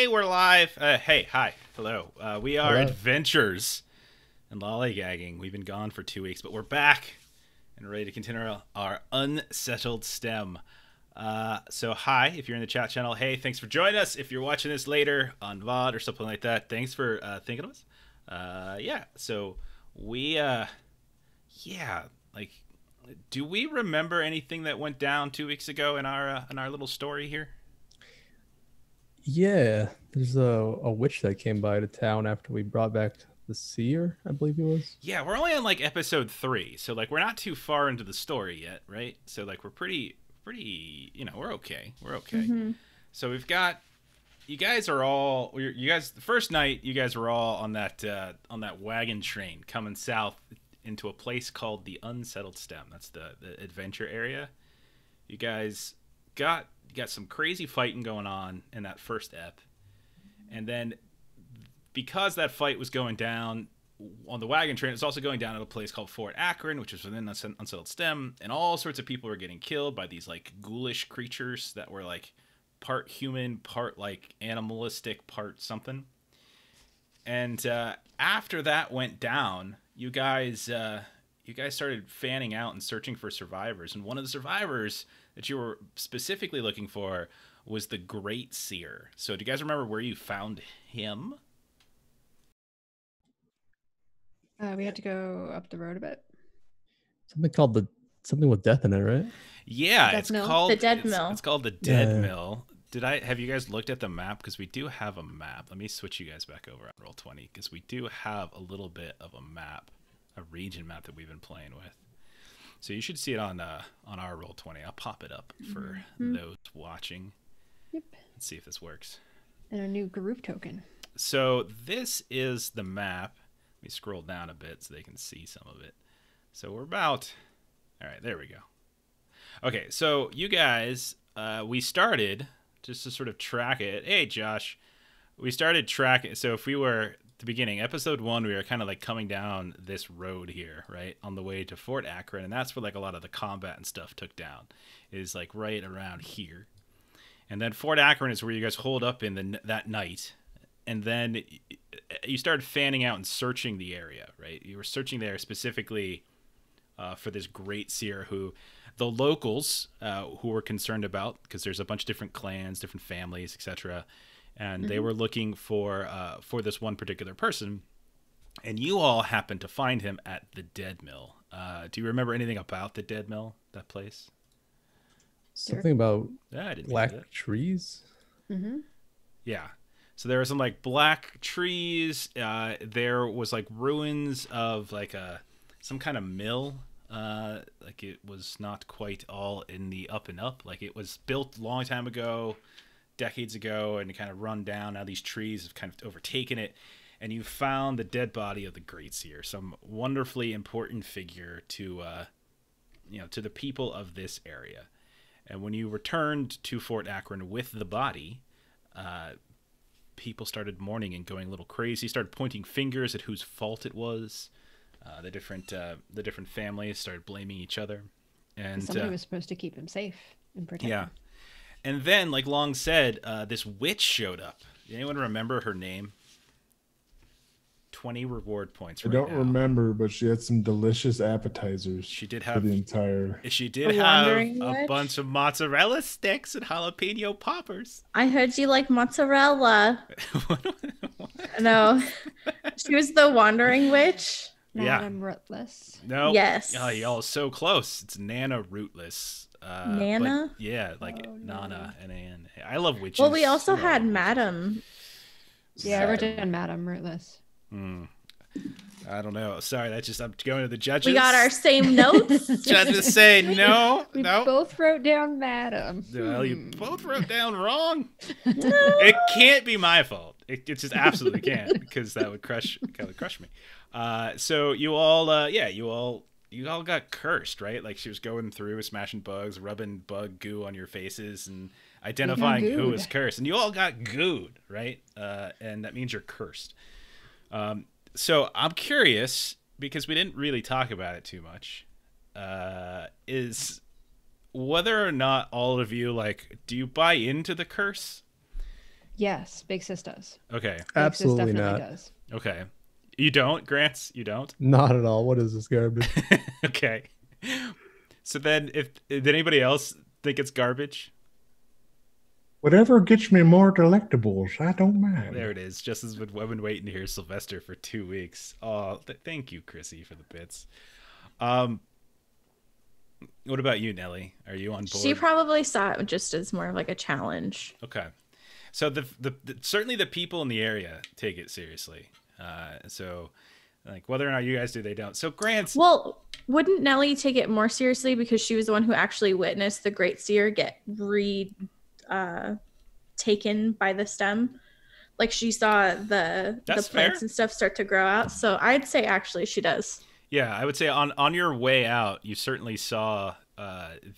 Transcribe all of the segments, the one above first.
Hey, we're live. Hey, hi, hello. We are Hello. Adventures and Lollygagging. We've been gone for 2 weeks, but we're back and ready to continue our Unsettled stem. So hi, if you're in the chat channel, hey, thanks for joining us. If you're watching this later on VOD or something like that, thanks for thinking of us. Yeah, so we, yeah, like, do we remember anything that went down 2 weeks ago in our little story here? Yeah, there's a witch that came by to town after we brought back the seer, I believe it was. Yeah, we're only on like episode 3, so like we're not too far into the story yet, right? So like we're pretty, we're okay. We're okay. Mm-hmm. So we've got you guys are all you guys the first night you guys were all on that wagon train coming south into a place called the Unsettled Stem. That's the adventure area. You guys got some crazy fighting going on in that first ep. And then because that fight was going down on the wagon train, it's also going down at a place called Fort Akron, which is within the Unsettled Stem, and all sorts of people were getting killed by these like ghoulish creatures that were like part human, part like animalistic, part something. And after that went down, you guys started fanning out and searching for survivors, and one of the survivors that you were specifically looking for was the Great Seer. So do you guys remember where you found him? We had to go up the road a bit. Something with death in it, right? Yeah, Death it's Mill? called The Dead it's, Mill. It's called the Dead Yeah. Mill. Have you guys looked at the map? Because we do have a map. Let me switch you guys back over on Roll20, because we do have a little bit of a map, a region map that we've been playing with. So you should see it on our Roll20. I'll pop it up for those watching. Yep. Let's see if this works. And a new group token. So this is the map. Let me scroll down a bit so they can see some of it. So we're about... All right, there we go. Okay, so you guys, we started just to sort of track it. Hey, Josh. We started tracking. So if we were at the beginning, episode 1, we were kind of like coming down this road here, right, on the way to Fort Akron. And that's where like a lot of the combat and stuff took down, is like right around here. And then Fort Akron is where you guys hold up in that night. And then you started fanning out and searching the area, right? You were searching there specifically for this Great Seer who the locals who were concerned about, because there's a bunch of different clans, different families, etc. And they were looking for this one particular person. And you all happened to find him at the Dead Mill. Do you remember anything about the Dead Mill, that place? Something about Yeah, I didn't black know that. trees. Mm-hmm. Yeah. So there were some like black trees. There was like ruins of like some kind of mill. Like it was not quite all in the up and up. Like it was built a long time ago, decades ago, and kind of run down. Now these trees have kind of overtaken it. And you found the dead body of the Great Seer, some wonderfully important figure to to the people of this area. And when you returned to Fort Akron with the body, people started mourning and going a little crazy, started pointing fingers at whose fault it was. The different families started blaming each other. And Somebody was supposed to keep him safe and protect yeah. him. And then, like Long said, this witch showed up. Anyone remember her name? 20 reward points I right don't now. remember, but she had some delicious appetizers. She did for have the entire. She did A have wandering a witch? bunch of mozzarella sticks and jalapeno poppers. I heard you like mozzarella. No, she was the wandering witch. Yeah. Madam Rootless. No. Yes. Oh, y'all so close. It's Nana Rootless. Nana? But yeah, like Oh, Nana, N-A-N. I love witches. Well, we also I love had witches. Madam. Yeah, I wrote down Madam Rootless. I don't know. Sorry, that's just I'm going to the judges. We got our same notes. judges say no, We no. both wrote down Madam. Well, you both wrote down wrong. It can't be my fault. It just absolutely can't, because that would crush me. So you all, you all got cursed, right? Like she was going through, smashing bugs, rubbing bug goo on your faces, and identifying who gooed. was cursed. And you all got gooed, right? And that means you're cursed. So I'm curious, because we didn't really talk about it too much, is whether or not all of you, like, do you buy into the curse? Yes, Big Sis does. Okay. Big Absolutely Sis definitely not. does. Okay. You don't, Grants? You don't? Not at all. What is this garbage? Okay. So then, did anybody else think it's garbage? Whatever gets me more delectables, I don't mind. There it is. Just as I've been waiting to hear Sylvester for 2 weeks. Oh, thank you, Chrissy, for the bits. What about you, Nelly? Are you on board? She probably saw it just as more of like a challenge. Okay. So the certainly the people in the area take it seriously. So like whether or not you guys do, they don't. So Grant's. Well, wouldn't Nellie take it more seriously because she was the one who actually witnessed the Great Seer get taken by the stem? Like she saw the That's plants fair. and stuff start to grow out. So I'd say actually she does. Yeah, I would say on your way out, you certainly saw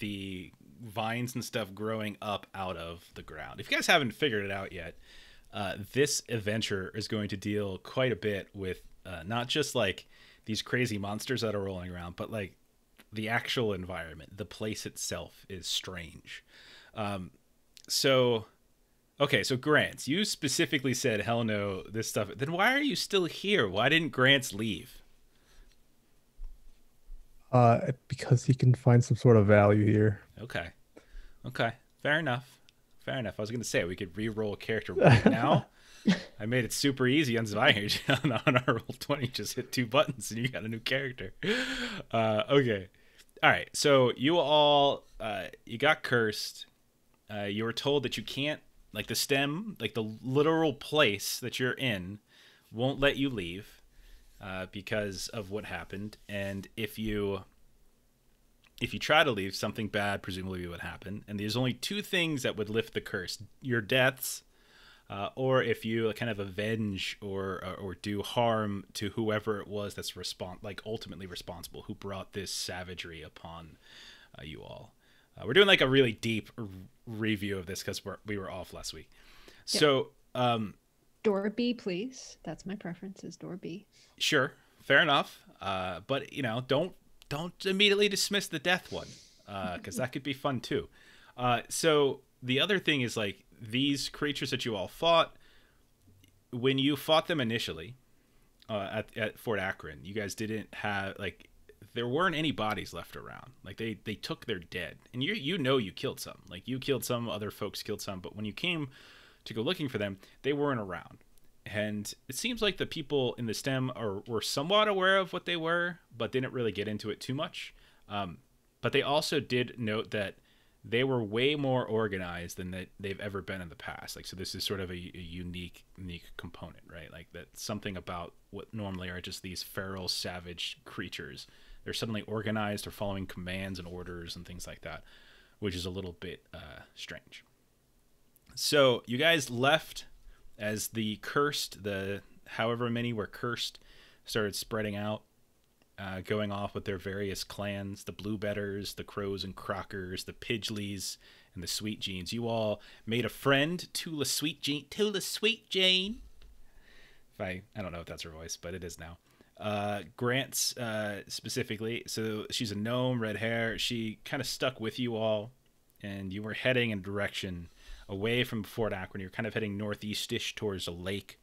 the vines and stuff growing up out of the ground. If you guys haven't figured it out yet, this adventure is going to deal quite a bit with not just like these crazy monsters that are rolling around, but like the actual environment. The place itself is strange. So Grants, you specifically said, hell no, this stuff. Then why are you still here? Why didn't Grants leave? Because he can find some sort of value here. Okay. Fair enough. I was going to say we could re-roll a character right now. I made it super easy on Zweihander. on our Roll20, just hit 2 buttons and you got a new character. Okay. All right. So you all, you got cursed. You were told that you can't, like the stem, like the literal place that you're in, won't let you leave because of what happened. And if you try to leave, something bad presumably would happen. And there's only 2 things that would lift the curse: your deaths, or if you kind of avenge or do harm to whoever it was that's ultimately responsible, who brought this savagery upon you all. We're doing like a really deep review of this because we were off last week. Yep. So Door B, please. That's my preference, is door B. sure, fair enough. But don't immediately dismiss the death one, because that could be fun too. So the other thing is, like, these creatures that you all fought, when you fought them initially at Fort Akron, you guys didn't have, like, there weren't any bodies left around. Like they took their dead, and you killed some. Like you killed some, other folks killed some, but when you came to go looking for them, they weren't around. And it seems like the people in the stem were somewhat aware of what they were, but didn't really get into it too much. But they also did note that they were way more organized than they've ever been in the past. Like, so this is sort of a unique component, right? Like that's something about what normally are just these feral, savage creatures. They're suddenly organized or following commands and orders and things like that, which is a little bit strange. So you guys left as the cursed, however many were cursed, started spreading out, going off with their various clans, the Bluebetters, the Crows and Crockers, the Pidgeleys, and the Sweet Jeans. You all made a friend, Tula Sweet Jane. I don't know if that's her voice, but it is now. Grant's specifically, so she's a gnome, red hair. She kind of stuck with you all, and you were heading in a direction away from Fort Akron. You're kind of heading northeast-ish towards a lake.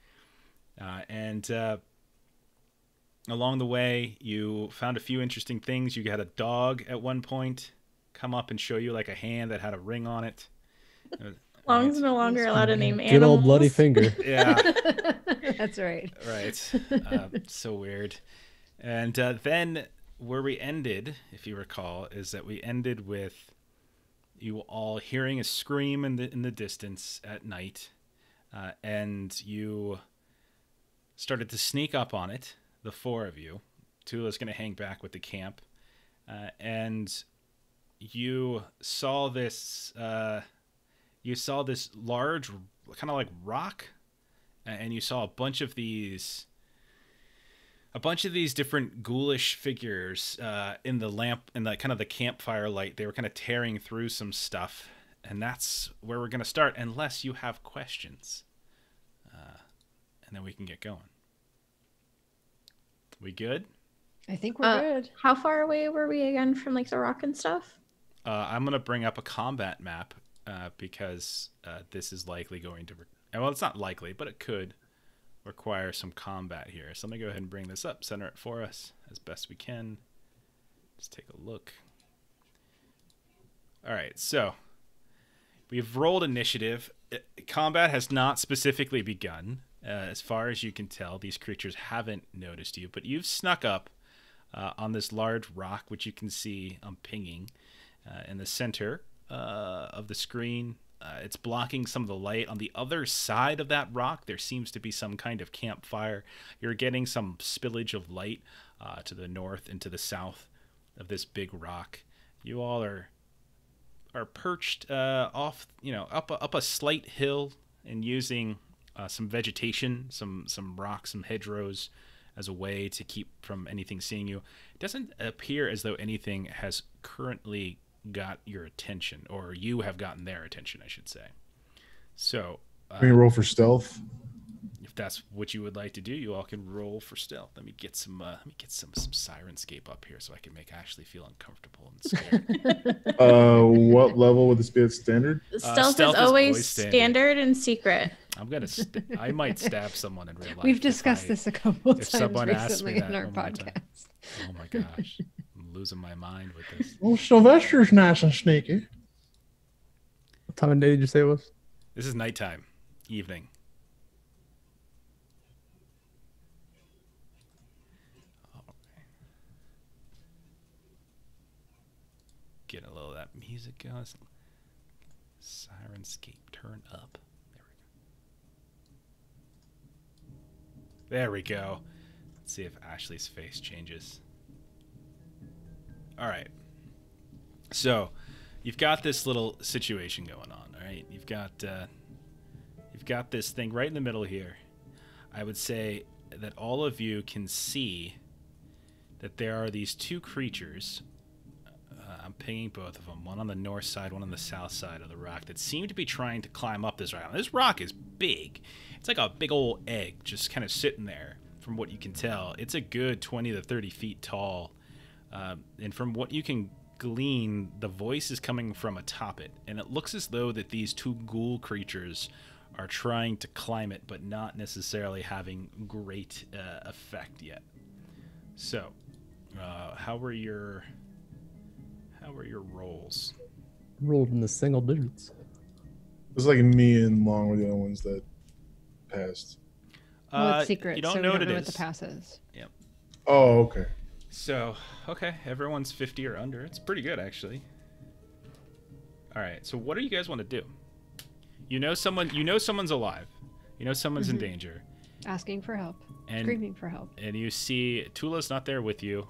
And along the way, you found a few interesting things. You had a dog at one point come up and show you like a hand that had a ring on it. Long's no longer allowed to name Good animals. old bloody finger. Yeah. That's right. Right. So weird. And then where we ended, if you recall, is that we ended with you all hearing a scream in the distance at night, and you started to sneak up on it, the 4 of you. Tula's going to hang back with the camp, and you saw this large kind of like rock, and you saw a bunch of these different ghoulish figures in the kind of the campfire light. They were kind of tearing through some stuff, and that's where we're going to start, unless you have questions, and then we can get going. We good? I think we're good. How far away were we again from like the rock and stuff? I'm going to bring up a combat map because this is likely going to Well, it's not likely, but it could require some combat here. So let me go ahead and bring this up, center it for us as best we can. Just take a look. All right, so we've rolled initiative. Combat has not specifically begun. As far as you can tell, these creatures haven't noticed you, but you've snuck up on this large rock, which you can see I'm pinging in the center of the screen. It's blocking some of the light. On the other side of that rock, there seems to be some kind of campfire. You're getting some spillage of light to the north and to the south of this big rock. You all are perched off, up a slight hill and using some vegetation, some rocks, some hedgerows as a way to keep from anything seeing you. It doesn't appear as though anything has currently got your attention, or you have gotten their attention, I should say. So, can you roll for stealth? if that's what you would like to do, you all can roll for stealth. Let me get some Sirenscape up here so I can make Ashley feel uncomfortable and scared. What level would this be at standard? Stealth is always standard and secret. I might stab someone in real life. We've discussed this a couple of times someone asks me recently that in our one more time. podcast. Oh my gosh, I'm losing my mind with this. Well, Sylvester's nice and sneaky. What time of day did you say it was? This is nighttime, evening. Getting a little of that music going. Sirenscape, turn up. There we go. Let's see if Ashley's face changes. All right. So, you've got this little situation going on. All right, you've got this thing right in the middle here. I would say that all of you can see that there are these two creatures. I'm pinging both of them, one on the north side, one on the south side of the rock, that seem to be trying to climb up this rock. This rock is big. It's like a big old egg just kind of sitting there, from what you can tell. It's a good 20 to 30 feet tall. And from what you can glean, the voice is coming from atop it. And it looks as though that these two ghoul creatures are trying to climb it, but not necessarily having great effect yet. So, how were your rolls? Rolled in the single digits. It's like me and Long were the only ones that passed. Well, it's secret, You don't so know we what don't it know what is. the pass is. Yep. Oh, okay. So, okay, everyone's 50 or under. It's pretty good, actually. All right. So, what do you guys want to do? You know someone's alive. You know someone's in danger. Asking for help. And, Screaming for help. And you see Tula's not there with you.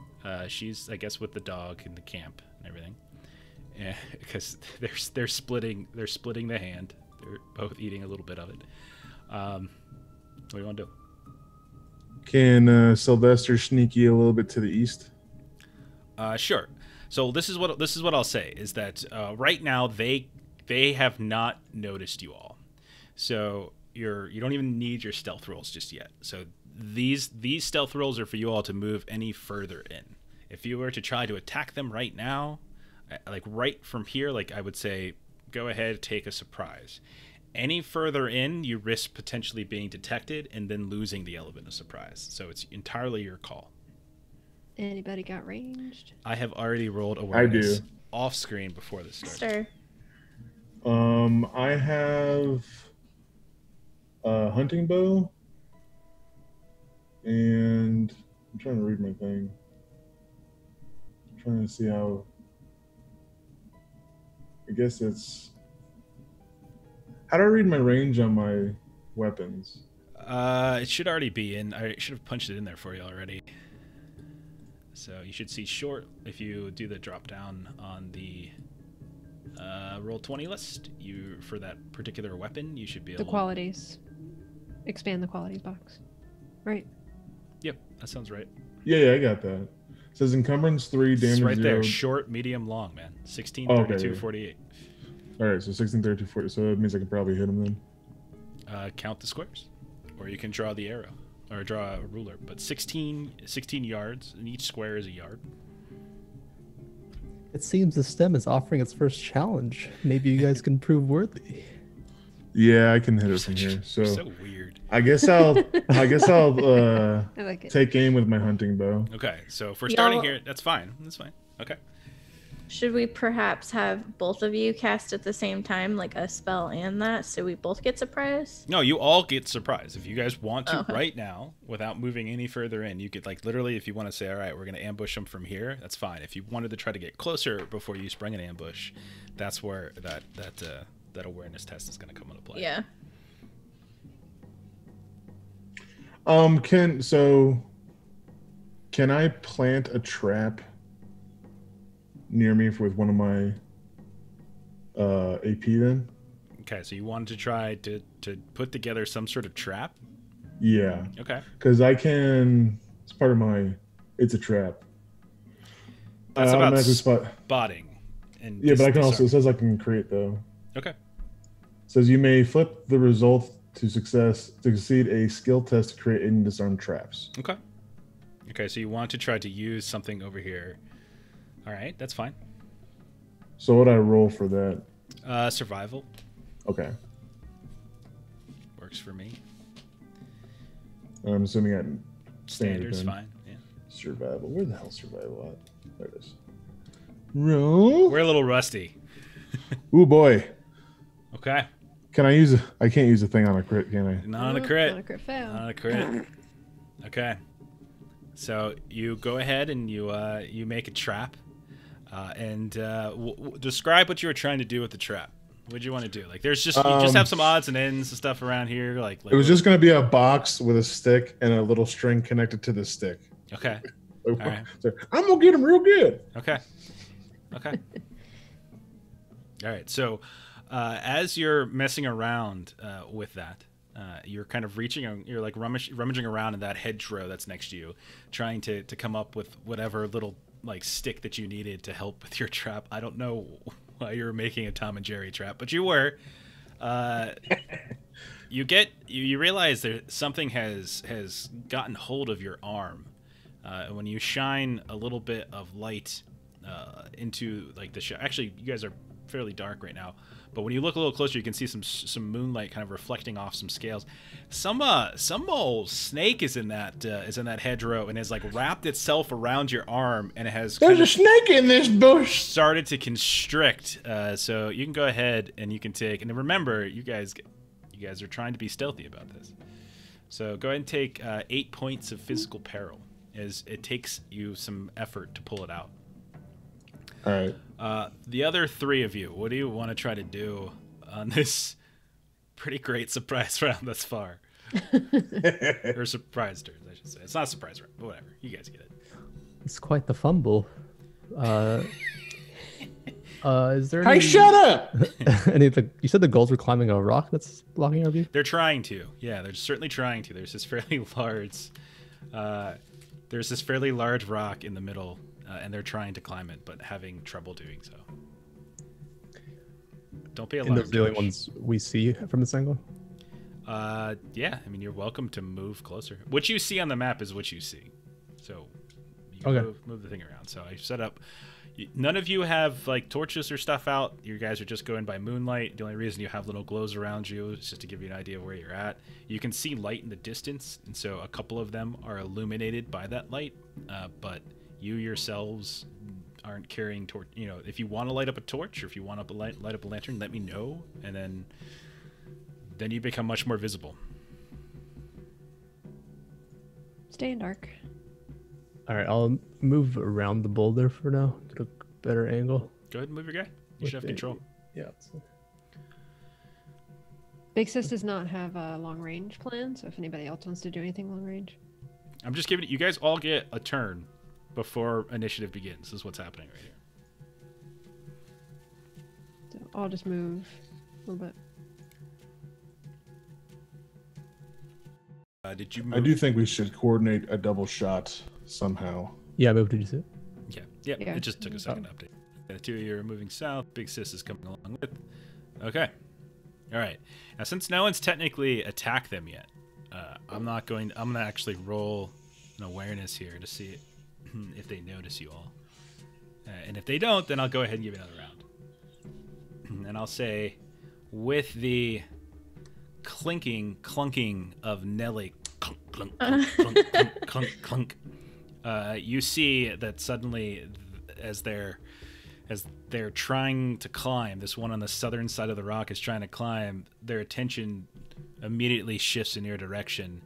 She's, I guess, with the dog in the camp and everything. Because they're splitting the hand. They're both eating a little bit of it. What do you want to do? Can Sylvester sneak you a little bit to the east? Sure. So this is what I'll say is that right now they have not noticed you all. So you don't even need your stealth rolls just yet. So these stealth rolls are for you all to move any further in. If you were to try to attack them right now, like right from here, like I would say, go ahead, take a surprise. Any further in, you risk potentially being detected and then losing the element of surprise. So it's entirely your call. Anybody got ranged? I have already rolled awareness I do. off screen before this starts. Sure. I have a hunting bow, and I'm trying to read my thing. I'm trying to see how. I guess it's. How do I read my range on my weapons? It should already be in. I should have punched it in there for you already. So you should see short if you do the drop down on the roll 20 list. You for that particular weapon, you should be able. The qualities. Expand the qualities box. Right. Yep, that sounds right. Yeah, I got that. It says encumbrance 3, damage It's right 0. there, short, medium, long, man. 16, Oh, 32, okay. 48. All right, so 16, 32, 40. So that means I can probably hit him then. Count the squares, or you can draw the arrow, or draw a ruler. But 16 yards, and each square is a yard. It seems the stem is offering its first challenge. Maybe you guys can prove worthy. Yeah, I can hit it from here. So, So weird. I guess I'll I like it. take aim with my hunting bow. Okay, so if we're Y'all- starting here, that's fine. That's fine. Okay. Should we perhaps have both of you cast at the same time, like a spell and that, so we both get surprised? No, you all get surprised. If you guys want to Okay. right now, without moving any further in, you could, like, literally, if you want to say, all right, we're going to ambush them from here, that's fine. If you wanted to try to get closer before you spring an ambush, that's where that awareness test is going to come into play. Yeah. Can I plant a trap near me with one of my AP then? Okay, so you wanted to try to put together some sort of trap? Yeah, Okay. because I can. It's part of my. It's a trap. That's I about automatically spot. spotting. And Yeah, but I can disarm. also. It says I can create though. Okay. It says you may flip the result to succeed a skill test to create and disarm traps. Okay. Okay, so you want to try to use something over here. All right, that's fine. So what I roll for that? Survival Okay, works for me. I'm assuming I Standard's then. fine. Yeah. Survival. Where the hell survival at? There it is. Roll. We're a little rusty. Ooh boy. Okay. Can I use a? I can't use a thing on a crit, can I? Not on a Nope, crit. Not a crit fail. Not a crit. Okay. So you go ahead and you make a trap, and describe what you were trying to do with the trap. What do you want to do? Like, there's just you just have some odds and ends and stuff around here. Like It was just gonna be a box with a stick and a little string connected to the stick. okay. right. So, I'm gonna get him real good. Okay. Okay. All right. So, as you're messing around with that, you're kind of you're like rummaging around in that hedgerow that's next to you, trying to come up with whatever little like stick that you needed to help with your trap. I don't know why you were making a Tom and Jerry trap, but you were. You realize that something has gotten hold of your arm. When you shine a little bit of light into like the actually you guys are fairly dark right now, but when you look a little closer you can see some moonlight kind of reflecting off some scales. Some old snake is in that hedgerow and has like wrapped itself around your arm and it has There's a snake in this bush. started to constrict. So you can go ahead and you can take, and remember you guys are trying to be stealthy about this. So go ahead and take 8 points of physical peril, as it takes you some effort to pull it out. All right. The other three of you, what do you want to try to do on this pretty great surprise round thus far? Or surprise turns, I should say. It's not a surprise round, but whatever. You guys get it. It's quite the fumble. Is there Hey, any, shut up! you said the gulls were climbing a rock that's blocking our view? They're trying to. Yeah, they're certainly trying to. There's this fairly large rock in the middle, and they're trying to climb it, but having trouble doing so. Don't be And alarmed. those are the only Josh. ones we see from this angle? Yeah, I mean, you're welcome to move closer. What you see on the map is what you see. So you Okay. move the thing around. So I set up. None of you have like torches or stuff out. You guys are just going by moonlight. The only reason you have little glows around you is just to give you an idea of where you're at. You can see light in the distance, and so a couple of them are illuminated by that light. But you yourselves aren't carrying torch. You know, if you want to light up a torch or if you want to light up a lantern, let me know, and then you become much more visible. Stay in dark. All right, I'll move around the boulder for now. Get a better angle. Go ahead and move your guy. You should have control. Yeah. Big Sis does not have a long range plan, so if anybody else wants to do anything long range. I'm just giving it. You guys all get a turn before initiative begins. This is what's happening right here. So I'll just move a little bit. Did you move? I do think we should coordinate a double shot somehow. Yeah, I moved. Did you see it? Yeah. Yeah. It just took a second to update. The two of you are moving south. Big Sis is coming along with. Okay. All right. Now, since no one's technically attacked them yet, I'm gonna actually roll an awareness here to see if they notice you all. And if they don't, then I'll go ahead and give you another round. And I'll say, with the clunking of Nelly. Clunk, clunk, clunk, clunk, clunk, clunk, clunk. You see that suddenly, as they're trying to climb, this one on the southern side of the rock is trying to climb, their attention immediately shifts in your direction.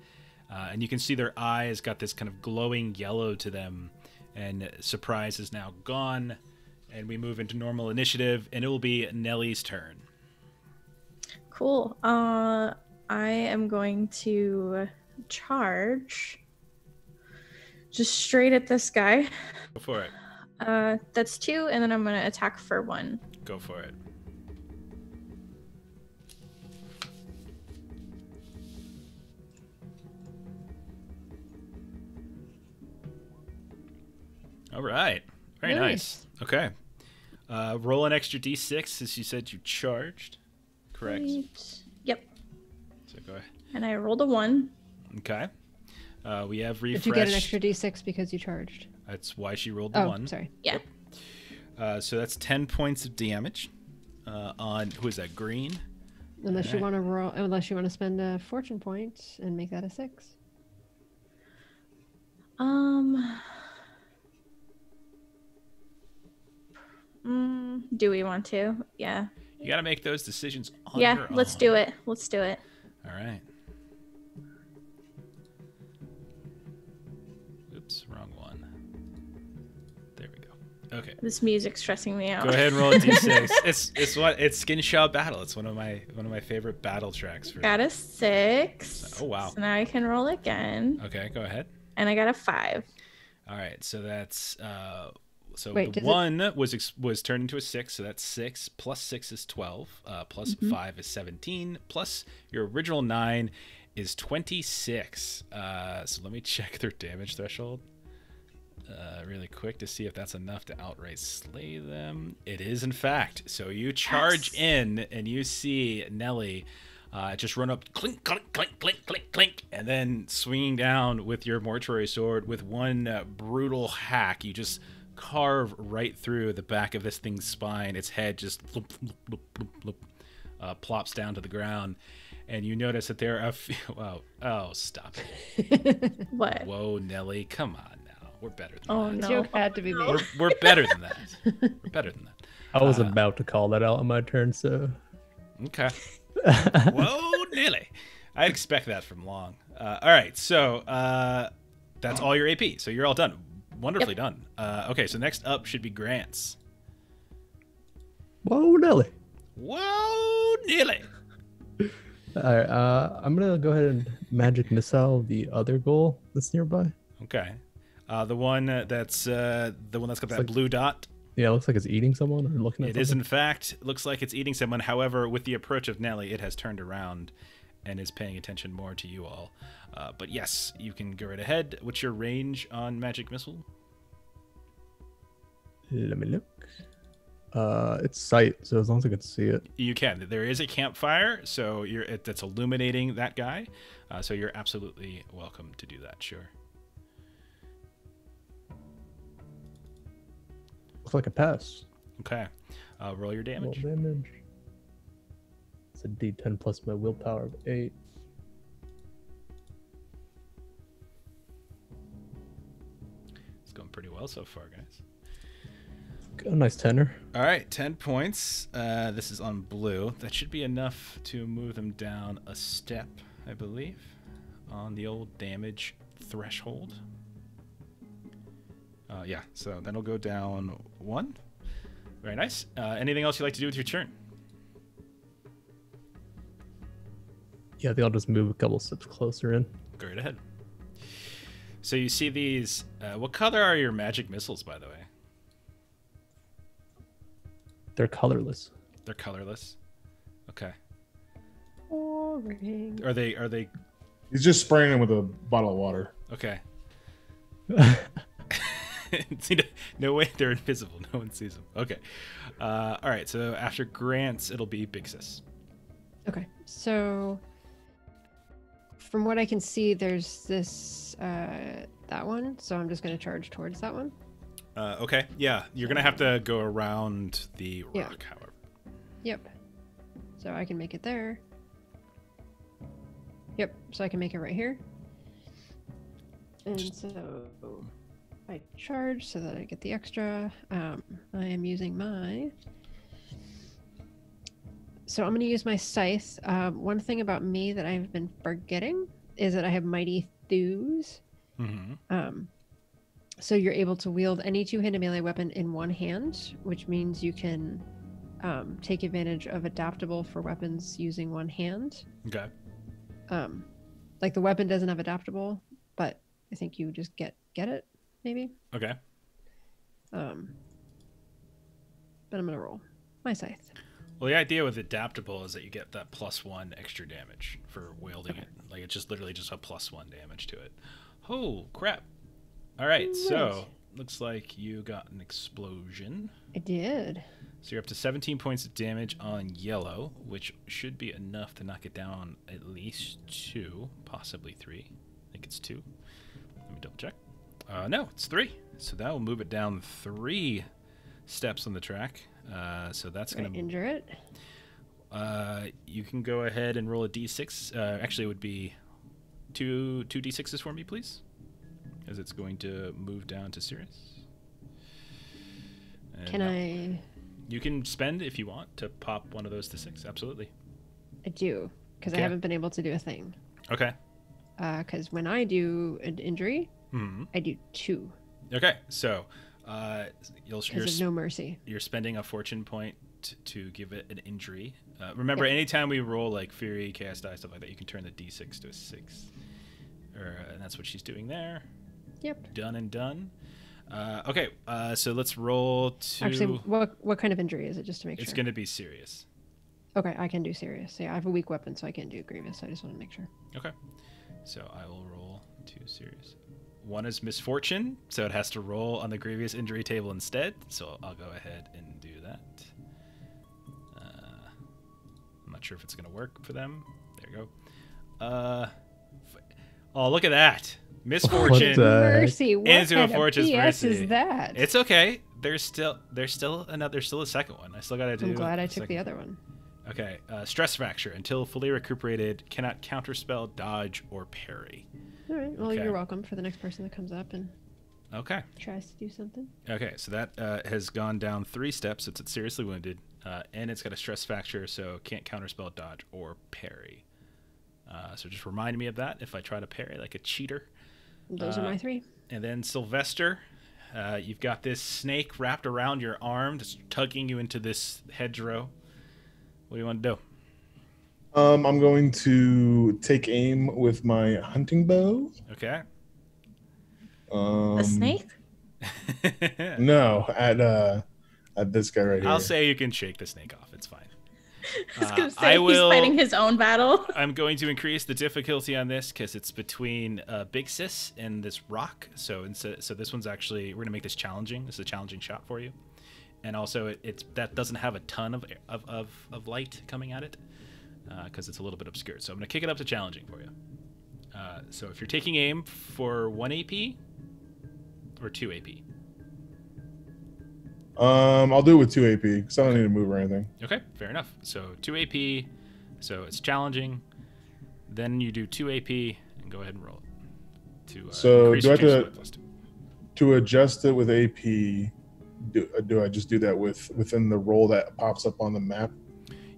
And you can see their eyes got this kind of glowing yellow to them, and surprise is now gone. And we move into normal initiative, and it will be Nelly's turn. Cool. I am going to charge just straight at this guy. Go for it. That's 2, and then I'm going to attack for 1. Go for it. All right. Very nice. Okay. Roll an extra d6 as you said you charged. Correct. Right. Yep. So go ahead. And I rolled a 1. Okay. We have refresh. Did you get an extra d6 because you charged? That's why she rolled the 1. Sorry. Yeah. So that's 10 points of damage on, who is that, green? Unless you want to roll, unless you want to spend a fortune point and make that a 6. Do we want to? Yeah. You got to make those decisions on Yeah, your own. let's do it. Let's do it. All right. Oops, wrong one. There we go. Okay. This music's stressing me out. Go ahead and roll a d6. It's Skin Shell Battle. It's one of my favorite battle tracks. Got a 6. Oh wow. So now I can roll again. Okay, go ahead. And I got a 5. All right, so that's so Wait, the 1 was turned into a 6, so that's 6 plus 6 is 12, plus 5 is 17, plus your original 9 is 26. So let me check their damage threshold really quick to see if that's enough to outright slay them. It is, in fact. So you charge in, and you see Nelly just run up, clink, clink, clink, clink, clink, clink, and then swinging down with your mortuary sword with one brutal hack. You just carve right through the back of this thing's spine. Its head just plops down to the ground, and you notice that there are a few... Oh, stop it. What? Whoa, Nelly, come on now. We're better than Oh, that. no. Joke had to be made. We're better than that. We're better than that. I was about to call that out on my turn, so Okay. Whoa, Nelly. I expect that from Long. All right, so that's all your AP. So you're all done. Wonderfully done. Okay, so next up should be Grant's. whoa, Nelly. Whoa, Nelly. All right, I'm gonna go ahead and magic missile the other goal that's nearby. Okay. The one that's got that like- blue dot. Yeah, it looks like it's eating someone or looking at It is, something. in fact, looks like it's eating someone. However, with the approach of Nelly, it has turned around and is paying attention more to you all. But yes, you can go right ahead. What's your range on magic missile? Let me look. It's sight, so as long as I can see it. You can. There is a campfire, so that's illuminating that guy. So you're absolutely welcome to do that. Sure. Looks like a pass. Okay. Roll your Roll damage. damage. It's a D10 plus my willpower of 8. It's going pretty well so far, guys. Got a nice tenor. All right, 10 points. This is on blue. That should be enough to move them down a step, I believe, on the old damage threshold. Yeah, so that'll go down 1. Very nice. Anything else you'd like to do with your turn? Yeah, I think I'll just move a couple steps closer in. Go right ahead. So you see these. What color are your magic missiles, by the way? They're colorless. They're colorless. Okay. Boring. Are they? He's just spraying them with a bottle of water. Okay. See, no way, they're invisible. No one sees them. Okay. All right. So after Grant's, it'll be Big Sis. Okay, so from what I can see, there's this that one. So I'm just going to charge towards that one. Okay. Yeah, you're gonna have to go around the rock, Yeah. however. Yep. So I can make it there. Yep. So I can make it right here. And so I charge so that I get the extra. I am using my. So I'm going to use my scythe. One thing about me that I've been forgetting is that I have mighty thews. Mm-hmm. So you're able to wield any two-handed melee weapon in one hand, which means you can take advantage of adaptable for weapons using one hand. Okay. Like the weapon doesn't have adaptable, but I think you just get it, maybe. Okay. But I'm gonna roll my scythe. Well, the idea with adaptable is that you get that +1 extra damage for wielding it. Like it's just literally just a +1 damage to it. Oh crap! All right, so looks like you got an explosion. I did. So you're up to 17 points of damage on yellow, which should be enough to knock it down at least 2, possibly 3. I think it's 2. Let me double check. No, it's 3. So that will move it down 3 steps on the track. So that's going to injure it. You can go ahead and roll a d6. Actually, it would be two d6s for me, please, as it's going to move down to Sirius. And Can I? You can spend if you want to pop one of those to 6. Absolutely. I do, because Okay. I haven't been able to do a thing. Okay. Because when I do an injury, Mm-hmm. I do 2. Okay. So you're Because of no mercy. you're spending a fortune point to give it an injury. Remember, anytime we roll like Fury, Chaos Die, stuff like that, you can turn the d6 to a 6. And that's what she's doing there. Yep. Done and done. Okay, so let's roll to... Actually, what kind of injury is it, just to make It's sure? going to be serious. Okay, I can do serious. Yeah, I have a weak weapon, so I can't do grievous. I just want to make sure. Okay. So I will roll 2 serious. 1 is misfortune, so it has to roll on the grievous injury table instead. So I'll go ahead and do that. I'm not sure if it's going to work for them. There you go. Oh, look at that. Misfortune. Mercy. What Into a kind of fortune's BS mercy. is that? It's okay. There's still a second one. I still got to do. I'm glad I a took second. the other one. Okay. Stress fracture. Until fully recuperated, cannot counterspell, dodge, or parry. All right. Well, Okay. you're welcome for the next person that comes up and Okay. tries to do something. Okay. So that has gone down 3 steps. It's seriously wounded, and it's got a stress fracture, so can't counterspell, dodge, or parry. So just remind me of that if I try to parry like a cheater. Those are my 3. And then Sylvester, you've got this snake wrapped around your arm, just tugging you into this hedgerow. What do you want to do? I'm going to take aim with my hunting bow. Okay. The snake? No, at this guy right here. I'll say you can shake the snake off. It's fine. I was gonna say I will- he's fighting his own battle. I'm going to increase the difficulty on this because it's between Big Sis and this rock. So this one's actually, we're gonna make this challenging. This is a challenging shot for you, and also that doesn't have a ton of light coming at it because it's a little bit obscured. So I'm gonna kick it up to challenging for you. So if you're taking aim for 1 AP or 2 AP. I'll do it with 2 AP because I don't need to move or anything. Okay, fair enough. So 2 AP, so it's challenging. Then you do 2 AP and go ahead and roll it. So increase do I your have chance by +2. To adjust it with AP, do I just do that within the roll that pops up on the map?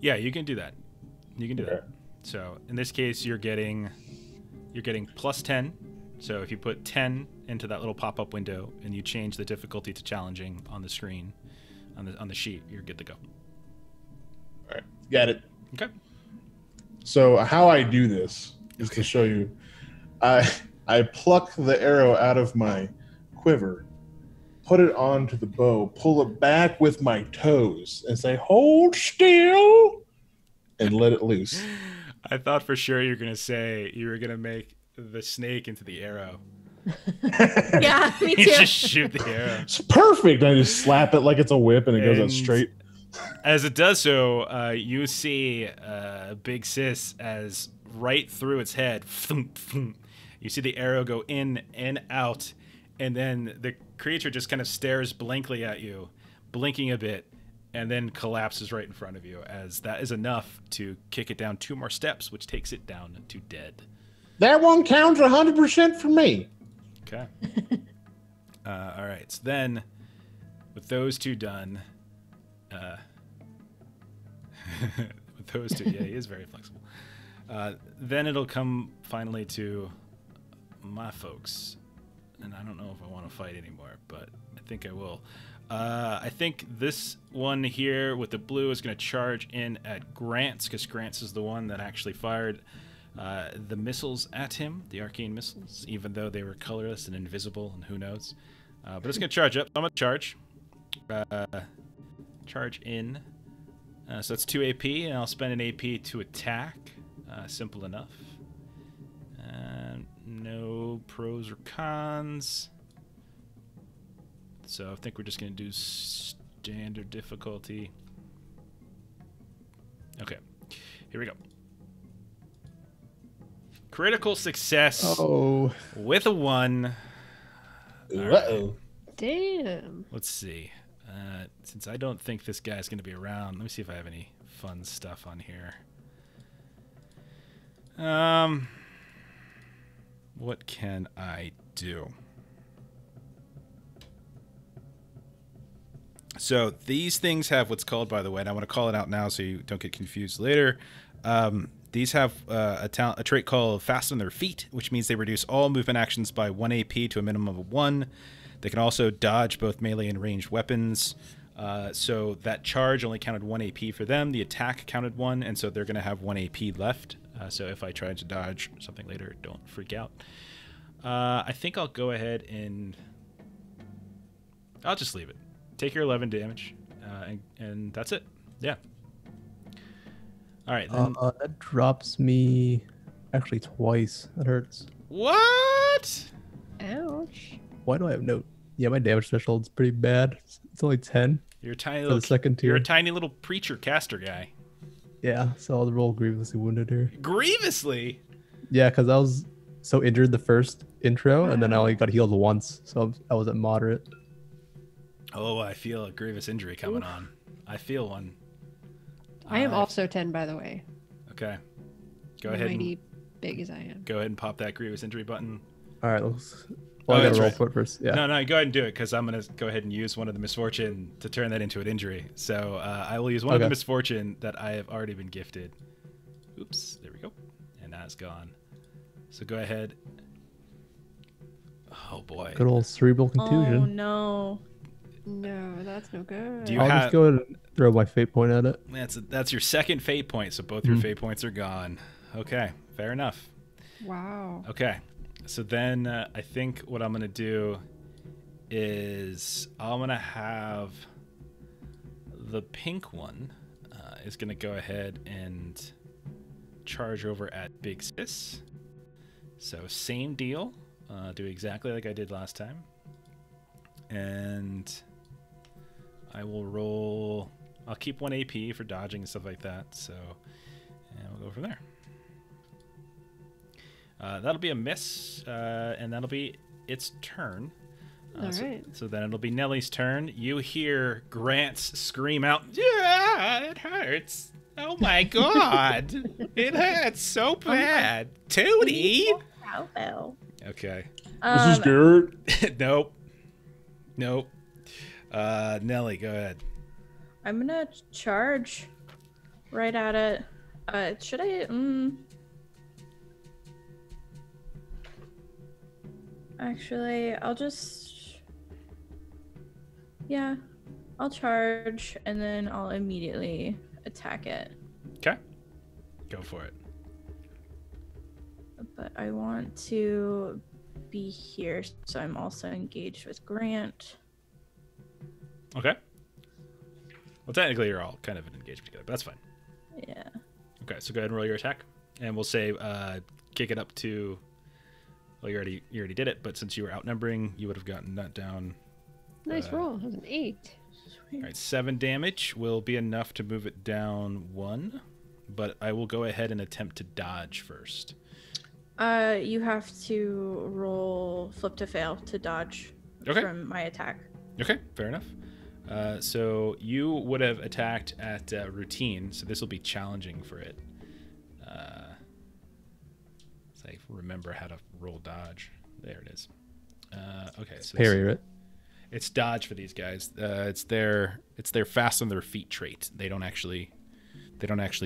Yeah, you can do that. You can do that. So in this case, you're getting +10. So if you put 10 into that little pop-up window and you change the difficulty to challenging on the screen, on the sheet, you're good to go. All right, got it. Okay. So how I do this is to show you. I pluck the arrow out of my quiver, put it onto the bow, pull it back with my toes, and say, "Hold still," and let it loose. I thought for sure you were gonna say you were gonna make the snake into the arrow. Yeah, me You too. just shoot the arrow. It's perfect. I just slap it like it's a whip, and it goes out And- straight. As it does so, you see Big Sis as right through its head. You see the arrow go in and out, and then the creature just kind of stares blankly at you, blinking a bit, and then collapses right in front of you, as that is enough to kick it down 2 more steps, which takes it down to dead. That one counts 100% for me. Okay. All right. So then, with those 2 done, with those 2, yeah, he is very flexible. Then it'll come finally to my folks, and I don't know if I want to fight anymore, but I think I will. I think this one here with the blue is going to charge in at Grants, because Grants is the one that actually fired the missiles at him, the arcane missiles, even though they were colorless and invisible, and who knows. But it's going to charge up. I'm going to charge. Charge in. So that's 2 AP, and I'll spend an AP to attack. Simple enough. No pros or cons. So I think we're just going to do standard difficulty. Okay, here we go. Critical success with a 1. Uh-oh. Damn. Let's see. Since I don't think this guy's going to be around, let me see if I have any fun stuff on here. What can I do? So these things have what's called, by the way, and I want to call it out now so you don't get confused later. These have a trait called Fast on Their Feet, which means they reduce all movement actions by 1 AP to a minimum of 1. They can also dodge both melee and ranged weapons. So that charge only counted 1 AP for them. The attack counted 1, and so they're going to have 1 AP left. So if I try to dodge something later, don't freak out. I think I'll go ahead and I'll just leave it. Take your 11 damage, and that's it. Yeah. All right. Then... that drops me actually twice. That hurts. What? Ouch. Why do I have no? Yeah, my damage threshold's pretty bad. It's only 10. You're a tiny for little the second tier. You're a tiny little preacher caster guy. Yeah, so I'll roll grievously wounded here. Grievously? Yeah, because I was so injured the first intro, and then I only got healed once, so I was at moderate. Oh, I feel a grievous injury coming on. I feel one. I am also 10, by the way. Okay. Go ahead. Mighty big as I am. Go ahead and pop that grievous injury button. All right, well, I gotta roll for it first. Yeah. No, go ahead and do it, because I'm gonna go ahead and use one of the misfortune to turn that into an injury. So I will use one of the misfortune that I have already been gifted. Oops, there we go, and that's gone. So go ahead. Oh boy. Good old cerebral contusion. Oh no. No, that's no good. Do you I'll just go ahead and throw my fate point at it. That's your second fate point, so both your fate points are gone. Okay, fair enough. Wow. Okay, so then I think what I'm gonna do is I'm gonna have the pink one is gonna go ahead and charge over at Big Sis. So same deal, do exactly like I did last time, and I will roll. I'll keep 1 AP for dodging and stuff like that. So, and we'll go from there. That'll be a miss, and that'll be its turn. All right. So then it'll be Nellie's turn. You hear Grant's scream out, "Yeah, it hurts! Oh my god, it hurts so bad, Tootie!" Cowbell. Okay. This is good. Nope. Nellie, go ahead. I'm gonna charge right at it. Should I? Actually, I'll just. Yeah, I'll charge and then I'll immediately attack it. Okay. Go for it. But I want to be here, so I'm also engaged with Grant. Okay. Well, technically, you're all kind of engaged together, but that's fine. Yeah. Okay, so go ahead and roll your attack, and we'll say kick it up to. Well, you already did it, but since you were outnumbering, you would have gotten that down. Nice roll. That was an 8. Sweet. All right, 7 damage will be enough to move it down 1, but I will go ahead and attempt to dodge first. You have to roll flip to fail to dodge Okay. from my attack. Okay, fair enough. So you would have attacked at routine, so this will be challenging for it. So I remember how to roll dodge. There it is. Okay, so Parry, right? it's dodge for these guys. It's their fast on their feet trait. They don't actually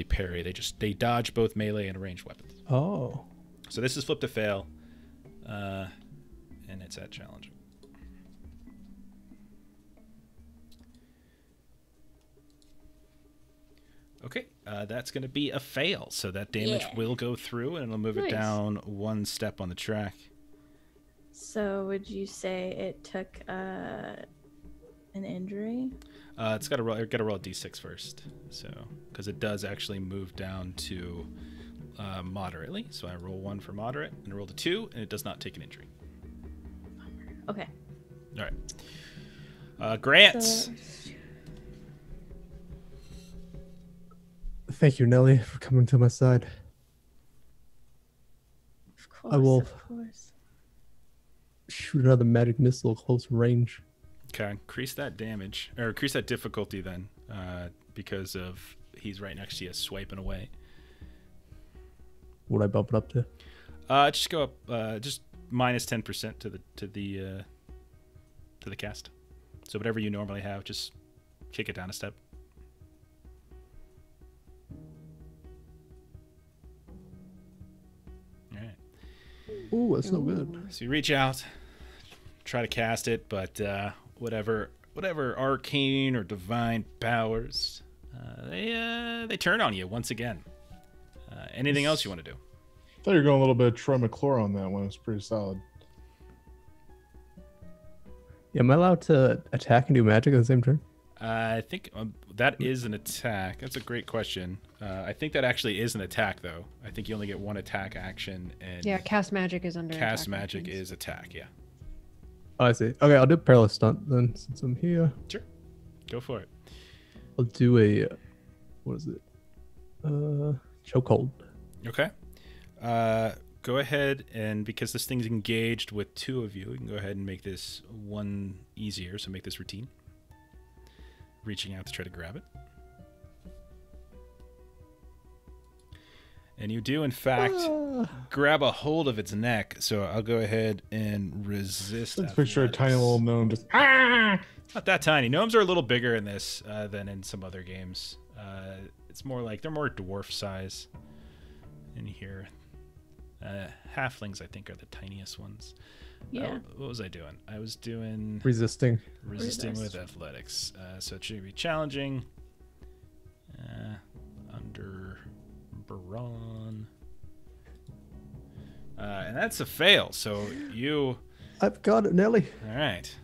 parry. They dodge both melee and ranged weapons. Oh. So this is flip to fail, and it's at challenging. Okay, that's going to be a fail. So that damage will go through, and it'll move it down one step on the track. So would you say it took an injury? It's got to roll a d6 first, so because it does actually move down to moderately. So I roll 1 for moderate, and I roll a 2, and it does not take an injury. Okay. All right. Grants. So, Thank you, Nelly, for coming to my side. of course, I will of course. shoot another magic missile close range. Okay, increase that damage, or increase that difficulty then, because of he's right next to you, swiping away. What I bump it up to? Just go up, just minus 10% to the cast. So whatever you normally have, just kick it down a step. All right. Ooh, that's no good. So you reach out, try to cast it, but whatever arcane or divine powers, they turn on you once again. Anything else you want to do? I thought you were going a little bit of Troy McClure on that one. It's pretty solid. Yeah, am I allowed to attack and do magic at the same turn? I think that is an attack. That's a great question. I think that actually is an attack, though. I think you only get one attack action, and Yeah, cast magic is under cast attack magic actions. is attack. Yeah, Oh, I see. Okay, I'll do perilous stunt then, since I'm here. sure. Go for it. I'll do a what is it? Chokehold. Okay. Go ahead, and because this thing's engaged with 2 of you, you can go ahead and make this one easier. So make this routine. Reaching out to try to grab it. And you do, in fact, grab a hold of its neck. So I'll go ahead and resist. Let's picture a tiny athletics. little gnome just ah. Not that tiny. Gnomes are a little bigger in this than in some other games. It's more like they're more dwarf size in here. Halflings, I think, are the tiniest ones. Yeah. What was I doing? I was doing Resisting. resisting with athletics. So it should be challenging. Under Baron. And that's a fail. So you... I've got it, Nelly. All right.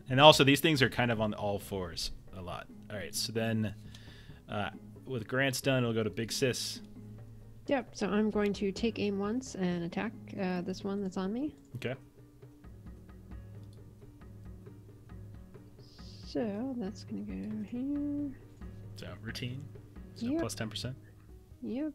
And also, these things are kind of on all fours a lot. All right, so then with Grant's done, it'll go to Big Sis. Yep, so I'm going to take aim once and attack this one that's on me. Okay. So that's going to go here. So routine. So Yep. plus 10%. Yep.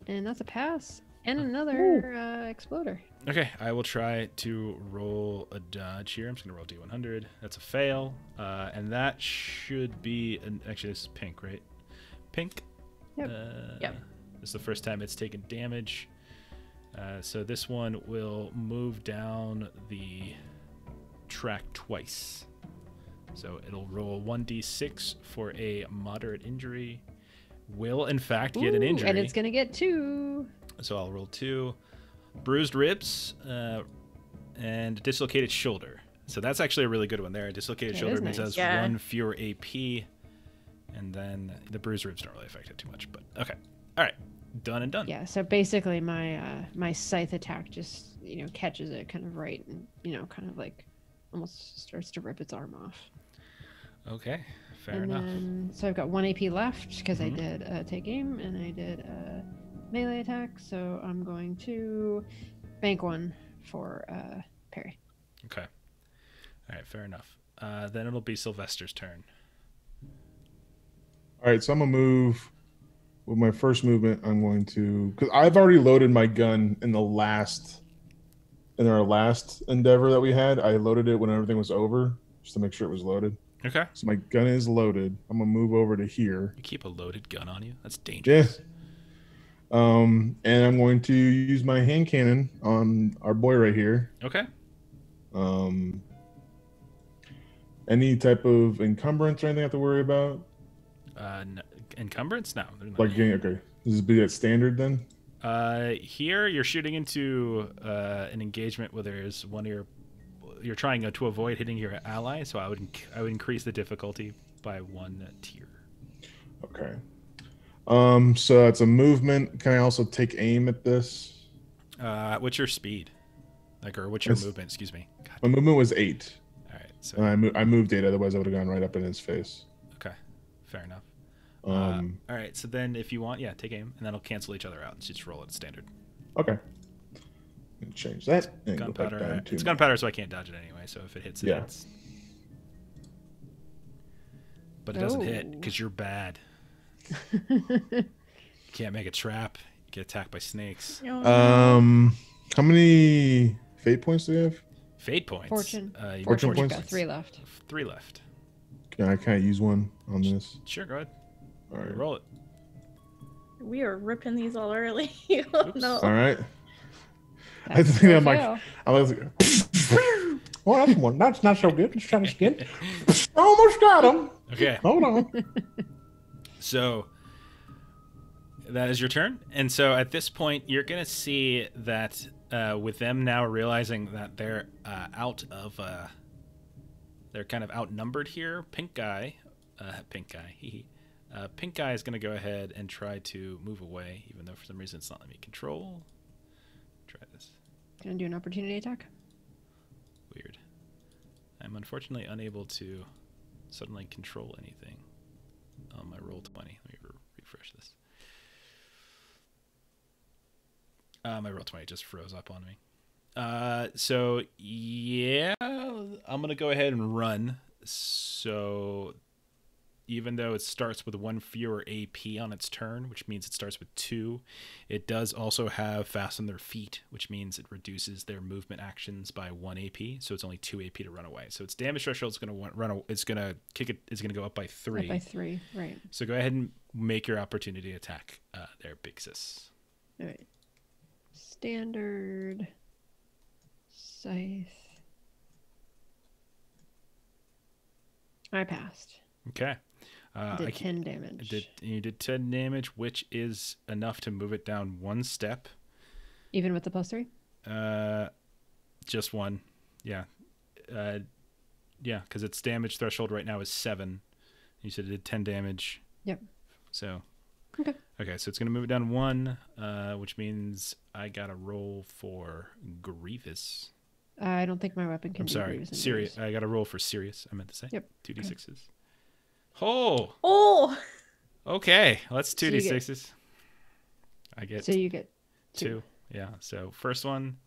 And that's a pass. And another exploder. Okay, I will try to roll a dodge here. I'm just going to roll D100. That's a fail. And that should be... actually, this is pink, right? Pink. Yep. Yep. This is the first time it's taken damage. So this one will move down the track twice. So it'll roll 1d6 for a moderate injury. Will, in fact, get an Ooh, injury. and it's going to get 2. So I'll roll 2. Bruised ribs and dislocated shoulder. So that's actually a really good one there. Dislocated That shoulder is means it nice. has Yeah. 1 fewer AP. And then the bruised ribs don't really affect it too much. But okay. All right. Done and done. Yeah, so basically my my scythe attack just, catches it kind of right and, kind of like almost starts to rip its arm off. Okay. Fair and enough. then, so I've got 1 AP left because I Mhm. did take aim and I did a melee attack. So I'm going to bank 1 for parry. Okay. All right. Fair enough. Then it'll be Sylvester's turn. All right, so I'm gonna move. With my first movement, I'm going to, because I've already loaded my gun in the last in our last endeavor that we had, I loaded it when everything was over, just to make sure it was loaded. Okay. So my gun is loaded. I'm gonna move over to here. You keep a loaded gun on you? That's dangerous. Yeah. And I'm going to use my hand cannon on our boy right here. Okay. Any type of encumbrance or anything I have to worry about? No, encumbrance? No. Like getting okay. Does this be at standard then? Here you're shooting into an engagement where there's one of you're trying to avoid hitting your ally, so I would increase the difficulty by 1 tier. Okay. So it's a movement. Can I also take aim at this? What's your speed? Or what's your movement? Excuse me. God. My movement was 8. All right. So And I moved 8. Otherwise, I would have gone right up in his face. okay, fair enough. All right. So then, if you want, take aim, and that'll cancel each other out. So just roll it standard. Okay. Change that. And go back Gunpowder. down to It's my- gunpowder, so I can't dodge it anyway. So if it hits it, Yeah. it's... But it doesn't hit because you're bad. You can't make a trap. You get attacked by snakes. How many fate points do we have? Fate points. Fortune. You Fortune got You've points? got 3 left. 3 left. Can I use one on this? Sure, go ahead. All right. Roll it. We are ripping these all early. No. All right. I That's think still I'm like, fail. I was like, well, that's one. That's not so good. Let's try this again. Almost got him. Okay. Hold on. So that is your turn. And so at this point, you're going to see that with them now realizing that they're they're kind of outnumbered here. Pink guy is going to go ahead and try to move away, even though for some reason it's not letting me control. Try this. Gonna do an opportunity attack. Weird. I'm unfortunately unable to suddenly control anything on my roll 20. Let me refresh this. My roll 20 just froze up on me. So yeah, I'm gonna go ahead and run. So even though it starts with 1 fewer AP on its turn, which means it starts with 2, it does also have fast on their feet, which means it reduces their movement actions by 1 AP. So it's only 2 AP to run away. So its damage threshold is going to it's going to kick it. It's going to go up by 3. Up by 3, right? So go ahead and make your opportunity attack there, Big Sis. All right. Standard. Scythe. I passed. Okay. Did 10 damage. You did 10 damage, which is enough to move it down 1 step. Even with the +3? Just 1. Yeah. Yeah, because its damage threshold right now is 7. You said it did 10 damage. Yep. So. Okay, so it's going to move it down 1, which means I got to roll for Grievous. I don't think my weapon can I'm do sorry, Grievous Serious. injuries. I got to roll for Serious, I meant to say. Yep. 2d6s. Oh! Oh. Okay, let's So you 2d6s. I get So you get 2. Yeah, so first one.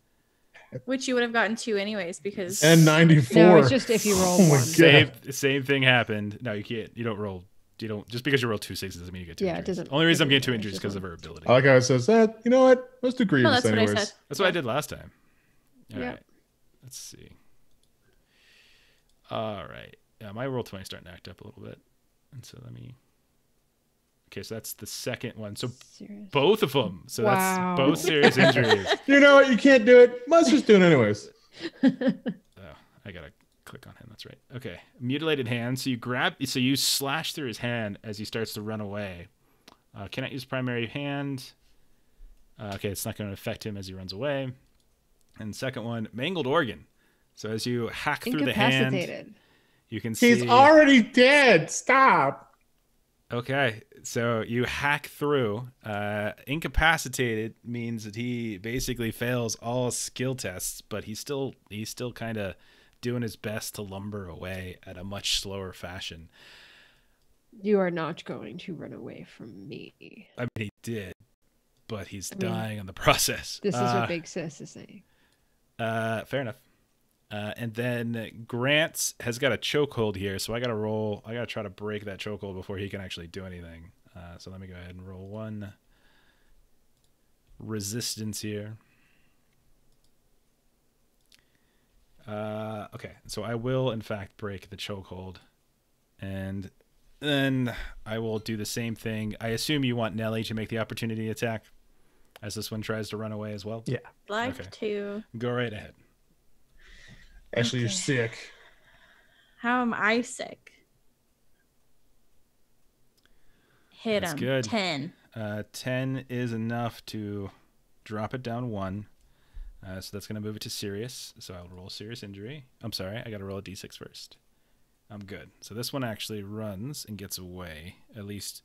Which you would have gotten 2 anyways because. And 94. No, it's just if you roll Oh my 1. God. Same thing happened. No, you can't. You don't roll. You don't. Just because you roll 2 6s doesn't mean you get 2 Yeah, it injuries. doesn't- Only reason I'm doesn't getting 2 matter, injuries it's because just of her ability. I like how it says that. You know what? Let's do Grievous that's what I anyways. said. That's what I did last time. All Yeah. right. Let's see. All right. Yeah, my roll 20 is starting to act up a little bit. And so let me. Okay, so that's the second one. So Serious. both of them. So Wow. that's both serious injuries. You know what? You can't do it. Let's just do it anyways. Oh, I gotta click on him. That's right. Okay, mutilated hand. So you slash through his hand as he starts to run away. Cannot use primary hand. Okay, it's not going to affect him as he runs away. And second one, mangled organ. So as you hack through the hand, Incapacitated. you can see. He's already dead. Stop. Okay, so you hack through. Incapacitated means that he basically fails all skill tests, but he's still kind of doing his best to lumber away at a much slower fashion. You are not going to run away from me. I mean, he did, but he's dying in the process. This is what Big Sis is saying. Fair enough. And then Grant has got a chokehold here, so I got to roll. I got to try to break that chokehold before he can actually do anything. So let me go ahead and roll 1 resistance here. Okay, so I will in fact break the chokehold, and then I will do the same thing. I assume you want Nelly to make the opportunity attack, as this one tries to run away as well. Yeah. Like Okay. to. Go right ahead. Actually, you're Okay. sick. How am I sick? Hit That's him. good. 10. 10 is enough to drop it down 1. So that's going to move it to serious. So I'll roll serious injury. I'm sorry, I got to roll a d6 first. I'm good. So this one actually runs and gets away, at least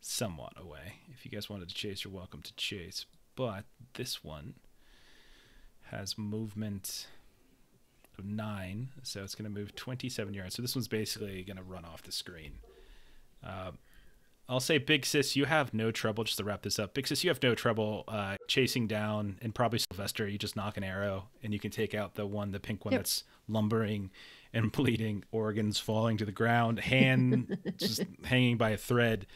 somewhat away. If you guys wanted to chase, you're welcome to chase. But this one has movement of 9, so it's going to move 27 yards. So this one's basically going to run off the screen. I'll say, Big Sis, you have no trouble, just to wrap this up. Big Sis, you have no trouble chasing down, and probably Sylvester, you just knock an arrow, and you can take out the pink one that's lumbering and bleeding, organs falling to the ground, hand just hanging by a thread.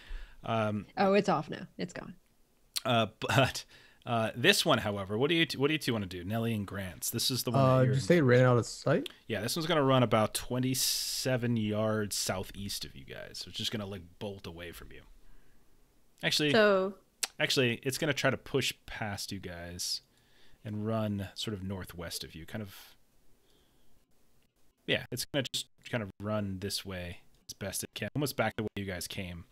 Oh, it's off now. It's gone. But this one, however, what do you two want to do? Nelly and Grants. This is the one that Did you say it ran out of sight? Yeah, this one's going to run about 27 yards southeast of you guys. So it's just going to like bolt away from you. Actually, it's going to try to push past you guys and run sort of northwest of you. It's going to just kind of run this way as best it can. Almost back the way you guys came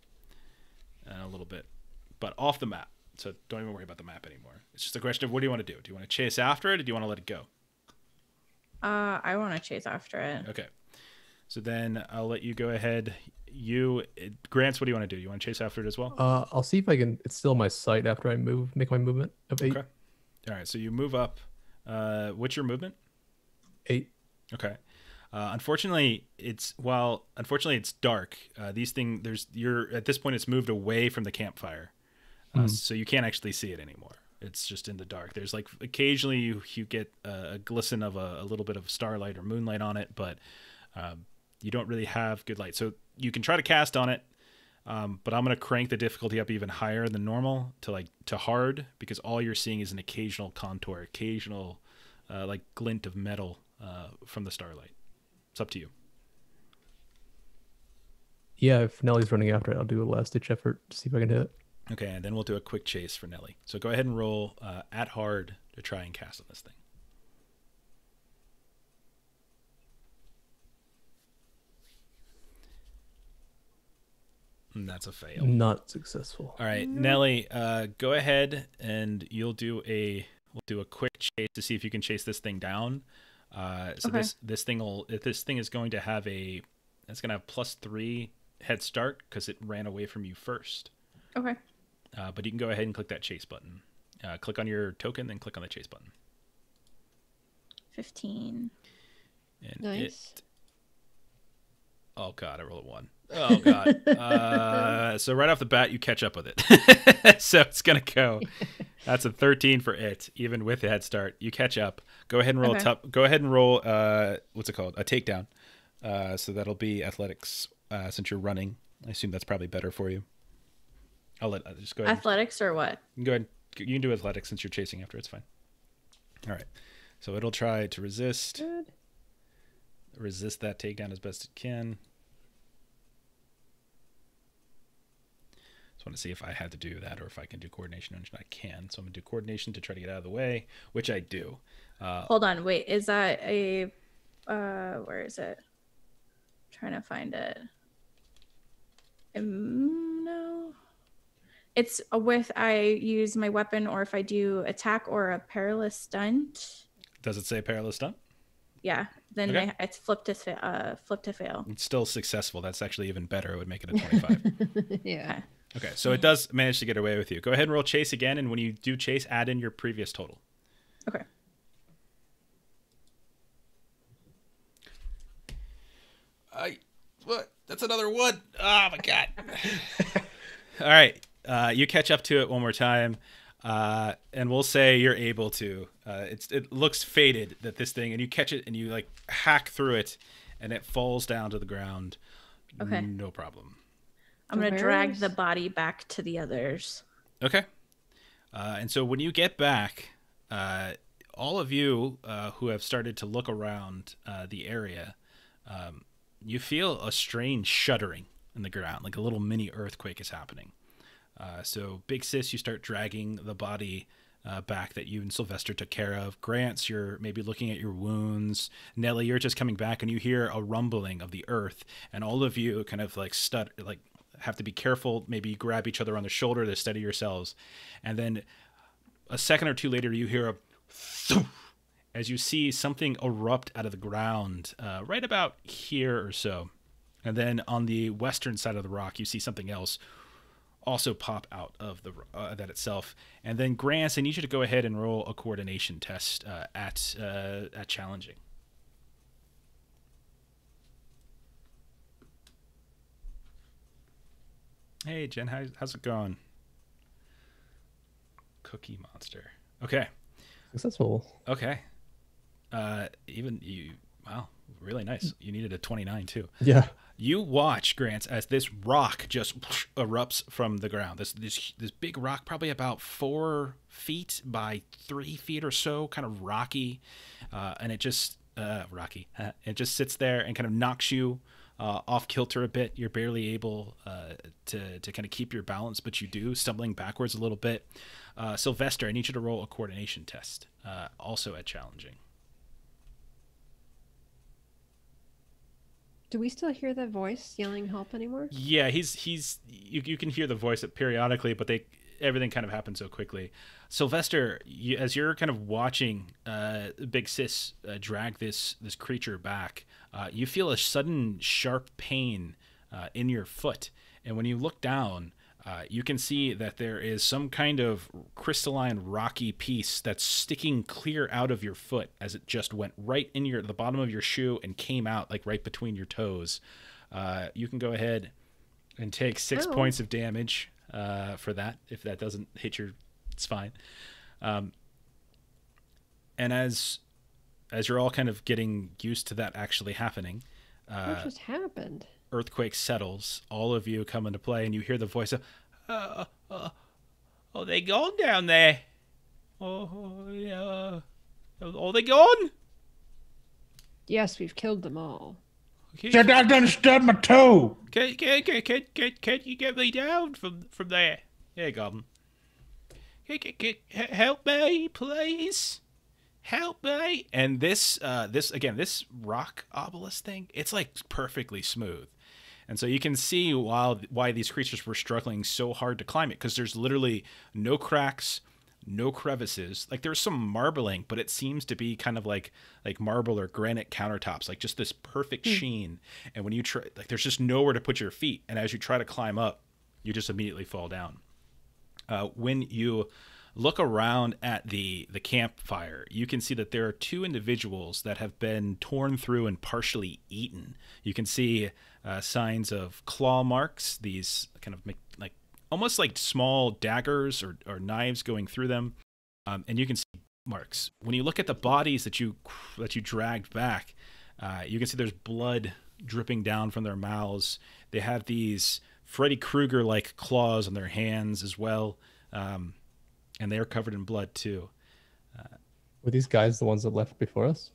a little bit. But off the map. So don't even worry about the map anymore. It's just a question of what do you want to do? Do you want to chase after it or do you want to let it go? I want to chase after it. Okay. So then I'll let you go ahead. Grants, what do you want to do? You want to chase after it as well? I'll see if I can. It's still my sight after I make my movement of 8. Okay. All right. So you move up. What's your movement? 8. Okay. Unfortunately, it's dark. At this point, it's moved away from the campfire. So you can't actually see it anymore. It's just in the dark. There's like occasionally you get a glisten of a little bit of starlight or moonlight on it, but you don't really have good light. So you can try to cast on it, but I'm going to crank the difficulty up even higher than normal to hard, because all you're seeing is an occasional contour, occasional like glint of metal from the starlight. It's up to you. Yeah, if Nelly's running after it, I'll do a last-ditch effort to see if I can hit it. Okay, and then we'll do a quick chase for Nelly. So go ahead and roll at hard to try and cast on this thing. And that's a fail. Not successful. All right, Nelly, go ahead and we'll do a quick chase to see if you can chase this thing down. Okay. This thing is going to have +3 head start because it ran away from you first. Okay. But you can go ahead and click that chase button. Click on your token, then click on the chase button. 15. And Nice. Oh god, I rolled a 1. Oh god. So right off the bat, you catch up with it. So it's gonna go. That's a 13 for it, even with the head start. You catch up. Go ahead and roll Go ahead and roll. What's it called? A takedown. So that'll be athletics. Since you're running, I assume that's probably better for you. I'll just go ahead. Athletics or what? Go ahead. You can do athletics since you're chasing after. It's fine. All right. So it'll try to resist. Good. Resist that takedown as best it can. Just want to see if I had to do that or if I can do coordination, which I can. So I'm going to do coordination to try to get out of the way, which I do. Hold on. Wait. Is that a... where is it? I'm trying to find it. No. It's with I use my weapon or if I do attack or a perilous stunt. Does it say perilous stunt? Yeah. Then Okay. it's flip to fail. It's still successful. That's actually even better. It would make it a 25. Yeah. Okay, so it does manage to get away with you. Go ahead and roll chase again, and when you do chase, add in your previous total. Okay. What? That's another 1. Oh my god. All right, you catch up to it one more time, and we'll say you're able to. It looks fated that this thing, and you catch it, and you like hack through it, and it falls down to the ground. Okay. No problem. I'm going to drag Where's- the body back to the others. Okay. And so when you get back, all of you who have started to look around the area, you feel a strange shuddering in the ground, like a little mini earthquake is happening. So Big Sis, you start dragging the body back that you and Sylvester took care of. Grants, you're maybe looking at your wounds. Nellie, you're just coming back and you hear a rumbling of the earth, and all of you kind of like have to be careful. Maybe you grab each other on the shoulder to steady yourselves. And then a second or two later, you hear a thoof, as you see something erupt out of the ground right about here or so. And then on the western side of the rock, you see something else also pop out of the that itself. And then Grants, I need you to go ahead and roll a coordination test at challenging. Hey Jen, how's it going? Cookie Monster. Okay. Successful. Okay. Even you, wow, really nice. You needed a 29 too. Yeah. You watch, Grants, as this rock just erupts from the ground. This big rock, probably about 4 feet by 3 feet or so, kind of rocky, and it just it just sits there and kind of knocks you off kilter a bit. You're barely able to kind of keep your balance, but you do, stumbling backwards a little bit. Sylvester, I need you to roll a coordination test, also at challenging. Do we still hear that voice yelling help anymore? Yeah, you can hear the voice periodically, but everything kind of happens so quickly. Sylvester, as you're kind of watching Big Sis drag this creature back, you feel a sudden sharp pain in your foot, and when you look down, you can see that there is some kind of crystalline rocky piece that's sticking clear out of your foot as it just went right in the bottom of your shoe and came out like right between your toes. You can go ahead and take 6 points of damage for that. If that doesn't hit it's fine. And as you're all kind of getting used to that actually happening, what just happened? Earthquake settles. All of you come into play, and you hear the voice of, "Oh, they gone down there? Oh, yeah. Oh, they gone? Yes, we've killed them all. Said I done stubbed my toe. Can you get me down from there? Yeah, Goblin. Help me, please. Help me." And this rock obelisk thing, it's like perfectly smooth. And so you can see why these creatures were struggling so hard to climb it, because there's literally no cracks, no crevices. Like there's some marbling, but it seems to be kind of like marble or granite countertops, like just this perfect sheen. And when you try, like there's just nowhere to put your feet. And as you try to climb up, you just immediately fall down. When you look around at the campfire, you can see that there are 2 individuals that have been torn through and partially eaten. You can see signs of claw marks, these kind of like almost like small daggers or knives going through them, and you can see marks. When you look at the bodies that you dragged back, you can see there's blood dripping down from their mouths. They have these Freddy Krueger-like claws on their hands as well. And they are covered in blood too. Were these guys the ones that left before us?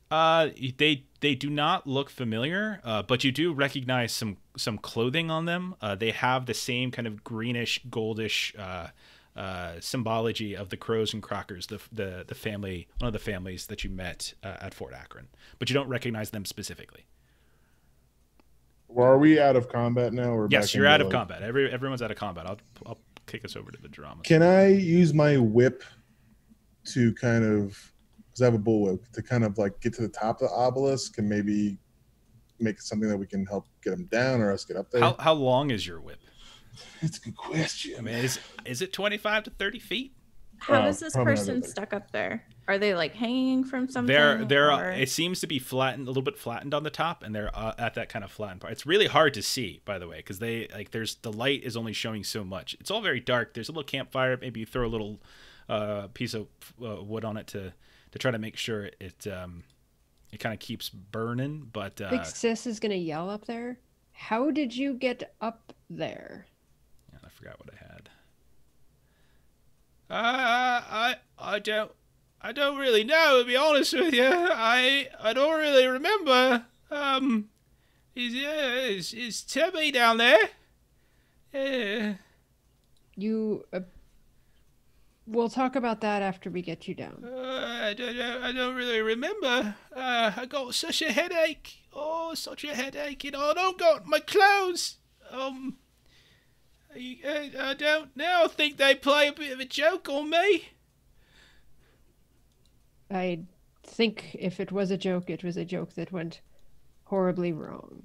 They do not look familiar, but you do recognize some clothing on them. They have the same kind of greenish, goldish symbology of the Crows and Crockers, the family, one of the families that you met at Fort Akron, but you don't recognize them specifically. Well, are we out of combat now? Or yes, back you're into, out of like... combat. Everyone's out of combat. I'll kick us over to the drama. Can I use my whip to kind of, because I have a bullwhip, to kind of like get to the top of the obelisk and maybe make something that we can help get them down or us get up there? How long is your whip? That's a good question. I mean, is it 25 to 30 feet? How is this probably person not there. stuck up there? Are they like hanging from something? They're it seems to be flattened, a little bit flattened on the top, and they're at that kind of flattened part. It's really hard to see, by the way, because the light is only showing so much. It's all very dark. There's a little campfire. Maybe you throw a little piece of wood on it to try to make sure it kind of keeps burning. But Big Sis is gonna yell up there. How did you get up there? I forgot what I had. I I don't really know, to be honest with you. I don't really remember. Is Tubby down there? You. We'll talk about that after we get you down. I don't really remember. I got such a headache. Oh, such a headache. You know, I don't got my clothes. I don't know. I think they play a bit of a joke on me. I think if it was a joke, it was a joke that went horribly wrong.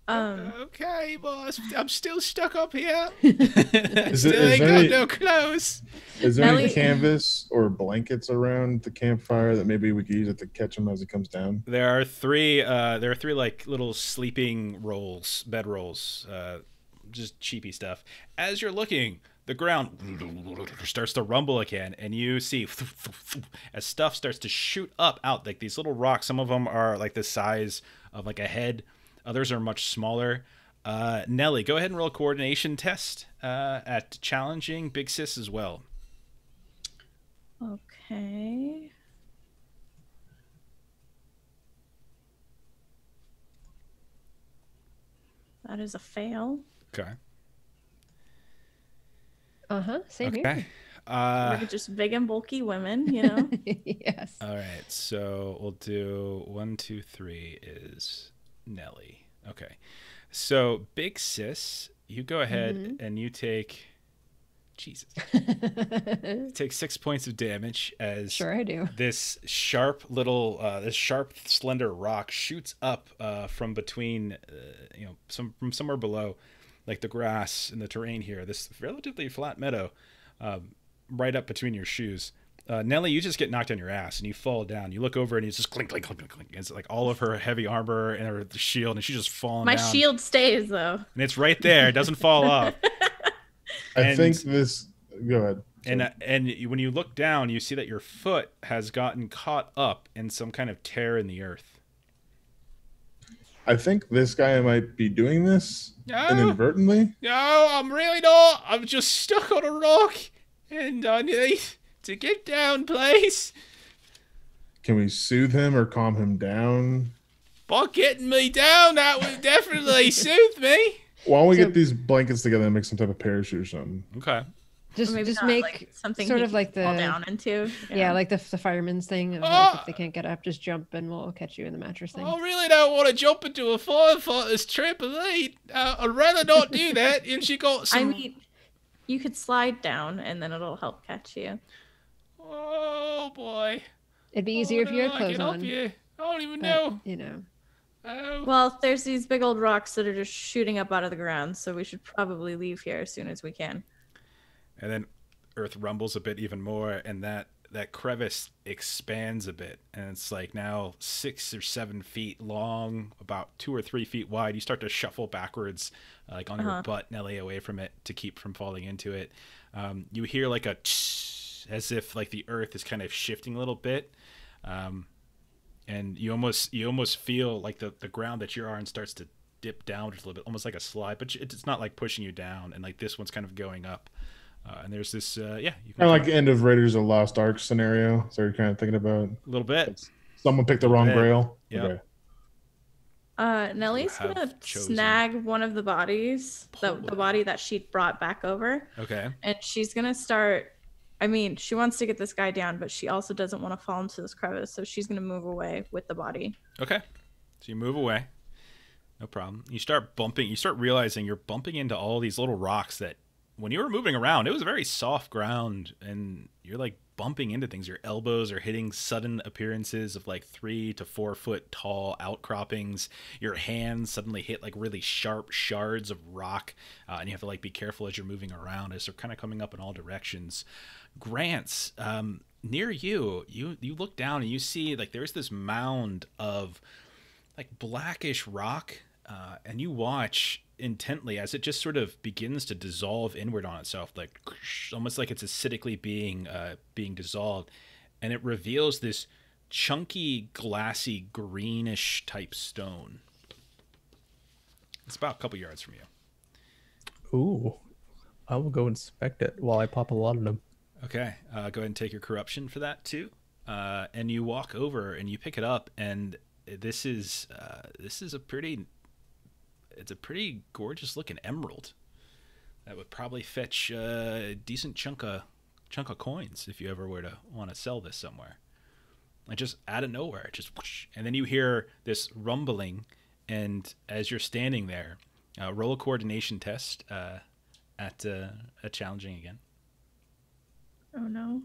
Okay, boss. I'm still stuck up here. Is Still ain't there got any- no clothes. Is there any Nelly- canvas or blankets around the campfire that maybe we could use it to catch him as he comes down? There are three like little sleeping rolls, bed rolls, just cheapy stuff. As you're looking, the ground starts to rumble again, and you see as stuff starts to shoot up out, like these little rocks. Some of them are like the size of like a head. Others are much smaller. Nelly, go ahead and roll a coordination test at challenging Big Sis as well. Okay. That is a fail. Okay. Same Okay. We're just big and bulky women, you know. here. Yes. All right, so we'll do 1, 2, 3 is Nelly. Okay, so Big Sis, you go ahead and you take, Jesus, take 6 points of damage as Sure, I do. this sharp little, this sharp slender rock shoots up from between, from somewhere below, like the grass and the terrain here. This relatively flat meadow, right up between your shoes. Nelly, you just get knocked on your ass and you fall down. You look over and it's just clink, clink, clink, clink, clink. It's like all of her heavy armor and her shield, and she's just falling My down. shield stays though. And it's right there. It doesn't fall off. I think this. Go ahead. And when you look down, you see that your foot has gotten caught up in some kind of tear in the earth. I think this guy might be doing this No. inadvertently. No, I'm really not. I'm just stuck on a rock, and I need to get down, please. Can we soothe him or calm him down? By getting me down, that would definitely soothe me. Why don't we So- get these blankets together and make some type of parachute or something? Okay. Just Or maybe just not, make like, something sort he of like can fall the down into. yeah, like the fireman's thing. Of like, Oh! if they can't get up, just jump and we'll catch you in the mattress thing. I really don't want to jump into a firefighter's trampoline. I'd rather not do that. And she got some. I mean, you could slide down and then it'll help catch you. Oh boy. It'd be easier if you had I clothes can help on. you. I don't even But, know. you know. Oh. Well, there's these big old rocks that are just shooting up out of the ground, so we should probably leave here as soon as we can. And then earth rumbles a bit even more, and that crevice expands a bit, and it's like now 6 or 7 feet long, about 2 or 3 feet wide. You start to shuffle backwards, like on your butt, Nelly, away from it to keep from falling into it. You hear like a tsh, as if like the earth is kind of shifting a little bit, and you almost feel like the ground that you're on starts to dip down just a little bit, almost like a slide, but it's not like pushing you down, and like this one's kind of going up. And there's this, you can Kind of like the end of Raiders of the Lost Ark scenario. So you're kind of thinking about a little bit. someone picked the wrong bit. grail. Yep. Okay. Nelly's have gonna chosen. snag one of the bodies, the body that she brought back over, Okay. and she's gonna start. I mean, she wants to get this guy down, but she also doesn't want to fall into this crevice, so she's gonna move away with the body. Okay. So you move away. No problem. You start realizing you're bumping into all these little rocks that when you were moving around, it was very soft ground, and you're like bumping into things. Your elbows are hitting sudden appearances of like 3 to 4 foot tall outcroppings. Your hands suddenly hit like really sharp shards of rock, and you have to like be careful as you're moving around as they're kind of coming up in all directions. Grants, near you look down and you see like there's this mound of like blackish rock, and you watch intently as it just sort of begins to dissolve inward on itself, like almost like it's acidically being dissolved, and it reveals this chunky, glassy, greenish type stone. It's about a couple yards from you. Ooh. I will go inspect it while I pop a lot of them. Okay, go ahead and take your corruption for that too. And you walk over and you pick it up, and this is a pretty gorgeous looking emerald that would probably fetch a decent chunk of coins if you ever were to want to sell this somewhere. Like just out of nowhere, just whoosh, and then you hear this rumbling, and as you're standing there, roll a coordination test at challenging again. Oh no.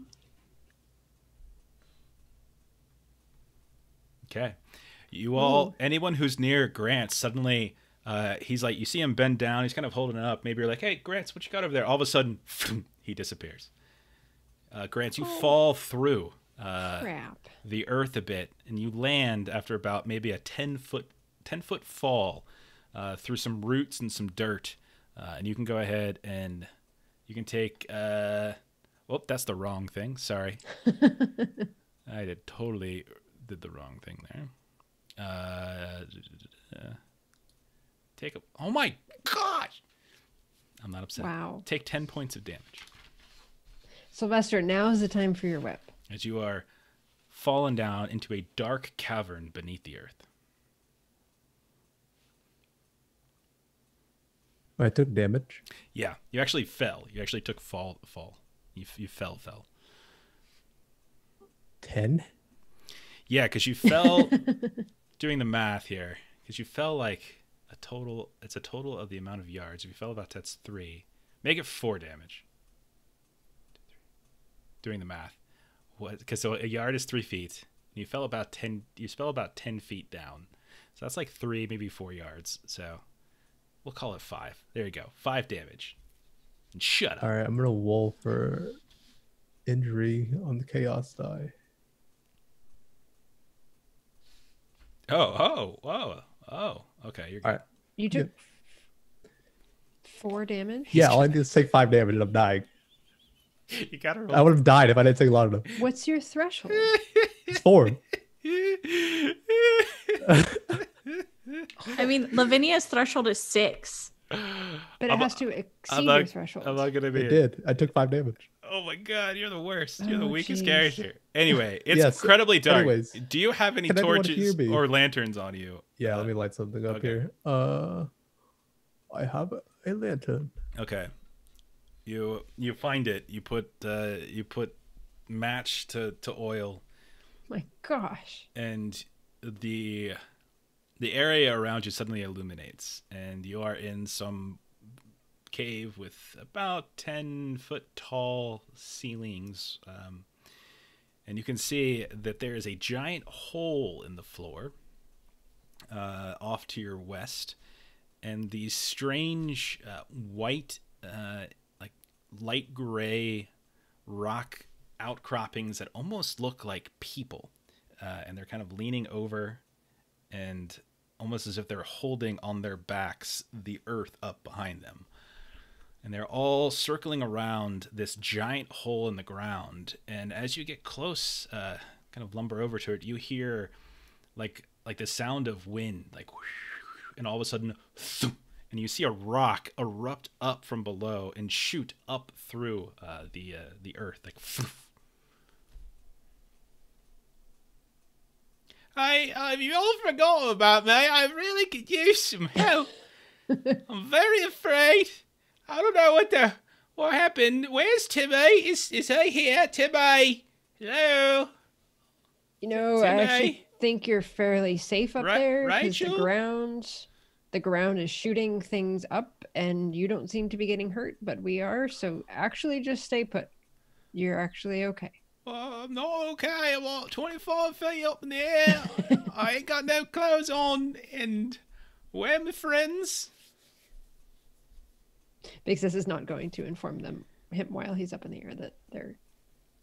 Okay. You all, anyone who's near Grant, suddenly, he's like, you see him bend down, he's kind of holding it up. Maybe you're like, hey, Grant, what you got over there? All of a sudden, he disappears. Grant, you fall through Crap. the earth a bit, and you land after about maybe a 10-foot fall through some roots and some dirt. And you can go ahead and you can take, well, that's the wrong thing. Sorry. I totally did the wrong thing there. Oh my gosh! I'm not upset. Wow. Take 10 points of damage Sylvester, now is the time for your whip. as you are fallen down into a dark cavern beneath the earth. I took damage. Yeah, you actually fell. You actually took fall. You fell. 10? Yeah, because you fell. Doing the math here, because you fell like it's a total of the amount of yards. If you fell about, that's 3. Make it 4 damage. Doing the math, because so a yard is 3 feet. And you fell about 10. You fell about 10 feet down, so that's like 3, maybe 4 yards. So we'll call it 5. There you go, 5 damage. And shut up. All right, I'm gonna roll for injury on the chaos die. Oh. Okay, you're good. All right. You took 4 damage? Yeah, all I need is take 5 damage and I'm dying. You gotta roll. I would have died if I didn't take a lot of them. What's your threshold? It's 4. I mean, Lavinia's threshold is 6. But it has to exceed your threshold. I'm not gonna be It did. I took 5 damage. Oh my god, you're the worst. You're the Oh, weakest jeez. character. Anyway, it's Yes, incredibly dark. anyways. Do you have any Can everyone torches hear me? or lanterns on you? Yeah, let me light something up okay. here. I have a lantern. Okay. You find it. You put match to oil, My gosh. and the area around you suddenly illuminates, and you are in some cave with about 10-foot tall ceilings, and you can see that there is a giant hole in the floor off to your west, and these strange white, like light gray rock outcroppings that almost look like people, and they're kind of leaning over and almost as if they're holding on their backs the earth up behind them. And they're all circling around this giant hole in the ground. And as you get close, kind of lumber over to it, you hear like the sound of wind, like whoosh, and all of a sudden, thump, and you see a rock erupt up from below and shoot up through the earth, like. Thump. You all forgot about me. I really could use some help. I'm very afraid. I don't know what happened. Where's Timmy? Is he here? Timmy? Hello? You know, I actually think you're fairly safe up there because the ground is shooting things up and you don't seem to be getting hurt, but we are. So actually just stay put. You're actually okay. Well, I'm not okay. I'm about 25 feet up in the air. I ain't got no clothes on. And where are my friends? Big Sis is not going to inform him while he's up in the air that they're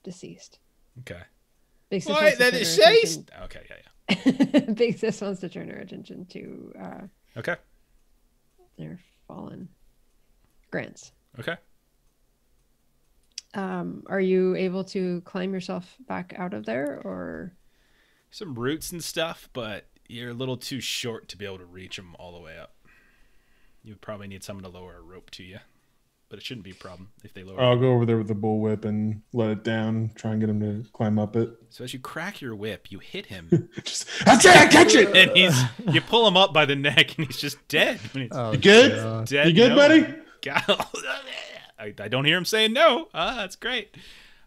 deceased. Okay. Big Sis Wait, they're deceased? Okay, yeah. Big Sis wants to turn her attention to Okay. their fallen grants. Okay. Are you able to climb yourself back out of there, or Some roots and stuff, but you're a little too short to be able to reach them all the way up. You would probably need someone to lower a rope to you. but it shouldn't be a problem if they lower. I'll go over there with the bullwhip and let it down. Try and get him to climb up it. So as you crack your whip, you hit him. That's it! I catch it! And you pull him up by the neck, and he's just dead. You good? Dead. You good, buddy? I don't hear him saying no. That's great.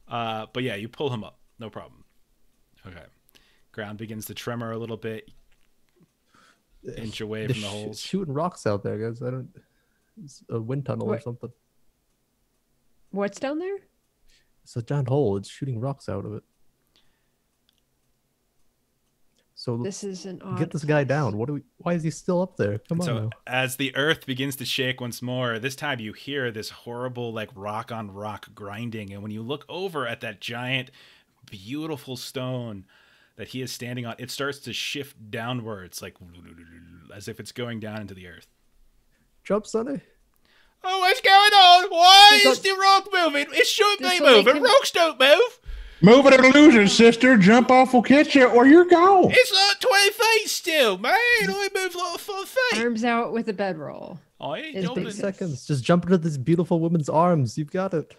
But yeah, you pull him up. No problem. Okay. Ground begins to tremor a little bit. Inch away from the holes. Shooting rocks out there, guys. It's a wind tunnel or something. What's down there? It's a giant hole. It's shooting rocks out of it. So this is an odd get this guy down. Why is he still up there? Come on. Now. As the earth begins to shake once more, this time you hear this horrible like rock on rock grinding, and when you look over at that giant, beautiful stone that he is standing on, it starts to shift downwards, like as if it's going down into the earth. Jump, Sonny. Oh, what's going on? Why is the rock moving? It shouldn't be moving. Rocks don't move. Move it, illusion, sister. Jump off will catch you, or you're gone. It's like 20 feet still, man. I move like 5 feet. Arms out with a bedroll. I ain't jumping. Seconds. Just jump into this beautiful woman's arms. You've got it.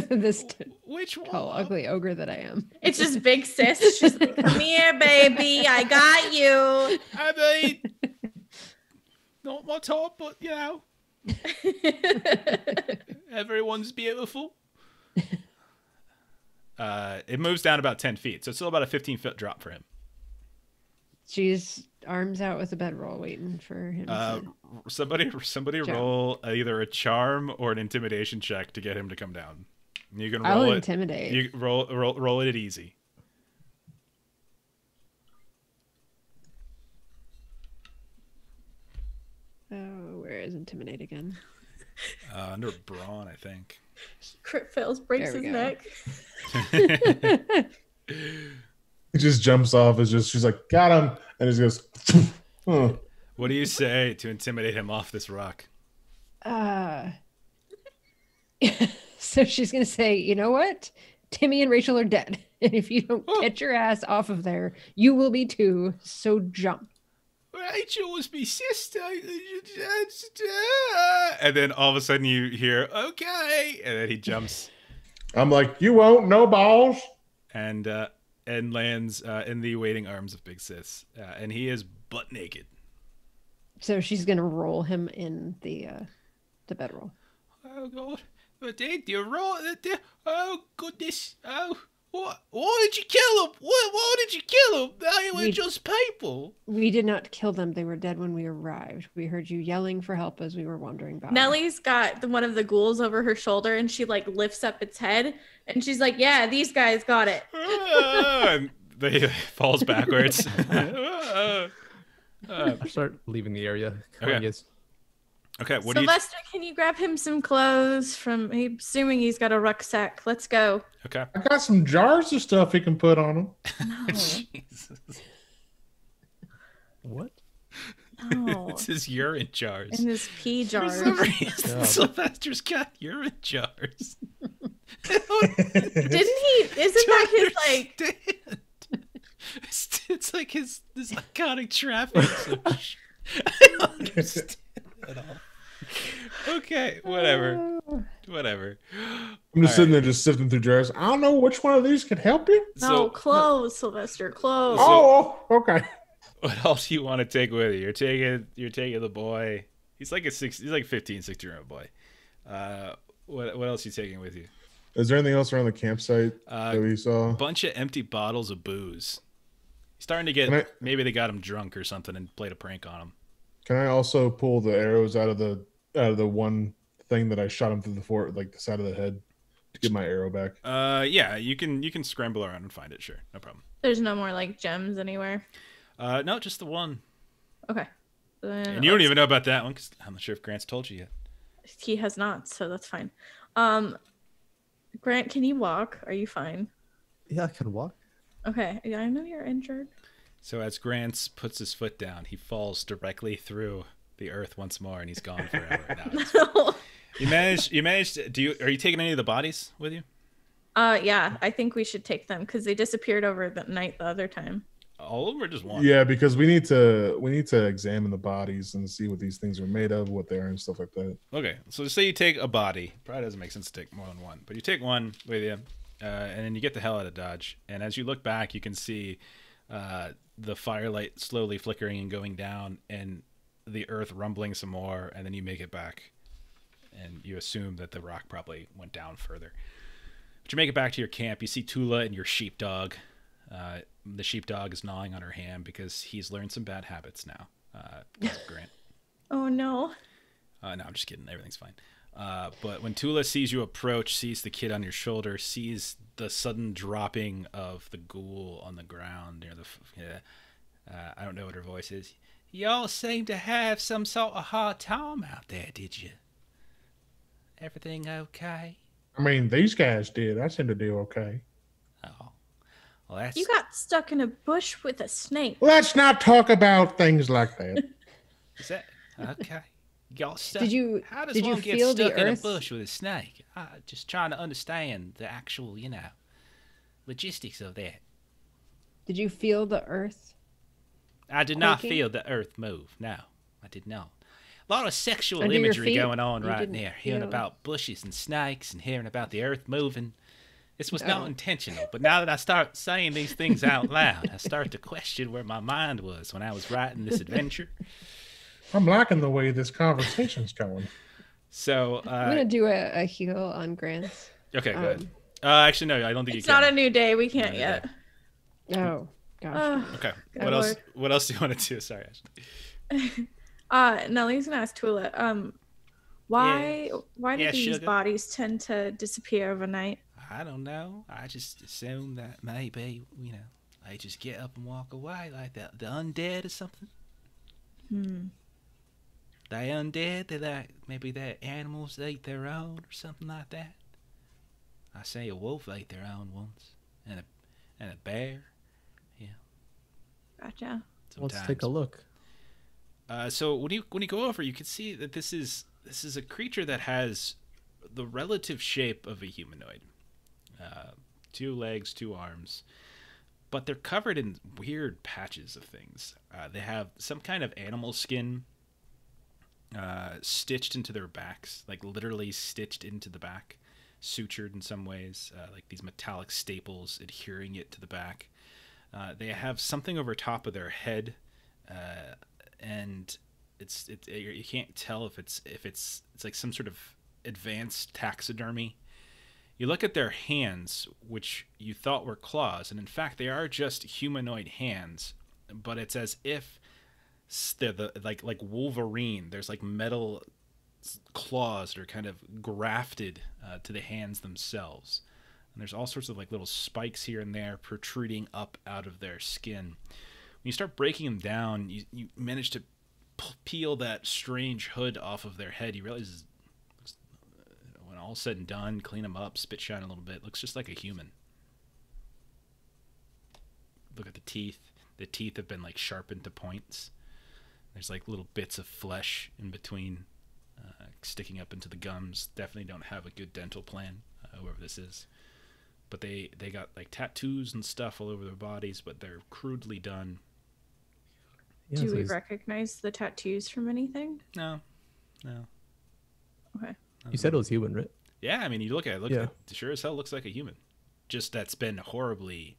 This which one? Tall, ugly ogre that I am. It's just big sis. She's like, come here, baby. I got you. I mean, not my top, but you know, everyone's beautiful. It moves down about 10 feet, so it's still about a 15-foot drop for him. She's arms out with a bedroll, waiting for him. Somebody roll either a charm or an intimidation check to get him to come down. You can roll intimidate. You roll it easy. Oh, where is intimidate again? Under brawn, I think. Crit fails, breaks his neck. He just jumps off. She's like, got him, and he just goes. What do you say to intimidate him off this rock? So she's gonna say, you know what? Timmy and Rachel are dead, and if you don't get your ass off of there, you will be too. So jump. Rachel was my sister. And then all of a sudden you hear, okay. And then he jumps. I'm like, you won't, no balls. And lands in the waiting arms of Big Sis. And he is butt naked. So she's going to roll him in the bedroll. Oh, God. But did you roll it? Oh, goodness. Oh. Why did you kill them? Why did you kill them? They were just people. We did not kill them. They were dead when we arrived. We heard you yelling for help as we were wandering by. Nellie's got one of the ghouls over her shoulder, and she like lifts up its head, and she's like, "Yeah, these guys got it." And they falls backwards. I start leaving the area. Come on, guys. Okay, Sylvester, can you grab him some clothes from? Assuming he's got a rucksack. Let's go. Okay. I got some jars of stuff he can put on him. No. Jesus. What? No. It's his urine jars. In his pee jars. For some reason, Sylvester's got urine jars. Didn't he? Isn't that his like? It's like his this iconic traffic. I don't understand at all. Okay, whatever. I'm just sitting there just sifting through jars. I don't know which one of these could help you. No, clothes, Sylvester, clothes. Oh, okay. What else do you want to take with you? You're taking the boy. He's like he's like 15, 16-year-old boy. What else are you taking with you? Is there anything else around the campsite that we saw? A bunch of empty bottles of booze. He's starting to get maybe they got him drunk or something and played a prank on him. Can I also pull the arrows out of the one thing that I shot him through the side of the head to get my arrow back? Yeah, you can scramble around and find it. Sure, no problem. There's no more like gems anywhere. No, just the one. Okay. And you don't even know about that one because I'm not sure if Grant's told you yet. He has not, so that's fine. Grant, can you walk? Are you fine? Yeah, I can walk. Okay, yeah, I know you're injured. So as Grant puts his foot down, he falls directly through the earth once more, and he's gone forever. No. You managed. Are you taking any of the bodies with you? Yeah, I think we should take them because they disappeared over the night the other time. All of them, or just one? Yeah, because we need to examine the bodies and see what these things are made of, what they are, and stuff like that. Okay, so say you take a body. Probably doesn't make sense to take more than one, but you take one with you, and then you get the hell out of Dodge. And as you look back, you can see the firelight slowly flickering and going down, and the earth rumbling some more, and then you make it back. And you assume that the rock probably went down further. But you make it back to your camp. You see Tula and your sheepdog. The sheepdog is gnawing on her hand because he's learned some bad habits now. Grant. Oh, no. No, I'm just kidding. Everything's fine. But when Tula sees you approach, sees the kid on your shoulder, sees the sudden dropping of the ghoul on the ground near the... I don't know what her voice is. Y'all seem to have some sort of hard time out there, did you? Everything okay? I mean, these guys did. I seem to do okay. Oh. Well, that's... You got stuck in a bush with a snake. Let's not talk about things like that. Is that... Okay. You got stuck... How does did one you get feel stuck the in a earth? bush with a snake? Just trying to understand the actual, logistics of that. Did you feel the earth? I did not Quaking? feel the earth move. No, I did not. A lot of sexual Under your imagery feet? going on You right didn't there. Hearing feel- about bushes and snakes and hearing about the earth moving. This was not intentional. But now that I start saying these things out loud, I start to question where my mind was when I was writing this adventure. I'm liking the way this conversation's going. So, I'm gonna do a heal on Grant's. okay, good. Actually, no, I don't think It's you can. not a new day. We can't Not a yet. Oh gosh. Okay. Good What else? Lord. What else do you want to do? Sorry, Ashley. Nellie's gonna ask Tula, why Yeah, do these sugar. bodies tend to disappear overnight? I don't know. I just assume that maybe, they just get up and walk away like the undead or something. They undead, they're like, maybe they're animals that eat their own or something like that. I say a wolf ate their own once, and a bear. Gotcha. Let's Sometimes. take a look. So when you go over, you can see that this is a creature that has the relative shape of a humanoid. 2 legs, 2 arms, but they're covered in weird patches of things. They have some kind of animal skin stitched into their backs, like literally stitched into the back, sutured in some ways, like these metallic staples adhering it to the back. They have something over top of their head, and you can't tell if it's like some sort of advanced taxidermy. You look at their hands, which you thought were claws, and in fact they are just humanoid hands, but it's as if they're like Wolverine. There's like metal claws that are kind of grafted to the hands themselves. And there's all sorts of like little spikes here and there protruding up out of their skin. When you start breaking them down, you manage to peel that strange hood off of their head. You realize when all said and done, clean them up, spit shine a little bit, looks just like a human. Look at the teeth. The teeth have been like sharpened to points. There's like little bits of flesh in between, sticking up into the gums. Definitely don't have a good dental plan, whoever this is. But they got like tattoos and stuff all over their bodies, but they're crudely done. Yeah, Do so we he's- recognize the tattoos from anything? No. Okay. you said it was human, right? Yeah, I mean, you look at it, Yeah. it sure as hell looks like a human. Just that's been horribly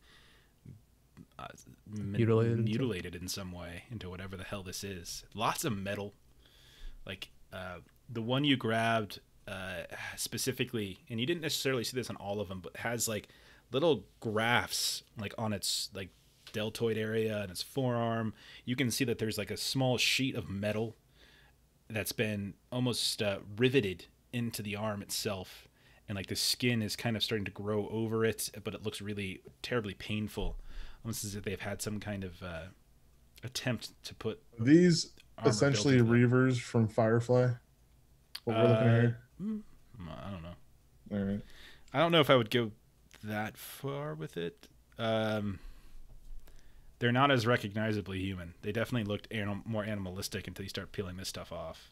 mutilated in some way into whatever the hell this is. Lots of metal. Like, the one you grabbed specifically, and you didn't necessarily see this on all of them, but has like little grafts like on its like deltoid area and its forearm. You can see that there's like a small sheet of metal that's been almost riveted into the arm itself, and like the skin is kind of starting to grow over it, but it looks really terribly painful, almost as if they've had some kind of attempt to put These armor essentially built into them. Reavers from Firefly. What we're looking at here. I don't know. All right. I don't know if I would go that far with it. They're not as recognizably human. They definitely looked more animalistic until you start peeling this stuff off.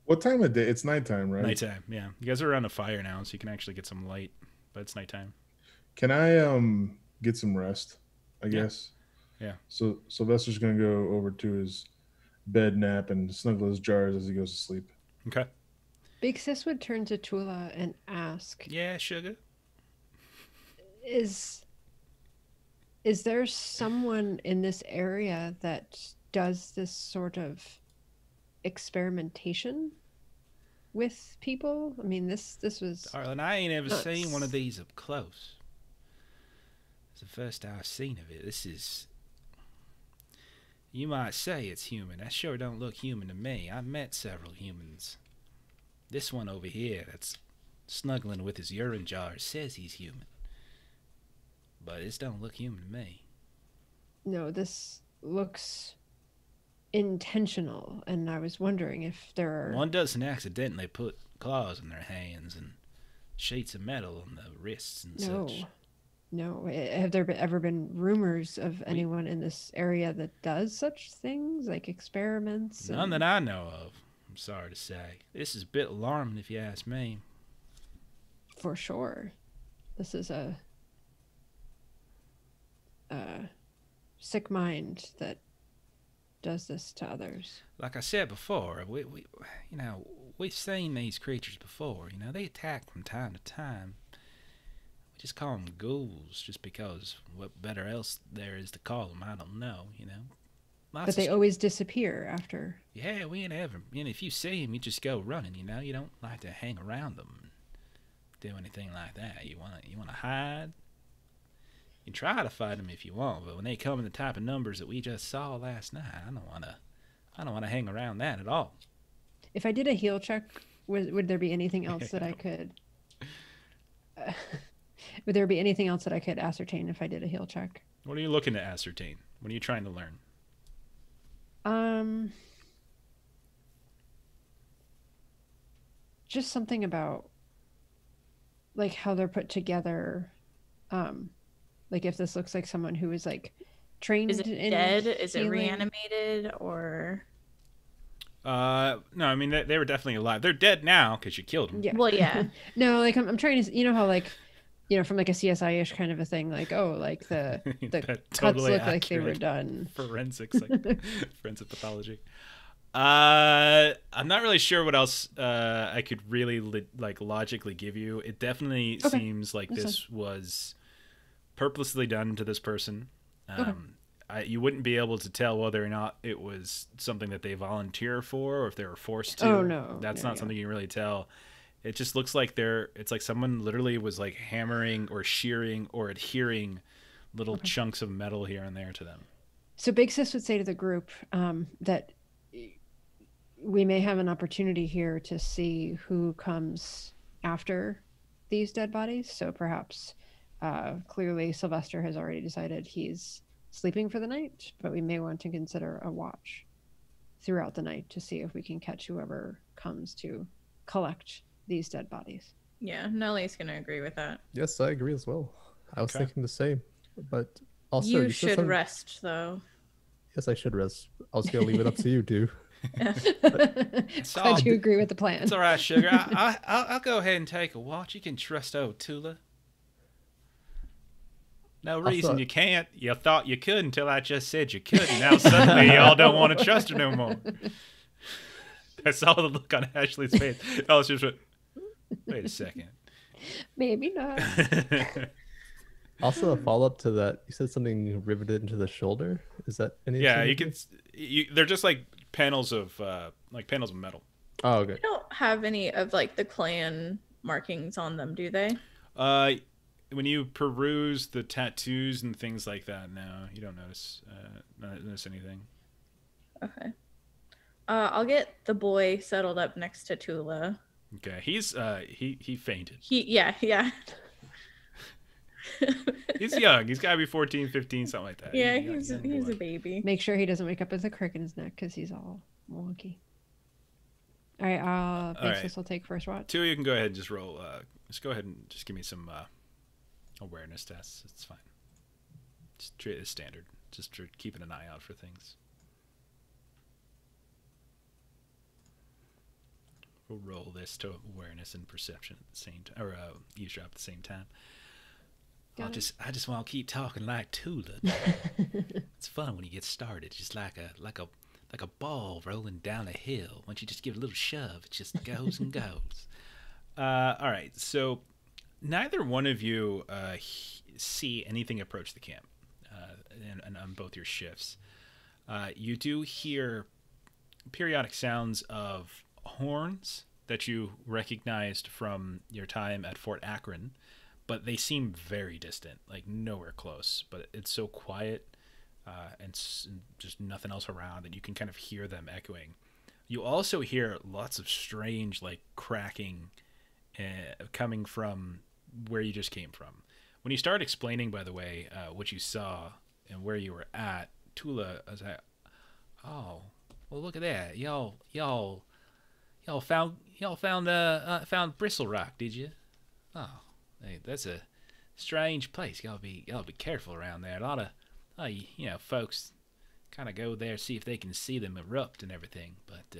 What time of day? It's nighttime, right? Nighttime, yeah. You guys are around a fire now, so you can actually get some light, but it's nighttime. Can I get some rest, I guess. Yeah. So Sylvester's gonna go over to his bed nap and snuggle his jars as he goes to sleep. Okay. Big Sis would turn to Tula and ask, Yeah, sugar. Is there someone in this area that does this sort of experimentation with people? I mean, this was... Darling, I ain't ever nuts. seen one of these up close. It's the first I've seen of it. This is... You might say it's human. That sure don't look human to me. I've met several humans. This one over here that's snuggling with his urine jar says he's human. But this don't look human to me. No, this looks intentional, and I was wondering if there are... One doesn't accidentally put claws in their hands and sheets of metal on the wrists and such. No. Have there ever been rumors of anyone in this area that does such things, like experiments? None that I know of, I'm sorry to say. This is a bit alarming if you ask me. For sure. This is a sick mind that does this to others. Like I said before, we've seen these creatures before. They attack from time to time. We just call them ghouls just because what better else there is to call them, I don't know, But they always disappear after. Yeah, we ain't ever. If you see them, you just go running, You don't like to hang around them and do anything like that. You want to hide? You can try to fight them if you want, but when they come in the type of numbers that we just saw last night, I don't want to hang around that at all. If I did a heal check, would there be anything else that I could? Would there be anything else that I could ascertain if I did a heal check? What are you looking to ascertain? What are you trying to learn? Just something about like how they're put together. Like if this looks like someone who is like trained. Is it in dead? Is it healing? reanimated or? No, I mean they were definitely alive. They're dead now because you killed them. Yeah. Well, yeah. No, like I'm trying to, how like, from like a CSI-ish kind of a thing, like like the cuts look like they were done. Forensics, like forensic pathology. I'm not really sure what else I could really logically give you. It definitely seems like this was purposely done to this person. You wouldn't be able to tell whether or not it was something that they volunteer for or if they were forced to. Oh no, that's not something you can really tell. It just looks like it's like someone literally was like hammering or shearing or adhering little chunks of metal here and there to them. So Big Sis would say to the group that we may have an opportunity here to see who comes after these dead bodies. So perhaps clearly Sylvester has already decided he's sleeping for the night, but we may want to consider a watch throughout the night to see if we can catch whoever comes to collect these dead bodies. Yeah, Nellie's going to agree with that. Yes, I agree as well. I was thinking the same. But also, you should rest, though. Yes, I should rest. I was going to leave it up to you, too. Glad you agree with the plan. It's all right, sugar. I'll go ahead and take a watch. You can trust old Tula. No reason you can't. You thought you could until I just said you could. Now suddenly y'all don't want to trust her no more. I saw the look on Ashley's face. I was just wait a second. Maybe not. Also, a follow-up to that, you said something riveted into the shoulder. Is that anything? Yeah, you can. They're just like panels of metal. Oh, okay. They don't have any of like the clan markings on them, do they? When you peruse the tattoos and things like that, no, you don't notice anything. Okay. I'll get the boy settled up next to Tula. Okay, he's he fainted. Yeah. He's young. He's got to be 14, 15, something like that. Yeah, he's a baby. Make sure he doesn't wake up with a crick in his neck because he's all wonky. All right, Basis will take first watch. Two, you can go ahead and just roll. Just go ahead and just give me some awareness tests. It's fine. Just treat it as standard. Just for keeping an eye out for things. We'll roll this to awareness and perception at the same time, or eavesdrop at the same time. I just want to keep talking like Tula. It's fun when you get started, just like a ball rolling down a hill. Once you just give it a little shove, it just goes and goes. All right, so neither one of you see anything approach the camp, and on both your shifts. You do hear periodic sounds of horns that you recognized from your time at Fort Akron, but they seem very distant, like nowhere close. But it's so quiet and just nothing else around that you can kind of hear them echoing. You also hear lots of strange, like, cracking coming from where you just came from. When you start explaining, by the way, what you saw and where you were at, Tula was like, "Oh, well, look at that! Y'all found Bristle Rock, did you? Oh, hey, that's a strange place. Y'all be careful around there. A lot of folks kind of go there, see if they can see them erupt and everything. But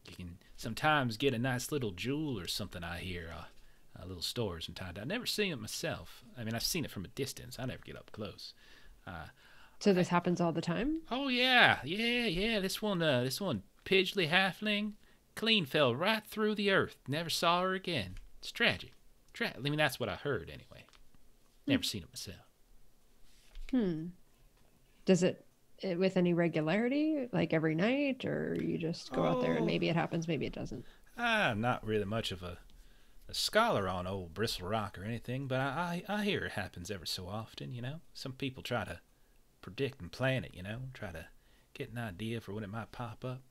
you can sometimes get a nice little jewel or something. I hear a little stores from time to time. I've never seen it myself. I mean, I've seen it from a distance. I never get up close. So this happens all the time? Oh yeah. This one Pidgley halfling clean fell right through the earth. Never saw her again. It's tragic. I mean, that's what I heard anyway. Never seen it myself. Does it with any regularity, like every night, or you just go out there and maybe it happens, maybe it doesn't? I'm not really much of a scholar on old Bristle Rock or anything, but I hear it happens ever so often, you know. Some people try to predict and plan it, you know, try to get an idea for when it might pop up.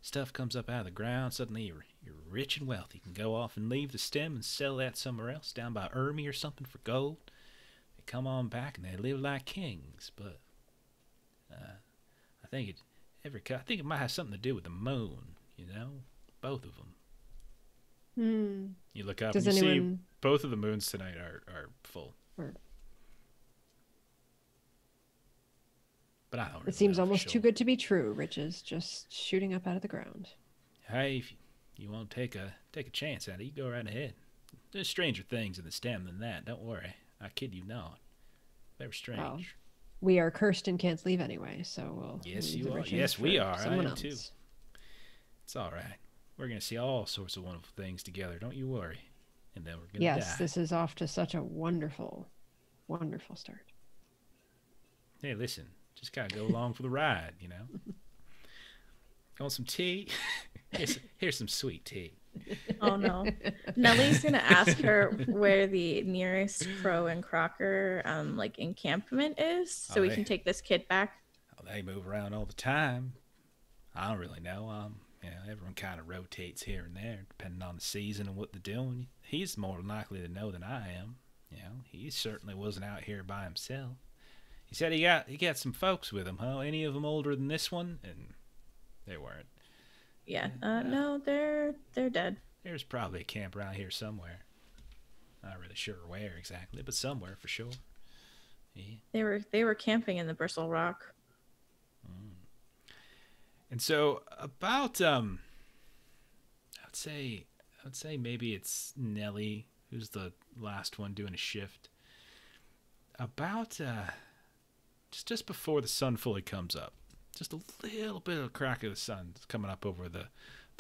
Stuff comes up out of the ground, suddenly you're rich and wealthy. You can go off and leave the stem and sell that somewhere else, down by Ermy or something for gold. They come on back and they live like kings, but I think it might have something to do with the moon, you know, both of them. You look up and you see both of the moons tonight are full. But I don't really It seems know almost for too sure. good to be true, Riches, just shooting up out of the ground. Hey, if you want to take a chance at it, you go right ahead. There's stranger things in the stem than that. Don't worry. I kid you not. Very strange. Well, we are cursed and can't leave anyway, so we'll Yes, leave you the are. riches Yes, we for are. I someone am else. too. It's all right. We're going to see all sorts of wonderful things together. Don't you worry. And then we're going to die. Yes, this is off to such a wonderful, wonderful start. Hey, listen. Just gotta go along for the ride, you know. Want some tea? Here's some sweet tea. Oh no, Nellie's gonna ask her where the nearest Crow and Crocker like encampment is, so we can take this kid back. Oh, they move around all the time. I don't really know. Everyone kind of rotates here and there, depending on the season and what they're doing. He's more likely to know than I am. You know, he certainly wasn't out here by himself. He said he got some folks with him, huh? Any of them older than this one? And they weren't. Yeah. No, they're dead. There's probably a camp around here somewhere. Not really sure where exactly, but somewhere for sure. Yeah. They were camping in the Bristle Rock. And so about I would say maybe it's Nellie who's the last one doing a shift. About just before the sun fully comes up, just a little bit of a crack of the sun coming up over the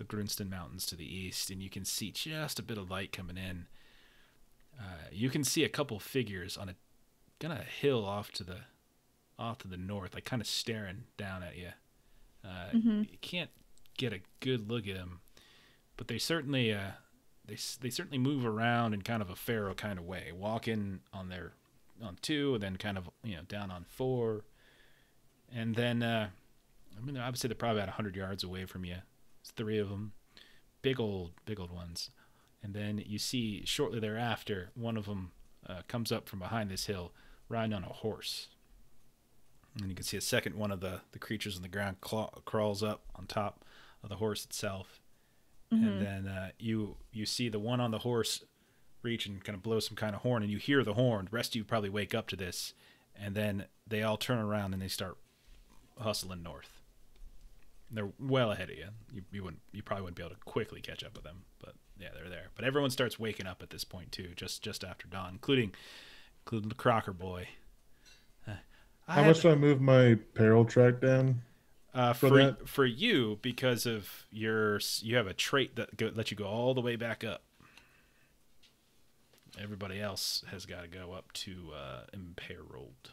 Grunston Mountains to the east, and you can see just a bit of light coming in. You can see a couple figures on a hill off to the north, like kind of staring down at you. You can't get a good look at them, but they certainly they certainly move around in kind of a pharaoh kind of way, walking on 2 and then kind of down on 4, and then I would say they're probably about 100 yards away from you. It's 3 of them, big old ones, and then you see shortly thereafter one of them comes up from behind this hill riding on a horse, and you can see a second one of the creatures on the ground crawls up on top of the horse itself, and then you see the one on the horse reach and kind of blow some kind of horn, and you hear the horn. The rest of you probably wake up to this, and then they all turn around and they start hustling north. They're well ahead of you. You probably wouldn't be able to quickly catch up with them, but yeah, they're there. But everyone starts waking up at this point too, just after dawn, including including the Crocker boy. How much do I move my peril track down? For you, because of you have a trait that lets you go all the way back up. Everybody else has got to go up to imperiled.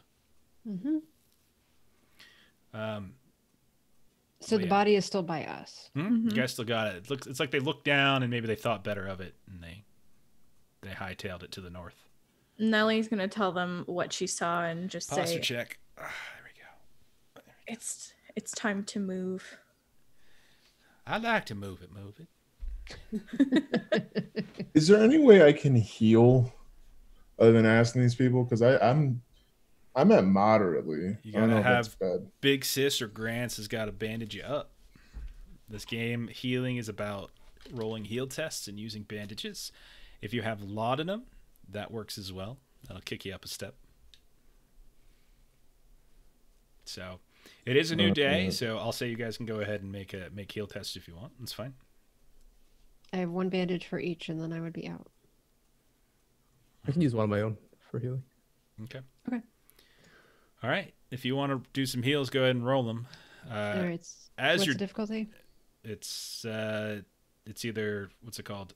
Mm-hmm. So the body is still by us. Mm-hmm. You guys still got it. It's like they looked down and maybe they thought better of it, and they hightailed it to the north. Nellie's gonna tell them what she saw and just Posture say, check. There we go. It's time to move. I'd like to move it. Is there any way I can heal other than asking these people? Because I'm at moderately. You gotta have Big Sis or Grants has got to bandage you up. This game, healing is about rolling heal tests and using bandages. If you have laudanum, that works as well. That'll kick you up a step. So it is a new day, so I'll say you guys can go ahead and make heal tests if you want. That's fine. I have one bandage for each, and then I would be out. I can use one of my own for healing. Okay. All right. If you want to do some heals, go ahead and roll them. All right. What's the difficulty? It's either, what's it called?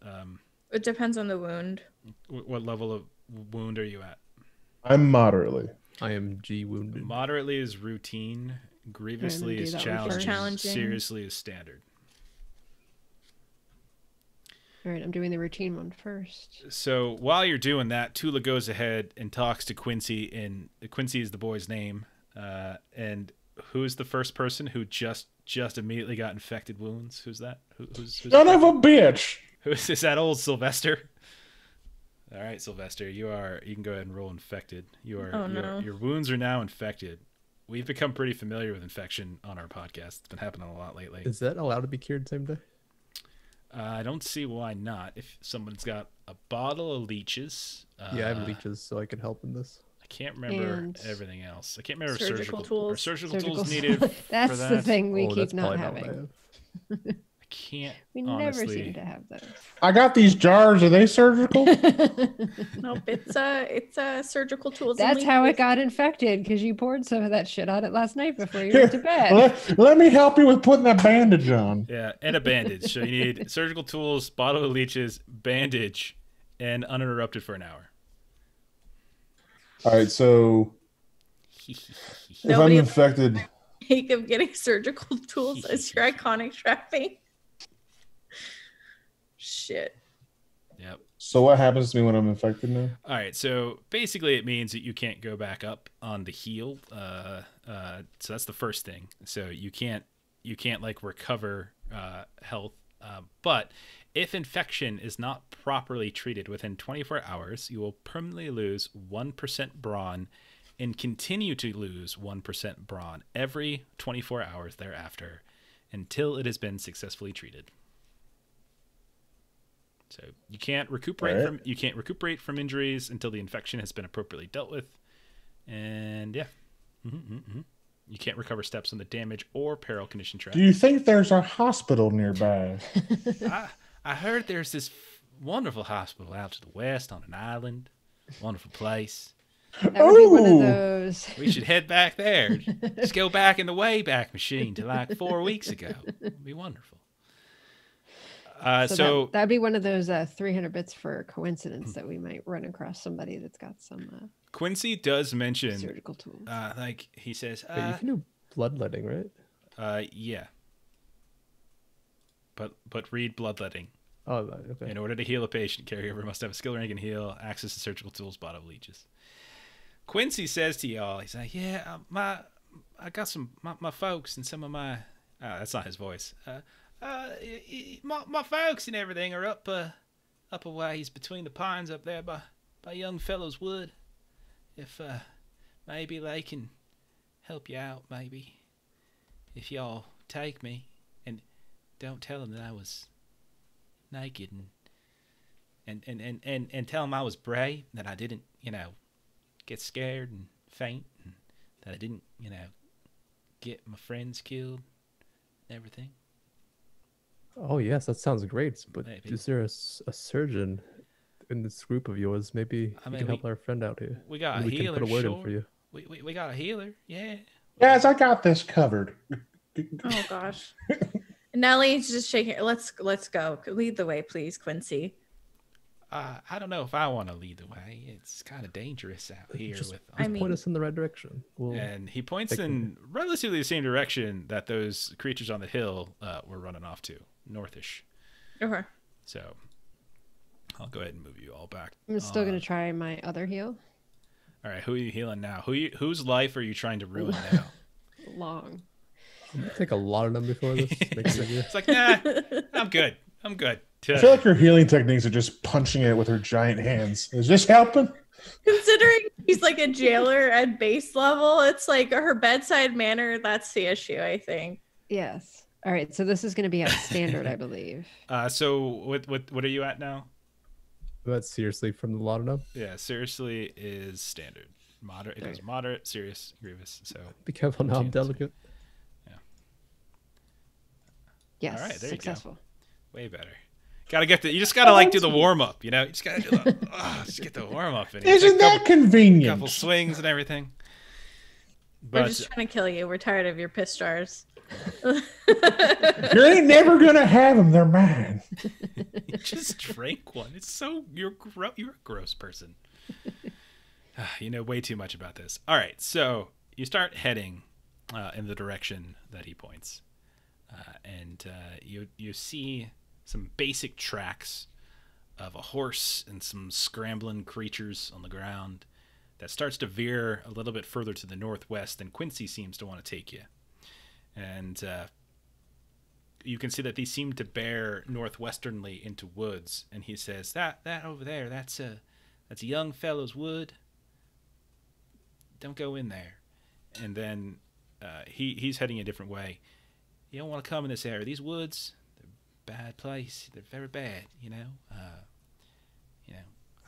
It depends on the wound. What level of wound are you at? I'm moderately. I am G wounded. Moderately is routine. Grievously is challenging. Seriously is standard. All right, I'm doing the routine one first. So while you're doing that, Tula goes ahead and talks to Quincy, and Quincy is the boy's name. And who's the first person who just immediately got infected wounds? Who's that? Who's Son of a bitch! Is that old Sylvester? All right, Sylvester, you can go ahead and roll infected. Your wounds are now infected. We've become pretty familiar with infection on our podcast. It's been happening a lot lately. Is that allowed to be cured same day? I don't see why not. If someone's got a bottle of leeches. Yeah, I have leeches, so I could help in this. I can't remember everything else. I can't remember surgical tools. Surgical tools needed. That's for that. the thing we keep not having. I can't. We honestly... never seem to have those. I got these jars. Are they surgical? Nope, it's surgical tools. That's how it got infected, because you poured some of that shit on it last night before you went to bed. Let me help you with putting that bandage on. Yeah, and a bandage. So you need surgical tools, bottle of leeches, bandage, and uninterrupted for an hour. All right, so if I'm infected, sake of getting surgical tools as your iconic trapping. Shit. Yep. So what happens to me when I'm infected now? All right. So basically, it means that you can't go back up on the heal. So that's the first thing. So you can't like recover health. But if infection is not properly treated within 24 hours, you will permanently lose 1% brawn and continue to lose 1% brawn every 24 hours thereafter until it has been successfully treated. So you can't recuperate from injuries until the infection has been appropriately dealt with, and yeah, you can't recover steps on the damage or peril condition track. Do you think there's a hospital nearby? I heard there's this wonderful hospital out to the west on an island. Wonderful place. That would be one of those. We should head back there. Just go back in the Wayback Machine to like 4 weeks ago. It'd be wonderful. So that'd be one of those 300 bits for coincidence that we might run across somebody that's got some. Quincy does mention surgical tools. Like he says, you can do bloodletting, right? Yeah. But read bloodletting. Oh, okay. In order to heal a patient, caregiver must have a skill rank in heal, access to surgical tools, bottle of leeches. Quincy says to y'all, he's like, yeah, I got some my folks and some of my. That's not his voice. My folks and everything are up a ways between the pines up there by Young Fellow's Wood. If maybe they can help you out, maybe if y'all take me and don't tell them that I was naked and tell them I was brave, that I didn't get scared and faint, and that I didn't get my friends killed and everything. Oh yes, that sounds great. But maybe. Is there a surgeon in this group of yours. Maybe you can help our friend out here. We got a we healer. Can put a word in for you. We got a healer. Yeah. Yes, I got this covered. Oh gosh. Nellie's just shaking. Let's go. Lead the way, please, Quincy. I don't know if I want to lead the way. It's kind of dangerous out here. Just point us in the right direction. And he points in relatively the same direction that those creatures on the hill were running off to, northish. Okay. So I'll go ahead and move you all back. I'm still going to try my other heal. All right, who are you healing now? Whose life are you trying to ruin now? Long. I'm going to take a lot of them before this. It's like, nah, I'm good. I feel like her healing techniques are just punching it with her giant hands. Is this helping? Considering he's like a jailer at base level, it's like her bedside manner. That's the issue, I think. Yes. All right. So this is going to be at standard, I believe. So what are you at now? That's seriously from the lot of them? Yeah, seriously is standard. Moderate. It goes moderate, serious, grievous. So be careful now. I'm delicate. Yeah. Yes. All right. There successful. You go. Way better. You just gotta like do the warm up, you know. You just gotta do just get the warm up. Isn't that convenient? Couple swings and everything. We're just trying to kill you. We're tired of your piss jars. You ain't never gonna have them. They're mine. You just drank one. It's so you're a gross person. You know way too much about this. All right, so you start heading in the direction that he points, and you see some basic tracks of a horse and some scrambling creatures on the ground that starts to veer a little bit further to the northwest than Quincy seems to want to take you. And you can see that these seem to bear northwesternly into woods. And he says, that over there, that's a young fellow's wood. Don't go in there. And then he's heading a different way. You don't want to come in this area. These woods, bad place. They're very bad, you know.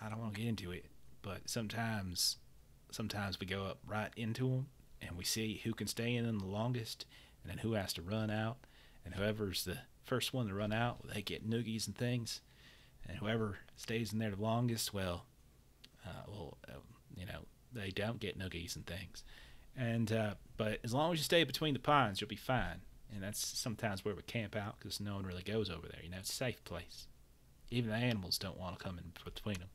I don't want to get into it, but sometimes we go up right into them, and we see who can stay in them the longest, and then who has to run out, and whoever's the first one to run out, they get noogies and things, and whoever stays in there the longest, they don't get noogies and things, and but as long as you stay between the pines, you'll be fine. And that's sometimes where we camp out because no one really goes over there. You know, it's a safe place. Even the animals don't want to come in between them.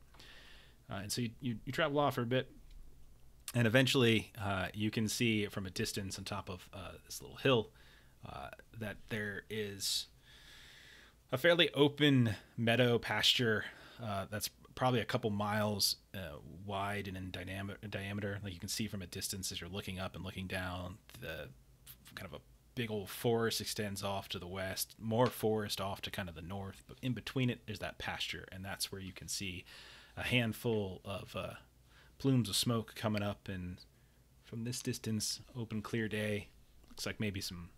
And so you travel off for a bit, and eventually you can see from a distance on top of this little hill that there is a fairly open meadow pasture that's probably a couple miles wide and in diameter. Like you can see from a distance as you're looking up and looking down, the kind of a big old forest extends off to the west, more forest off to kind of the north, but in between it there's that pasture, and that's where you can see a handful of plumes of smoke coming up, and from this distance, open clear day, looks like maybe some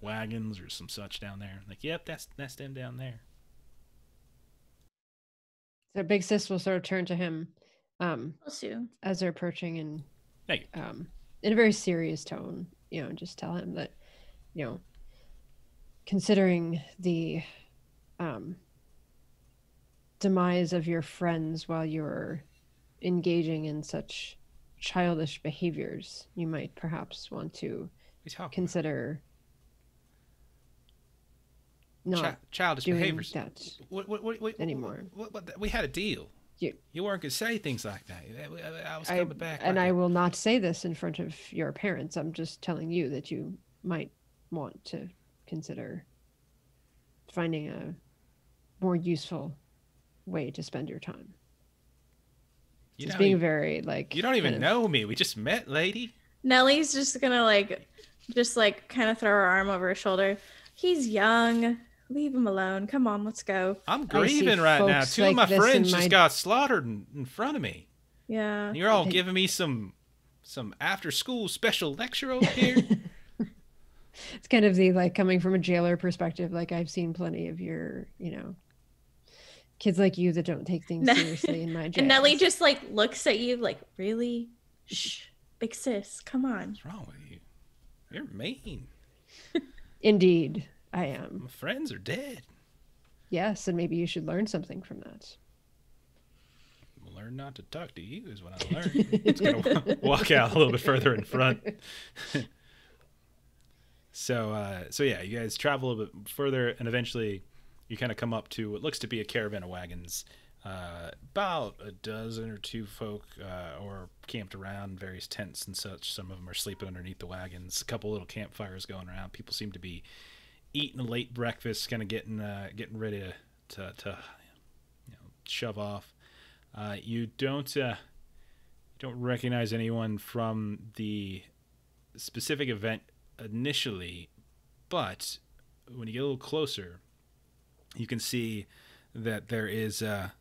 wagons or some such down there. Like, yep, that's them down there. So Big Sis will sort of turn to him as they're approaching, and in a very serious tone, just tell him that, considering the demise of your friends while you're engaging in such childish behaviors, you might perhaps want to consider not childish doing behaviors. That what anymore. We had a deal. You weren't going to say things like that. I was coming back. And I will not say this in front of your parents. I'm just telling you that you might want to consider finding a more useful way to spend your time. It's being very you don't even know me. We just met, lady. Nellie's just gonna kind of throw her arm over her shoulder. He's young. Leave him alone. Come on, let's go. I'm grieving right now. Two of my friends just got slaughtered in front of me. Yeah. And you're all giving me some after school special lecture over here. It's kind of the coming from a jailer perspective. I've seen plenty of your, kids like you that don't take things seriously in my jail. And Nellie just looks at you like, really? Shh, Big Sis, come on. What's wrong with you? You're mean. Indeed, I am. My friends are dead. Yes, and maybe you should learn something from that. learn not to talk to you is what I learned. It's gonna walk out a little bit further in front. So yeah, you guys travel a little bit further, and eventually you kind of come up to what looks to be a caravan of wagons. About a dozen or two folk or camped around various tents and such. Some of them are sleeping underneath the wagons. A couple little campfires going around. People seem to be eating a late breakfast, kind of getting ready to shove off. You don't recognize anyone from the specific event initially, but when you get a little closer, you can see that there's a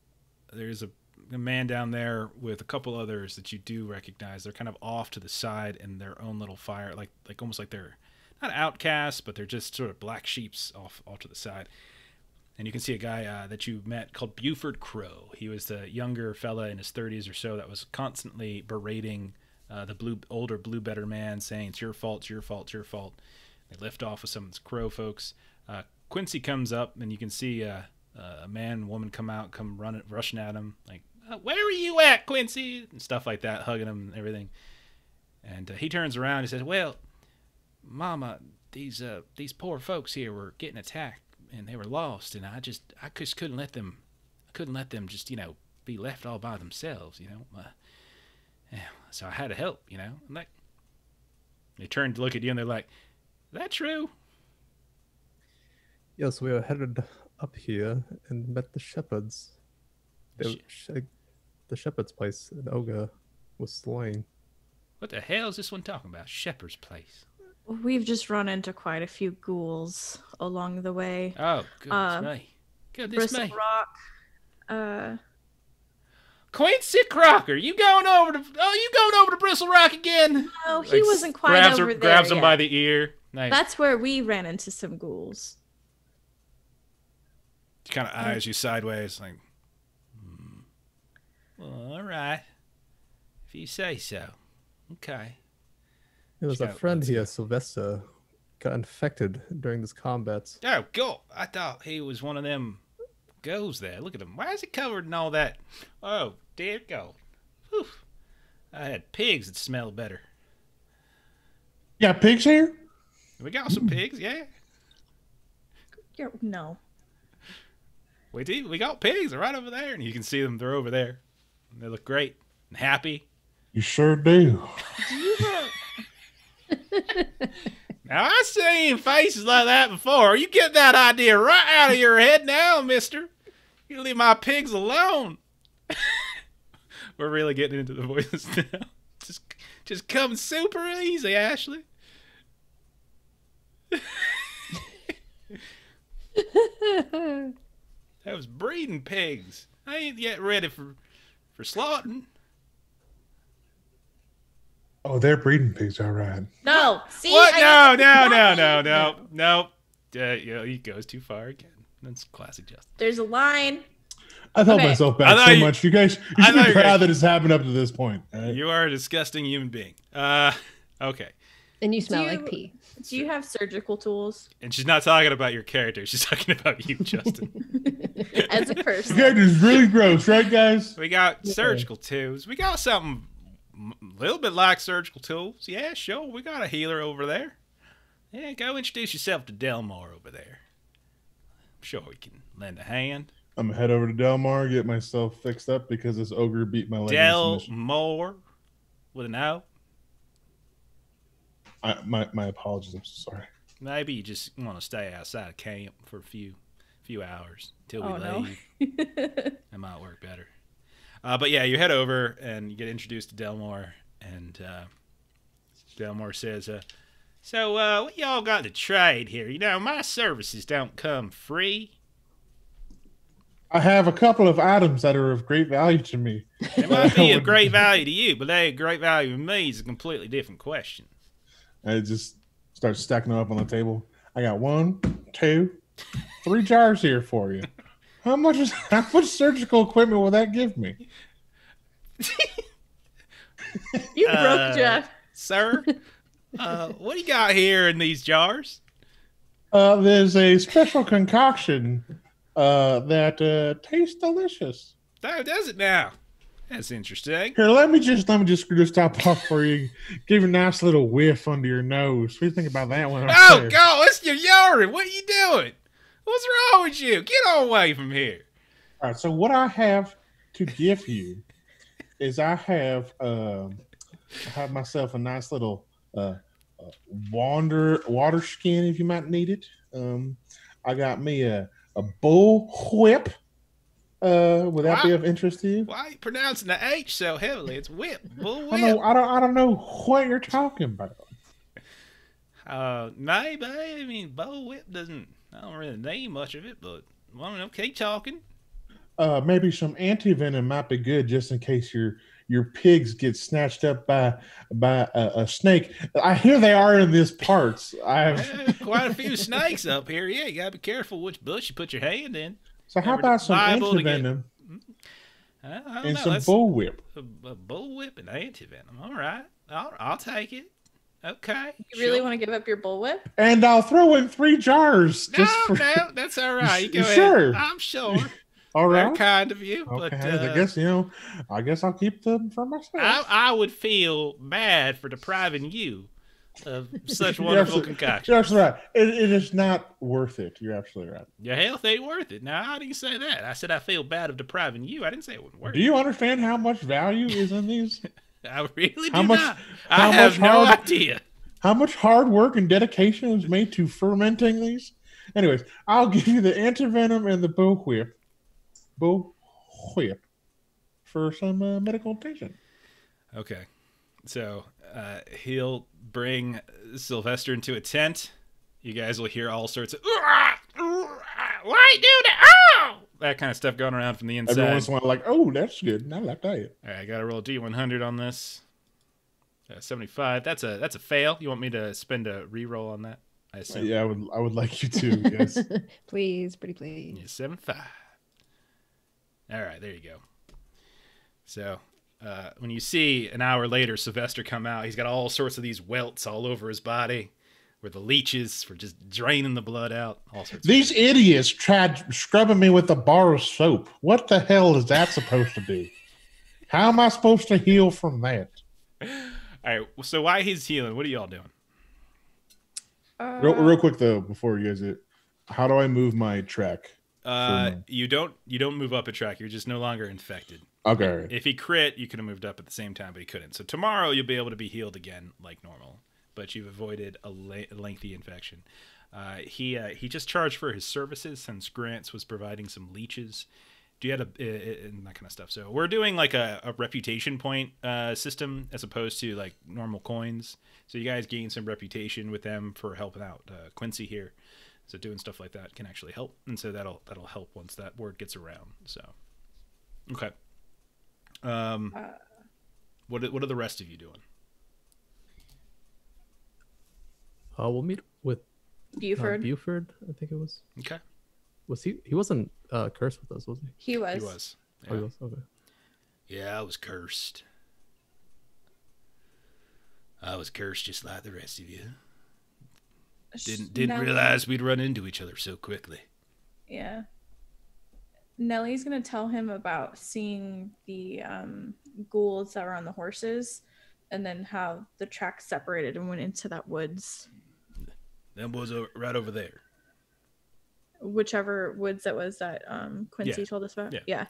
man down there with a couple others that you do recognize. They're kind of off to the side in their own little fire, like almost like they're not outcasts, but they're just sort of black sheeps off to the side. And you can see a guy that you met called Buford Crow. He was the younger fella in his 30s or so that was constantly berating the older Blue-Better man, saying, "It's your fault, it's your fault, it's your fault." They lift off with some of the Crow folks. Quincy comes up, and you can see a man, woman come rushing at him, like, "Where are you at, Quincy?" and stuff like that, hugging him and everything. And he turns around and says, "Well, Mama, these poor folks here were getting attacked, and they were lost, and I just couldn't let them just be left all by themselves, so I had to help, And like, they turned to look at you, and they're like, "Is that true?" Yes, we are headed up here and met the shepherds. The shepherd's place in Oga was slain. What the hell is this one talking about? Shepherd's place. We've just run into quite a few ghouls along the way. Oh, goodness me. Goodness Bristle me. Rock. Quincy Crocker, you going over to Bristle Rock again? No, he wasn't quite over there. Grabs him by the ear. Nice. That's where we ran into some ghouls. He kind of eyes you sideways, like, Well, all right. If you say so. Okay. There was a friend here, Sylvester, got infected during this combat. Oh, God. I thought he was one of them goes there. Look at him. Why is he covered in all that? Oh, dear God. Whew. I had pigs that smell better. You got pigs here? We got some pigs, yeah. No. We do. We got pigs. They're right over there, and you can see them. They're over there. And they look great and happy. You sure do. Now, I've seen faces like that before. You get that idea right out of your head now, mister. You leave my pigs alone. We're really getting into the voices now. Just come super easy, Ashley. That was breeding pigs. I ain't yet ready for slaughtering. Oh, they're breeding pigs, all right. No. See? What? No. He goes too far again. That's classic Justin. There's a line. I held myself back so much. You guys, you should be proud that it's happened up to this point. Right? You are a disgusting human being. Okay. And you smell like pee. Do you have surgical tools? And she's not talking about your character. She's talking about you, Justin. As a person. Your character's really gross, right, guys? We got surgical tools. We got something a little bit like surgical tools. Yeah, sure. We got a healer over there. Yeah, go introduce yourself to Delmar over there. I'm sure we can lend a hand. I'm gonna head over to Delmar, get myself fixed up because this ogre beat my leg. Delmar with an O. My apologies. I'm so sorry. Maybe you just want to stay outside of camp for a few hours until we leave. That might work better. But yeah, you head over and you get introduced to Delmar, and Delmar says, "So what y'all got to trade here? You know, my services don't come free." I have a couple of items that are of great value to me. They might be of great value to you, but they of great value to me is a completely different question. I just start stacking them up on the table. I got 1, 2, 3 jars here for you. How much surgical equipment will that give me? You broke Jeff. Sir, what do you got here in these jars? There's a special concoction that tastes delicious. Oh, does it now? That's interesting. Here, let me just screw this top off for you. Give you a nice little whiff under your nose. What do you think about that one? Oh, God, it's your urine. What are you doing? What's wrong with you? Get away from here. All right, so what I have to give you is I have myself a nice little water skin, if you might need it. I got me a bull whip. Would that be of interest to you? Why are you pronouncing the H so heavily? It's whip, bull whip. I don't know what you're talking about. Maybe. I mean, bull whip doesn't. I don't really name much of it, but I don't know. Keep talking. Maybe some antivenom might be good, just in case your pigs get snatched up by a snake. I hear they are in these parts. I have quite a few snakes up here. Yeah, you gotta be careful which bush you put your hand in. So how about some antivenom and some bullwhip? A bullwhip and antivenom. All right, I'll take it. Okay. You really want to give up your bullwhip? And I'll throw in 3 jars. No, that's all right. You go ahead. I'm sure. All right. Very kind of you. Okay, but I guess I'll keep them for myself. I would feel bad for depriving you of such wonderful concoction. That's right. It is not worth it. You're absolutely right. Your health ain't worth it. Now, how do you say that? I said I feel bad of depriving you. I didn't say it wouldn't work. Do you understand how much value is in these? I really do not. I have no idea. How much hard work and dedication is made to fermenting these? Anyways, I'll give you the antivenom and the bullwhip for some medical attention. Okay. So he'll bring Sylvester into a tent. You guys will hear all sorts of why do that? Oh! That kind of stuff going around from the inside. Every once in a while, like, oh, that's good. I like that. All right, I got to roll a D100 on this. 75. That's a fail. You want me to spend a reroll on that? I assume. Yeah, I would like you to. Yes. Please, pretty please. Yeah, 75. All right, there you go. So when you see an hour later Sylvester come out, he's got all sorts of these welts all over his body where the leeches were just draining the blood out. All sorts. These idiots tried scrubbing me with a bar of soap. What the hell is that supposed to do? How am I supposed to heal from that? All right, so while he's healing, what are y'all doing? Real quick though, before you guys do it, how do I move my track? You don't move up a track. You're just no longer infected. Okay. If he crit, you could have moved up at the same time, but he couldn't. So tomorrow you'll be able to be healed again like normal, but you've avoided a lengthy infection. He just charged for his services since Grants was providing some leeches. Do you have and that kind of stuff? So we're doing like a reputation point system as opposed to like normal coins. So you guys gain some reputation with them for helping out Quincy here. So doing stuff like that can actually help, and so that'll help once that word gets around. So, okay. What are the rest of you doing? We'll meet with Buford. Buford, I think it was. Okay. Was he? He wasn't cursed with us, was he? He was. He was. Yeah. Oh, he was. Okay. Yeah, I was cursed. I was cursed just like the rest of you. Didn't realize we'd run into each other so quickly. Yeah. Nellie's gonna tell him about seeing the ghouls that were on the horses, and then how the track separated and went into that woods. Them was right over there. Whichever woods that was that Quincy told us about. Yeah.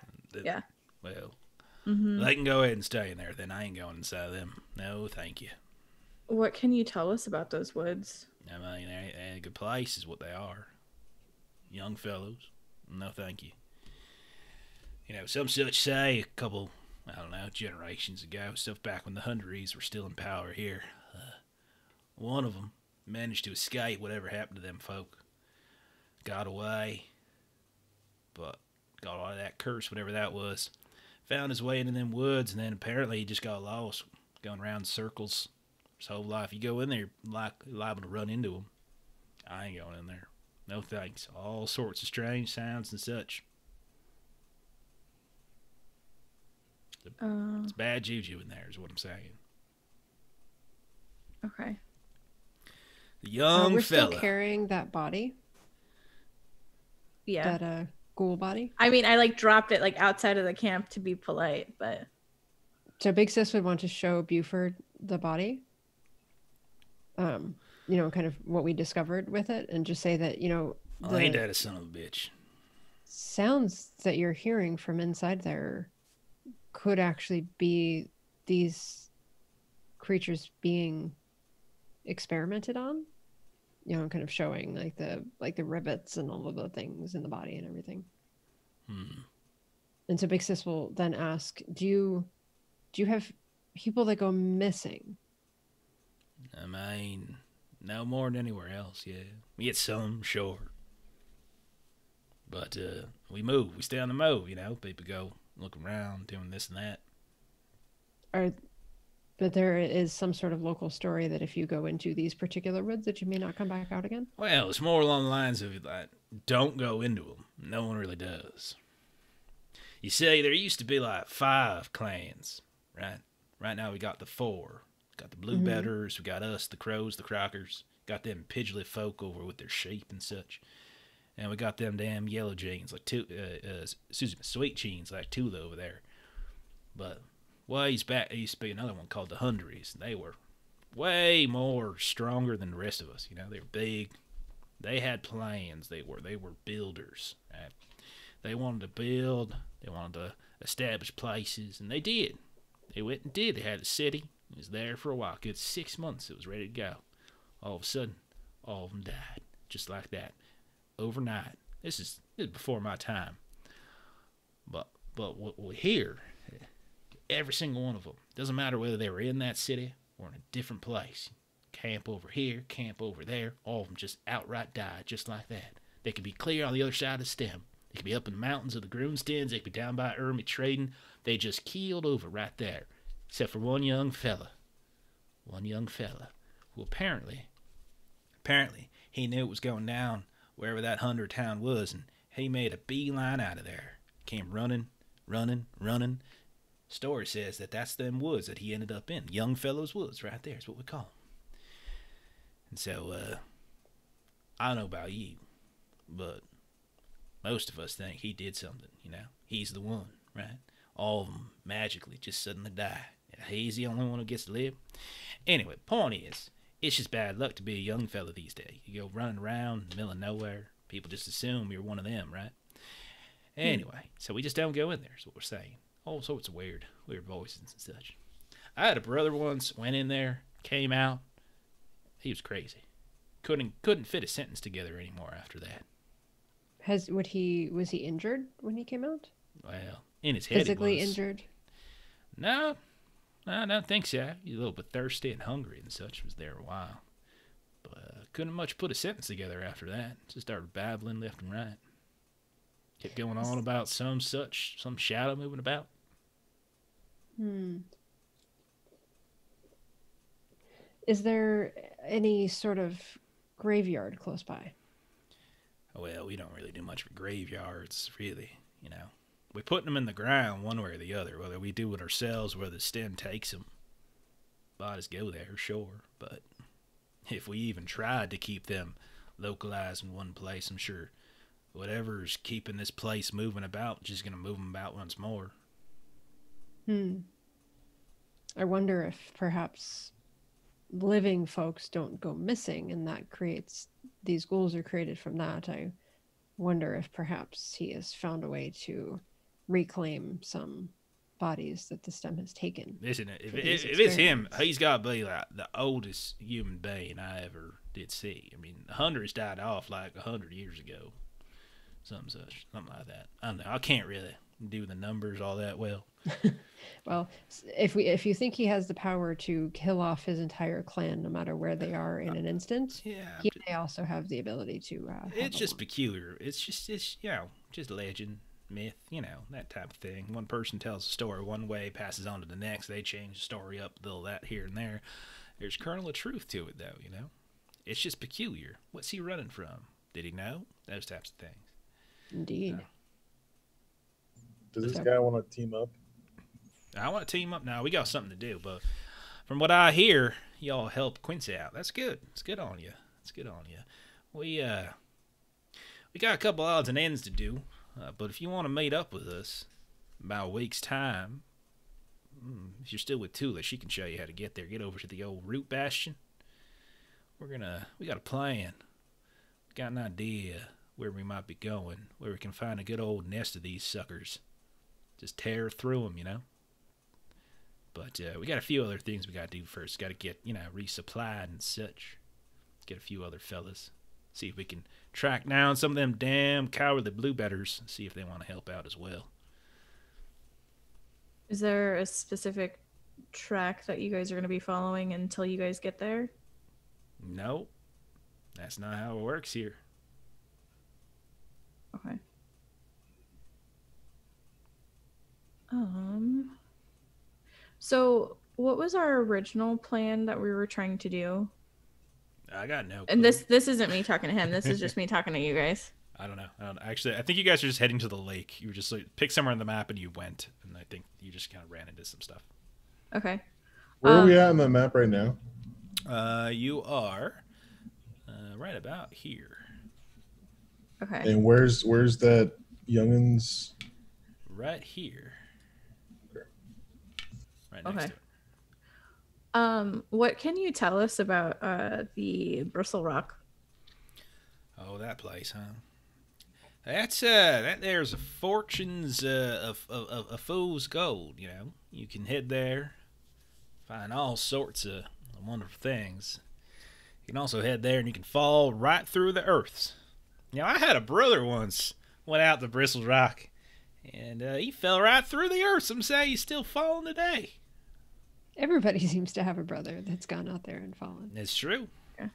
Well, they can go ahead and stay in there. Then I ain't going inside them. No, thank you. What can you tell us about those woods? I mean, they're a good place is what they are. Young fellows. No, thank you. You know, some such say a couple, I don't know, generations ago, stuff back when the Hunteries were still in power here. One of them managed to escape whatever happened to them folk. Got away, but got all of that curse, whatever that was. Found his way into them woods, and then apparently he just got lost, going around in circles. His whole life. You go in there, you're liable to run into him. I ain't going in there. No thanks. All sorts of strange sounds and such. It's bad juju in there is what I'm saying. Okay. The young we're fella. still carrying that body. Yeah. That ghoul body. I mean, I like dropped it like outside of the camp to be polite, but So Big Sis would want to show Buford the body. You know, kind of what we discovered with it, and just say that, you know, ain't that a son of a bitch? Sounds that you're hearing from inside there could actually be these creatures being experimented on. You know, kind of showing like the rivets and all of the things in the body and everything. And so Big Sis will then ask, do you have people that go missing? I mean, no more than anywhere else, yeah. We get some, sure. But we move. We stay on the move, you know. People go look around, doing this and that. But there is some sort of local story that if you go into these particular woods that you may not come back out again? Well, it's more along the lines of, like, don't go into them. No one really does. You see, there used to be like 5 clans, right? Right now we got the 4. Got the Blue Betters, we got us, the Crows, the Crockers. Got them Pidgley folk over with their sheep and such. And we got them damn Yellow Jeans, like Sweet Jeans, like Tula over there. But ways back, there used to be another one called the Hundries. They were way more stronger than the rest of us. You know, they were big. They had plans. They were builders. Right? They wanted to build. They wanted to establish places, and they did. They went and did. They had a city. It was there for a while. Good 6 months. It was ready to go. All of a sudden, all of them died, just like that, overnight. This is before my time. But what we hear, every single one of them, doesn't matter whether they were in that city or in a different place. Camp over here, camp over there. All of them just outright died, just like that. They could be clear on the other side of the stem. They could be up in the mountains of the Groonstens. They could be down by Ermy trading. They just keeled over right there. Except for one young fella. One young fella who apparently he knew it was going down wherever that 100 town was, and he made a beeline out of there. Came running. Story says that that's them woods that he ended up in. Young fellow's woods right there is what we call them. And so, I don't know about you, but most of us think he did something, you know. He's the one, right? All of them magically just suddenly die. And he's the only one who gets to live. Anyway, point is, it's just bad luck to be a young fella these days. You go running around in the middle of nowhere. People just assume you're one of them, right? Anyway, so we just don't go in there, is what we're saying. All sorts of weird voices and such. I had a brother once, went in there, came out. He was crazy. Couldn't fit a sentence together anymore after that. Was he injured when he came out? Well, in his head physically he was. Injured? No, I don't think so. He was a little bit thirsty and hungry and such. Was there a while, but couldn't much put a sentence together after that. Just started babbling left and right. Kept going on about some shadow moving about. Is there any sort of graveyard close by? Well, we don't really do much for graveyards, really, you know. We're putting them in the ground one way or the other, whether we do it ourselves, whether the stem takes them. Bodies go there, sure, but if we even tried to keep them localized in one place, I'm sure whatever's keeping this place moving about just going to move them about once more. I wonder if perhaps living folks don't go missing, and that creates, these ghouls are created from that. I wonder if perhaps he has found a way to reclaim some bodies that the stem has taken. Isn't it? If it's him, he's got to be like the oldest human being I ever did see. I mean, the Hundreds died off like 100 years ago. Something like that. I don't know. I can't really do the numbers all that well. Well, if you think he has the power to kill off his entire clan, no matter where they are in an instant, he may also have the ability to. It's just peculiar. It's just legend, myth, that type of thing. One person tells a story one way, passes on to the next. They change the story up, a little that here and there. There's a kernel of truth to it, though. It's just peculiar. What's he running from? Did he know? Those types of things. Indeed. Does this guy want to team up? I want to team up now. We got something to do, but from what I hear, y'all help Quincy out. That's good. It's good on you. We got a couple odds and ends to do, but if you want to meet up with us about a week's time, if you're still with Tula, she can show you how to get there. Get over to the old root bastion. We got a plan. We got an idea where we might be going, where we can find a good old nest of these suckers. Just tear through them, you know? But we got a few other things we got to do first. Got to get, resupplied and such. Get a few other fellas. See if we can track down some of them damn cowardly bluebetters. See if they want to help out as well. Is there a specific track that you guys are going to be following until you guys get there? No. That's not how it works here. Okay. So what was our original plan that we were trying to do? I got no clue. And this isn't me talking to him. This is just me talking to you guys. I don't know. Actually, I think you guys are just heading to the lake. You were just picked somewhere on the map and you went. And I think you just kind of ran into some stuff. Okay. Where are we at on the map right now? You are right about here. Okay. And where's that youngin's? Right here. Right next Okay. to it. What can you tell us about the Bristle Rock? Oh, that place, huh? That's that there's fortunes of fool's gold. You can head there, find all sorts of wonderful things. You can also head there and you can fall right through the earths. I had a brother once went out to Bristle Rock, and he fell right through the earth. Some say he's still falling today. Everybody seems to have a brother that's gone out there and fallen. It's true. Yeah.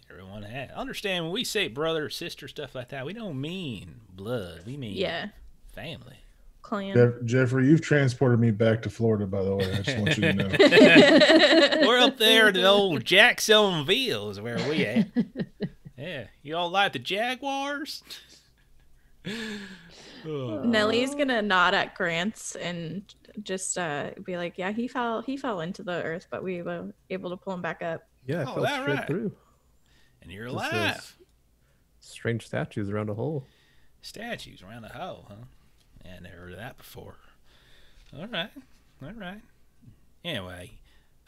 Everyone has. Understand, when we say brother or sister, stuff like that, we don't mean blood. We mean family. Clan. Jeffrey, you've transported me back to Florida, by the way. I just want you to know. We're up there at old Jacksonville is where we at. Yeah. You all like the Jaguars? Nellie's gonna nod at Grant's and just be like, "Yeah, he fell into the earth, but we were able to pull him back up." Yeah, I fell straight through. And you're alive. Strange statues around a hole. Statues around a hole, huh? Yeah, I never heard of that before. All right. Anyway,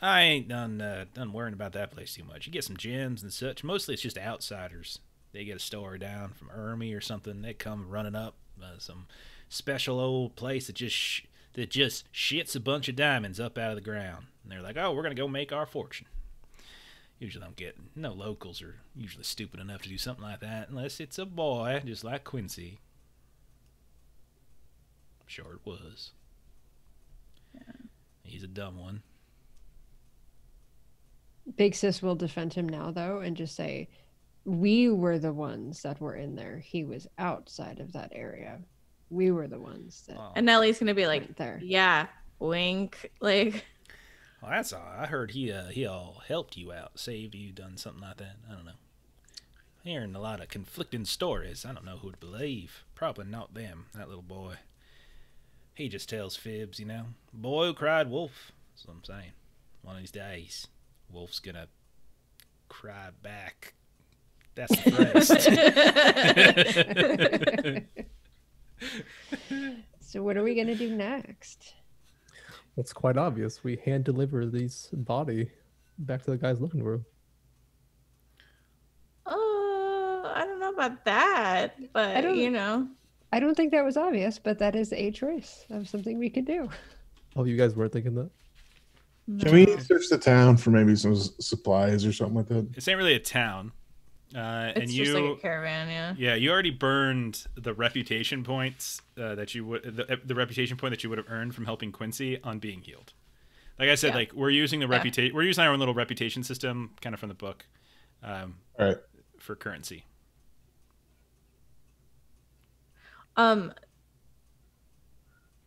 I ain't done worrying about that place too much. You get some gems and such. Mostly it's just outsiders. They get a story down from Ermy or something. They come running up some special old place that just shits a bunch of diamonds up out of the ground. And they're like, oh, we're going to go make our fortune. Usually don't get, no locals are usually stupid enough to do something like that unless it's a boy, just like Quincy. I'm sure it was. Yeah. He's a dumb one. Big Sis will defend him now, though, and just say, we were the ones that were in there. He was outside of that area. We were the ones that. And Nellie's gonna be like, there. Yeah, wink, like. Well, that's all. I heard he all helped you out, saved you, done something like that. I don't know. Hearing a lot of conflicting stories. I don't know who to believe. Probably not them. That little boy. He just tells fibs, Boy who cried wolf. That's what I'm saying. One of these days, Wolf's gonna cry back. That's the phrase. So what are we gonna do next? It's quite obvious. We hand deliver these body back to the guys looking for him. I don't know about that, but I don't think that was obvious, but that is a choice of something we could do. Oh, you guys weren't thinking that? Can we search the town for maybe some supplies or something like that? This ain't really a town. It's just like a caravan, yeah. Yeah, you already burned the reputation points that you would the reputation point that you would have earned from helping Quincy on being healed. Like I said, we're using we're using our own little reputation system, kind of from the book, right, for currency.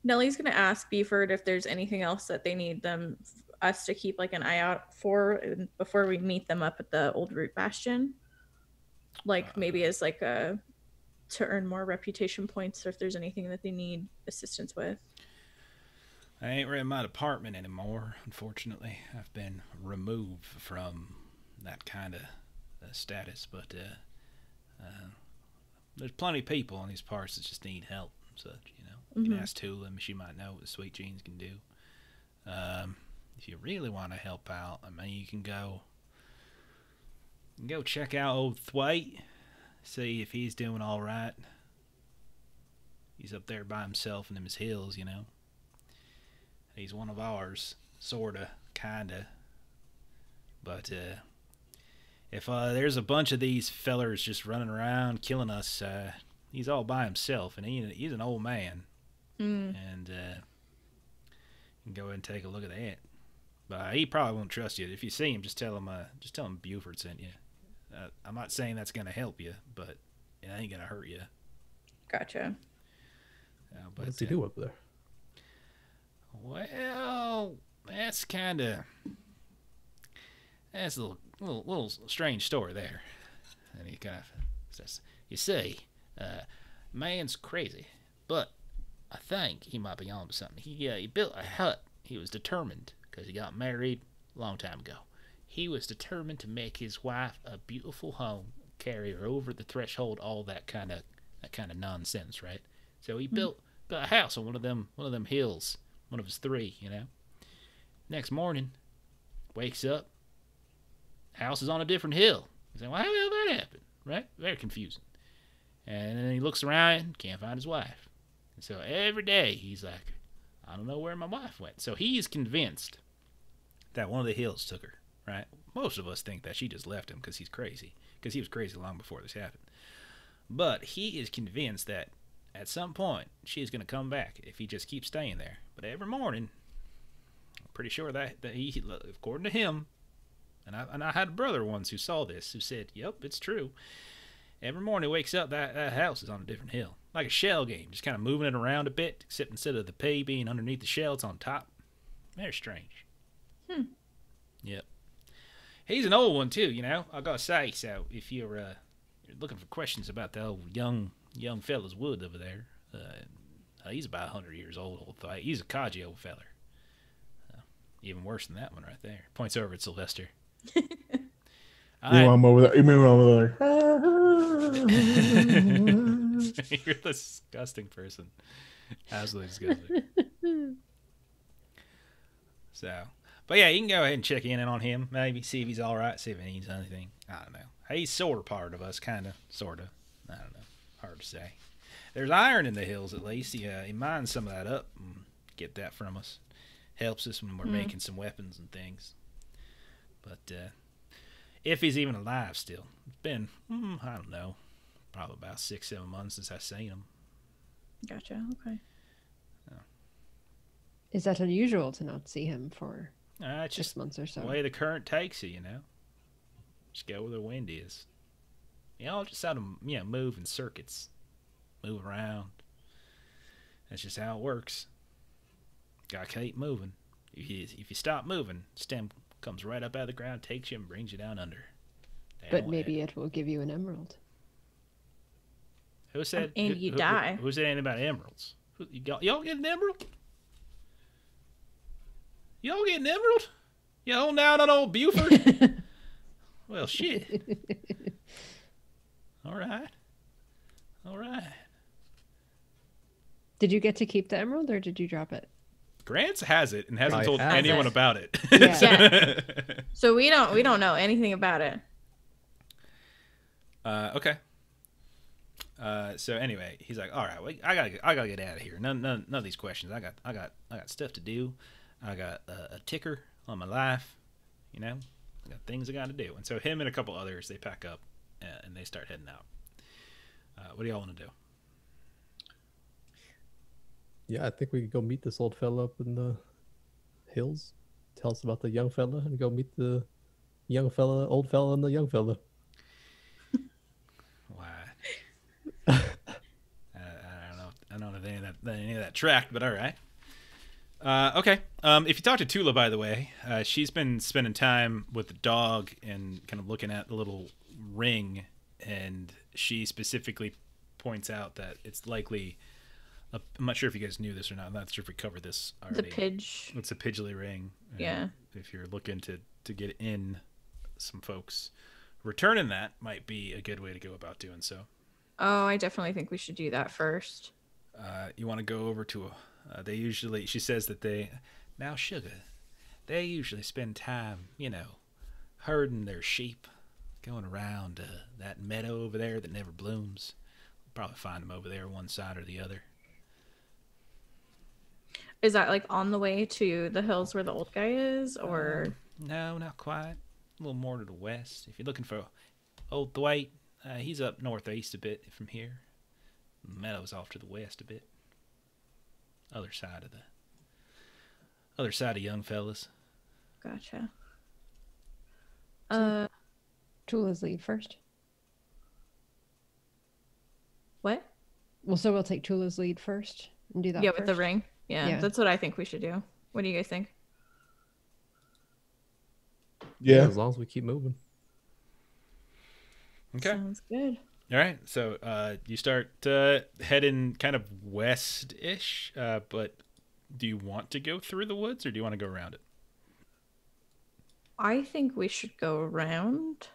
Nellie's gonna ask Beeford if there's anything else that they need us to keep like an eye out for before we meet them up at the old root bastion. Like maybe as like to earn more reputation points, or if there's anything that they need assistance with. I ain't really in my department anymore, unfortunately. I've been removed from that kind of status, but there's plenty of people in these parts that just need help and such, You can ask Tula, she might know what Sweet Jeans can do. If you really want to help out, I mean, you can go check out old Thwaite, see if he's doing all right. He's up there by himself in his hills, you know. He's one of ours, sorta, kinda. But if there's a bunch of these fellers just running around killing us, he's all by himself, and he's an old man. And you can go ahead and take a look at that. But he probably won't trust you. If you see him, just tell him Buford sent you. I'm not saying that's gonna help you, but it ain't gonna hurt you. Gotcha. But, what does he do up there? Well, that's a little strange story there. And he kind of says, "You see, man's crazy, but I think he might be on to something. He built a hut. He was determined because he got married a long time ago. He was determined to make his wife a beautiful home, carry her over the threshold, all that kind of nonsense, right? So he built a house on one of them hills, one of his three, you know. Next morning, wakes up, house is on a different hill. He's like, well, how the hell did that happen, right? Very confusing. And then he looks around, can't find his wife. And so every day he's like, I don't know where my wife went. So he's convinced that one of the hills took her, right? Most of us think that she just left him because he's crazy, because he was crazy long before this happened. But he is convinced that at some point she's going to come back if he just keeps staying there. But every morning, I'm pretty sure that he, according to him, and I had a brother once who saw this, who said, yep, it's true. Every morning he wakes up, that house is on a different hill. Like a shell game, just kind of moving it around a bit, except instead of the P being underneath the shell, it's on top. Very strange. Yep. He's an old one, too, you know, I gotta say. So if you're looking for questions about the old young fella's wood over there, he's about 100 years old thing. He's a codgy old feller. Even worse than that one right there. Points over at Sylvester. I'm over there. You mean over there? You're a disgusting person. Absolutely disgusting. So, but yeah, you can go ahead and check in on him. Maybe see if he's all right. See if he needs anything. I don't know. He's sort of part of us, kind of, sort of. I don't know. Hard to say. There's iron in the hills, at least. He mines some of that up and get that from us. Helps us when we're making some weapons and things. But if he's even alive still, it's been I don't know, probably about 6-7 months since I've seen him. Gotcha. Okay. Is that unusual to not see him for It's 6 months or so? The way the current takes you, you know. Just go where the wind is. You know, just how to move in circuits, move around. That's just how it works. Gotta keep moving. If you stop moving, stem comes right up out of the ground, takes you, and brings you down under. But maybe it will give you an emerald. Who said? And you die. Who said anything about emeralds? Y'all get an emerald? Y'all get an emerald? You holding down on old Buford? Well, shit. All right. Did you get to keep the emerald, or did you drop it? Grants has it and hasn't told anyone about it. Yeah. So we don't know anything about it. Okay. So anyway, he's like, all right, well, I gotta get out of here. None of these questions. I got stuff to do. I got a ticker on my life. You know, I got things I got to do. And so him and a couple others, they pack up and they start heading out. What do y'all want to do? Yeah, I think we could go meet this old fella up in the hills. Tell us about the young fella and go meet the young fella, old fella, and the young fella. Why? I don't know if any of that tracked, but all right. Okay. If you talk to Tula, by the way, she's been spending time with the dog and kind of looking at the little ring, and she specifically points out that it's likely. I'm not sure if you guys knew this or not. I'm not sure if we covered this already. The Pidge. It's a Pidgley ring. Yeah. If you're looking to get in some folks, returning that might be a good way to go about doing so. Oh, I definitely think we should do that first. You want to go over to she says that Now, Sugar, they usually spend time, herding their sheep, going around that meadow over there that never blooms. We'll probably find them over there, one side or the other. Is that like on the way to the hills where the old guy is, or? No, not quite. A little more to the west. If you're looking for old Dwight, he's up northeast a bit from here. The meadow's off to the west a bit. Other side of young fellas. Gotcha. Tula's lead first. What? Well, so we'll take Tula's lead first and do that. Yeah, first. with the ring. Yeah, that's what I think we should do. What do you guys think? Yeah. As long as we keep moving. Okay. Sounds good. All right. So you start heading kind of west-ish, but do you want to go through the woods or do you want to go around it? I think we should go around.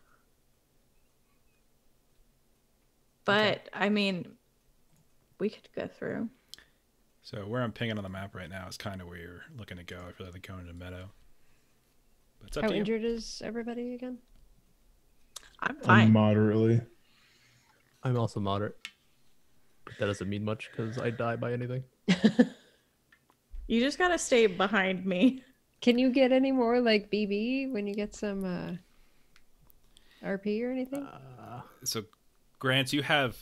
But, Okay. I mean, we could go through. So where I'm pinging on the map right now is kind of where you're looking to go. I feel like going to the meadow. But it's up How to you. injured is everybody again? I'm I'm fine. moderately. I'm also moderate. But that doesn't mean much because I die by anything. You just gotta stay behind me. Can you get any more like BB when you get some RP or anything? So, Grant, you have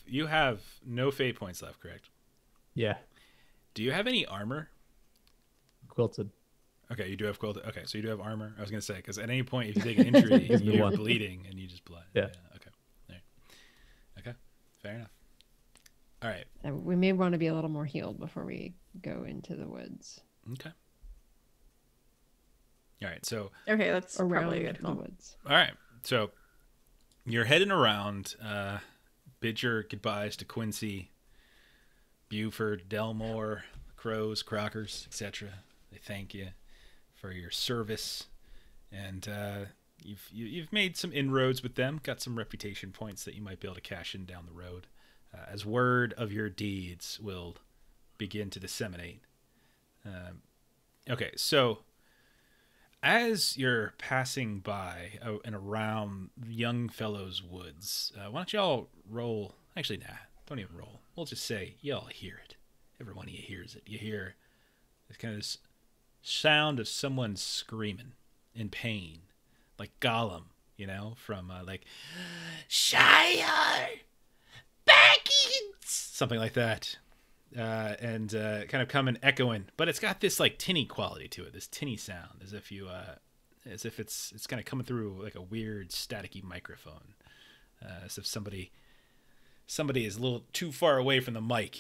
no fate points left, correct? Yeah. Do you have any armor? Quilted. Okay, you do have quilted. Okay, so you do have armor. I was gonna say because at any point if you take an injury, Gives me you're one. bleeding and you just blood. Yeah. Okay. All right. Okay. Fair enough. All right. We may want to be a little more healed before we go into the woods. Okay. All right. So. Okay, that's Around probably a good the call. woods. All right. So you're heading around. Bid your goodbyes to Quincy, Buford, Delmore, Crows, Crockers, etc. They thank you for your service, and you've made some inroads with them. Got some reputation points that you might be able to cash in down the road, as word of your deeds will begin to disseminate. Okay, so as you're passing by and around Young Fellow's woods, why don't y'all roll? Actually, nah, don't even roll. We'll just say y'all hear it. Every one of you hears it. You hear this kind of sound of someone screaming in pain, like Gollum, from like Shire, Baggins, something like that, and kind of coming echoing. But it's got this like tinny quality to it, this tinny sound, as if it's kind of coming through like a weird staticky microphone, as if somebody is a little too far away from the mic,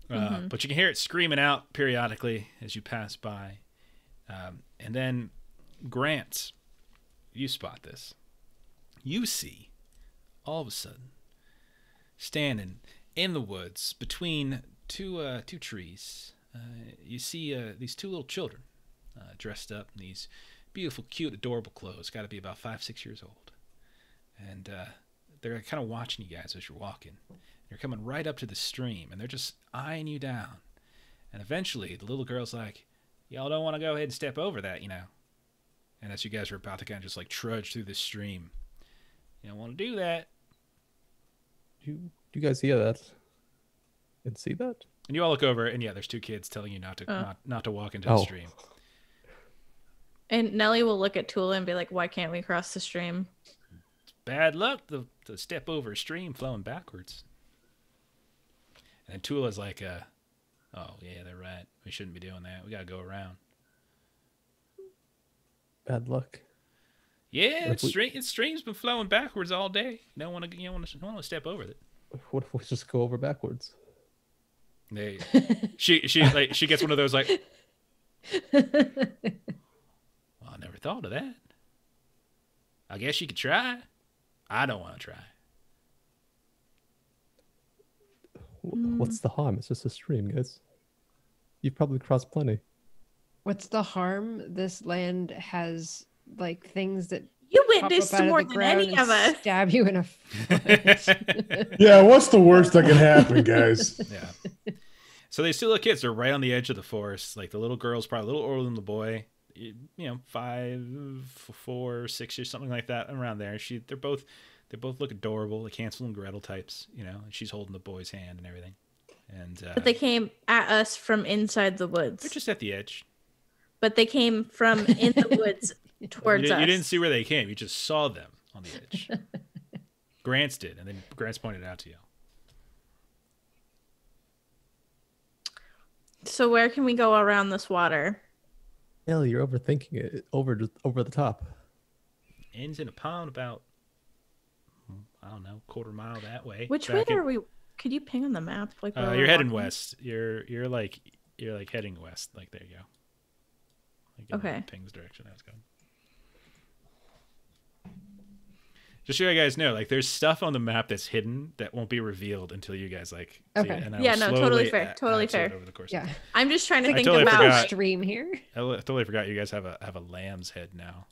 But you can hear it screaming out periodically as you pass by. And then, Grant, you spot this. You see, all of a sudden, standing in the woods between two trees, you see these two little children dressed up in these beautiful, cute, adorable clothes. Got to be about 5-6 years old. And they're kind of watching you guys as you're walking. You're coming right up to the stream, and they're just eyeing you down. And eventually, the little girl's like, y'all don't want to go ahead and step over that, And as you guys are about to kind of just like trudge through the stream, you don't want to do that. Do you guys hear that? And see that? And you all look over, and yeah, there's two kids telling you not to walk into the stream. And Nellie will look at Tula and be like, why can't we cross the stream? It's bad luck to step over a stream flowing backwards. And Tula's like, oh, yeah, they're right. We shouldn't be doing that. We got to go around. Bad luck. Yeah, stream's been flowing backwards all day. You don't want to step over it. What if we just go over backwards? She gets one of those like, well, I never thought of that. I guess you could try. I don't want to try. What's the harm? It's just a stream, guys. You've probably crossed plenty. What's the harm? This land has like things that you witnessed more than any of us. Stab you in a foot. Yeah, what's the worst that can happen, guys? Yeah. So they still look kids. They're right on the edge of the forest. Like the little girl's probably a little older than the boy. 5, 4, 6 years, something like that, around there. They both look adorable, like Hansel and Gretel types, and she's holding the boy's hand and everything. And but they came at us from inside the woods. They're just at the edge. But they came from in the woods towards us. You didn't see where they came. You just saw them on the edge. Grants did, and then Grants pointed it out to you. So where can we go around this water? Hell, you're overthinking it. Over the top. Ends in a pond about, I don't know, quarter mile that way. Which way are we? Could you ping on the map? Like you're heading west. You're like heading west. Like there you go. Like okay. Ping's direction. That's good. Just so you guys know, like there's stuff on the map that's hidden that won't be revealed until you guys like see it. And Totally fair. Totally fair. Over the course yeah. I'm just trying to think totally about stream here. I totally forgot you guys have a lamb's head now.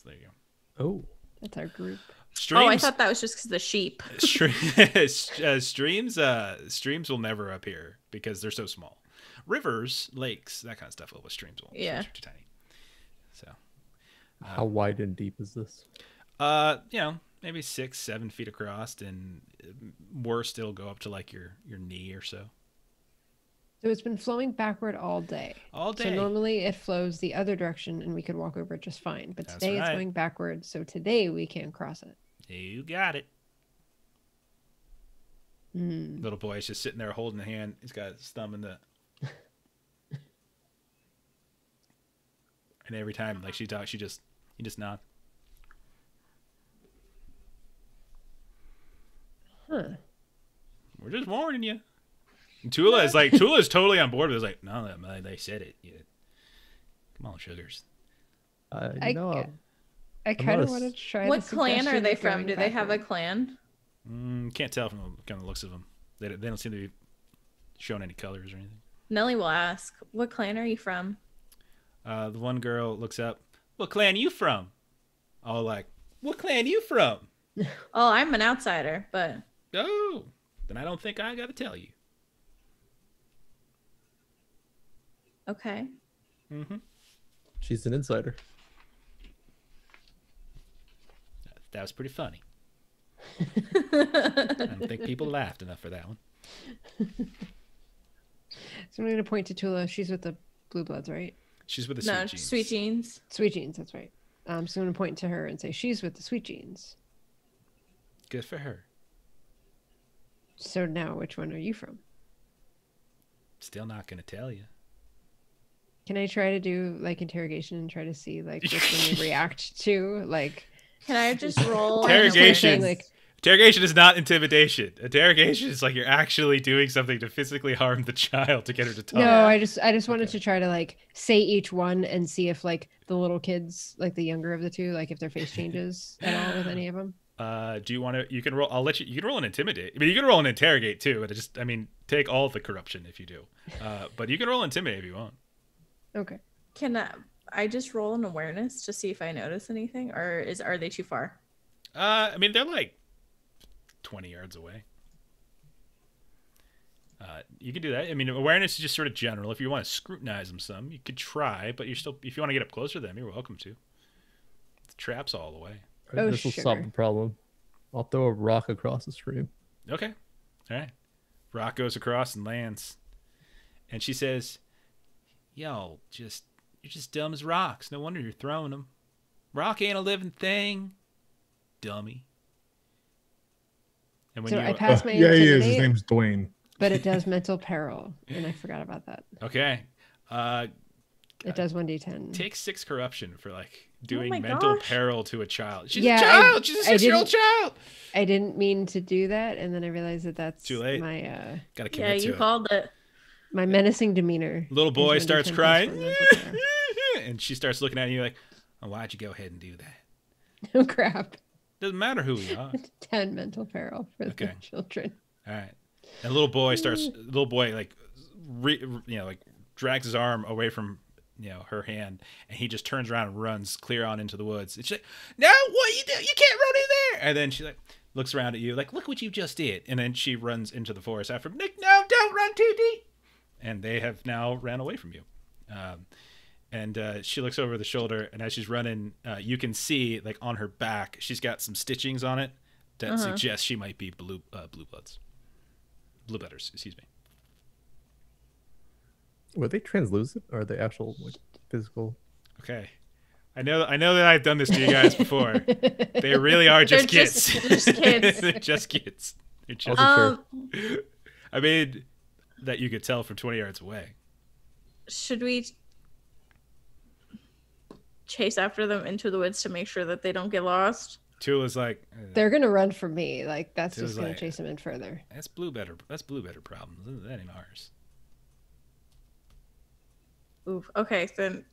There you go. Oh. That's our group. Streams, I thought that was just because of the sheep. Streams will never appear because they're so small. Rivers, lakes, that kind of stuff will, but streams won't. Yeah. Too tiny. So. How wide and deep is this? Maybe 6-7 feet across, and worst it'll go up to like your knee or so. So it's been flowing backward all day. All day. So normally it flows the other direction and we could walk over it just fine. But today it's going backward. So today we can't cross it. You got it. Little boy's just sitting there holding the hand. He's got his thumb in the... And every time like she talks, he just nods. Huh. We're just warning you. And Tula's totally on board with it. It's like, no, they said it. Yeah. Come on, sugars. I kind of want to try. What clan are they from? Do they have a clan? Can't tell from the kind of looks of them. They don't seem to be showing any colors or anything. Nelly will ask, "What clan are you from?" The one girl looks up. What clan you from? All like, what clan you from? Oh, I'm an outsider, but oh, then I don't think I got to tell you. Okay. She's an insider. That was pretty funny. I don't think people laughed enough for that one. So I'm going to point to Tula. She's with the Blue Bloods, right? She's with the Sweet Jeans. Sweet Jeans, that's right. So I'm going to point to her and say she's with the Sweet Jeans. Good for her. So now, which one are you from? Still not going to tell you. Can I try to do like interrogation and try to see like which one you react to? Like, can I just roll interrogation? Interrogation is not intimidation. Interrogation is like you're actually doing something to physically harm the child to get her to talk. No, I just wanted to try to like say each one and see if like the little kids, like the younger of the two, like if their face changes at all with any of them. Do you want to? You can roll. I'll let you. You can roll an intimidate. I mean, you can roll an interrogate too. But take all the corruption if you do. But you can roll intimidate if you want. Okay. Can I just roll an awareness to see if I notice anything, or are they too far? I mean, they're like 20 yards away. You can do that. I mean, awareness is just sort of general. If you want to scrutinize them some, you could try. But if you want to get up closer to them, you're welcome to. The trap's all the way. Right, this will solve the problem. I'll throw a rock across the stream. Okay. All right. Rock goes across and lands. And she says, yo, you're just dumb as rocks. No wonder you're throwing them. Rock ain't a living thing, dummy. And when I pass my yeah, he is. His name's Dwayne. But it does mental peril, and I forgot about that. Okay. It does 1d10. Take 6 corruption for like doing mental peril to a child. She's a child. She's a 6-year-old child. I didn't mean to do that, and then I realized that that's too late. My gotta commit to you called it. My menacing demeanor. Little boy starts crying, and she starts looking at you like, "Oh, why'd you go ahead and do that?" Oh crap! Doesn't matter who we are. 10 mental peril for the children. All right. And little boy like, like drags his arm away from her hand, and he just turns around and runs clear on into the woods. It's like, no, what you do? You can't run in there. And then she like looks around at you like, look what you just did. And then she runs into the forest after him. Nick, no, don't run too deep. and they have now ran away from you. And she looks over the shoulder, and as she's running, you can see, like, on her back, she's got some stitchings on it that suggests she might be bluebloods. Bluebetters, excuse me. Were they translucent, or are they actual, like, physical? Okay. I know that I've done this to you guys before. They really are just kids. They're just kids. They're just kids. They're just, Sure. I mean, that you could tell from 20 yards away. Should we chase after them into the woods to make sure that they don't get lost? Tula's like, They're gonna run from me. Like that's Tula's just gonna like, chase them in further. That's Bluebetter problems. That ain't ours. Ooh, okay, then.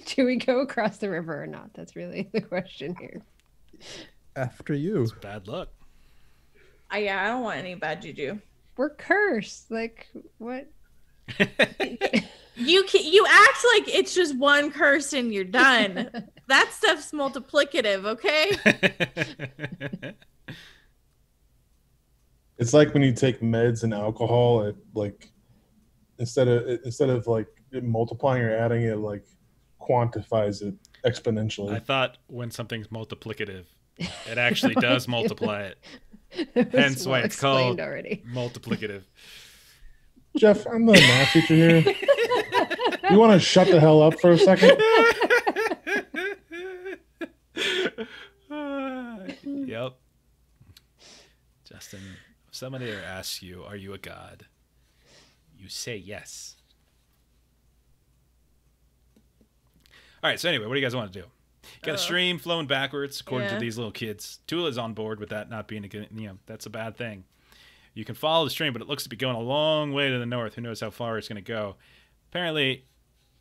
Do we go across the river or not? That's really the question here. After you. It's bad luck. I don't want any bad juju. We're cursed. Like what? You act like it's just one curse and you're done. That stuff's multiplicative, okay? It's like when you take meds and alcohol, it like instead of like multiplying or adding, it like quantifies it exponentially. I thought when something's multiplicative, it actually does multiply it. Hence why it's called multiplicative. Jeff, I'm the math teacher here. You want to shut the hell up for a second? Yep. Justin, if somebody ever asks you, are you a god? You say yes. All right, so anyway, what do you guys want to do? You got a stream flowing backwards, according to these little kids. Tula's on board with that not being that's a bad thing. You can follow the stream, but it looks to be going a long way to the north. Who knows how far it's going to go? Apparently,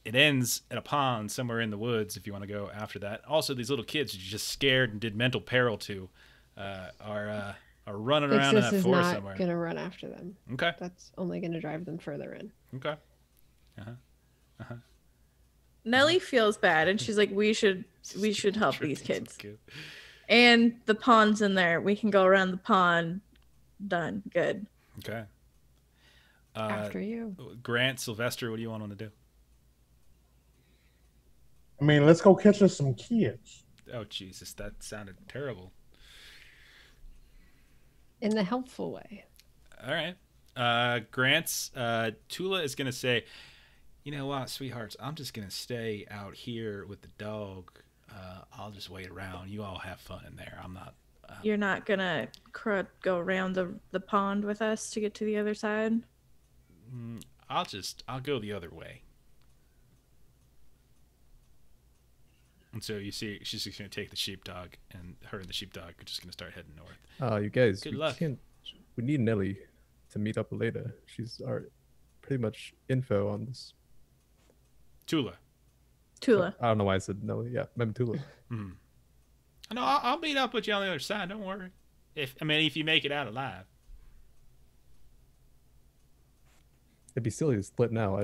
it ends at a pond somewhere in the woods if you want to go after that. Also, these little kids you just scared and did mental peril to are running around in that forest somewhere. This is not going to run after them. Okay. That's only going to drive them further in. Okay. Nellie feels bad, and she's like, we should help these kids. And the pond's in there. We can go around the pond. Done. Good. Okay. After you. Grant, Sylvester, what do you want to do? I mean, let's go catch us some kids. Oh, Jesus, that sounded terrible. In the helpful way. All right. Grant's, Tula is going to say, you know what, sweethearts, I'm just going to stay out here with the dog. I'll just wait around. You all have fun in there. I'm not. You're not going to go around the pond with us to get to the other side? I'll go the other way. And so you see, she's just going to take the sheepdog, and her and the sheepdog are just going to start heading north. You guys, Good luck. We need Nelly to meet up later. She's our pretty much info on this. Tula. I don't know why I said Nelly. Yeah, maybe Tula. Mm-hmm. No, I'll meet up with you on the other side. Don't worry. If you make it out alive. It'd be silly to split now.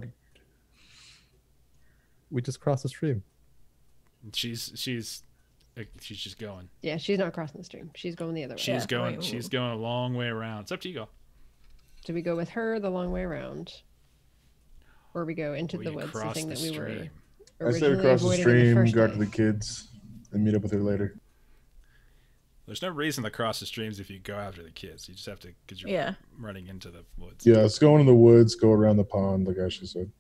We just crossed the stream. She's just going. Yeah, she's not crossing the stream. She's going the other way. She's going a long way around. It's up to you. Go. Do we go with her the long way around, or we go into the woods? The thing that we were. I say we cross the stream, guard to the kids, and meet up with her later. There's no reason to cross the streams if you go after the kids. You just have to, because you're running into the woods. Yeah, let's go into the woods, go around the pond, like Ashley said.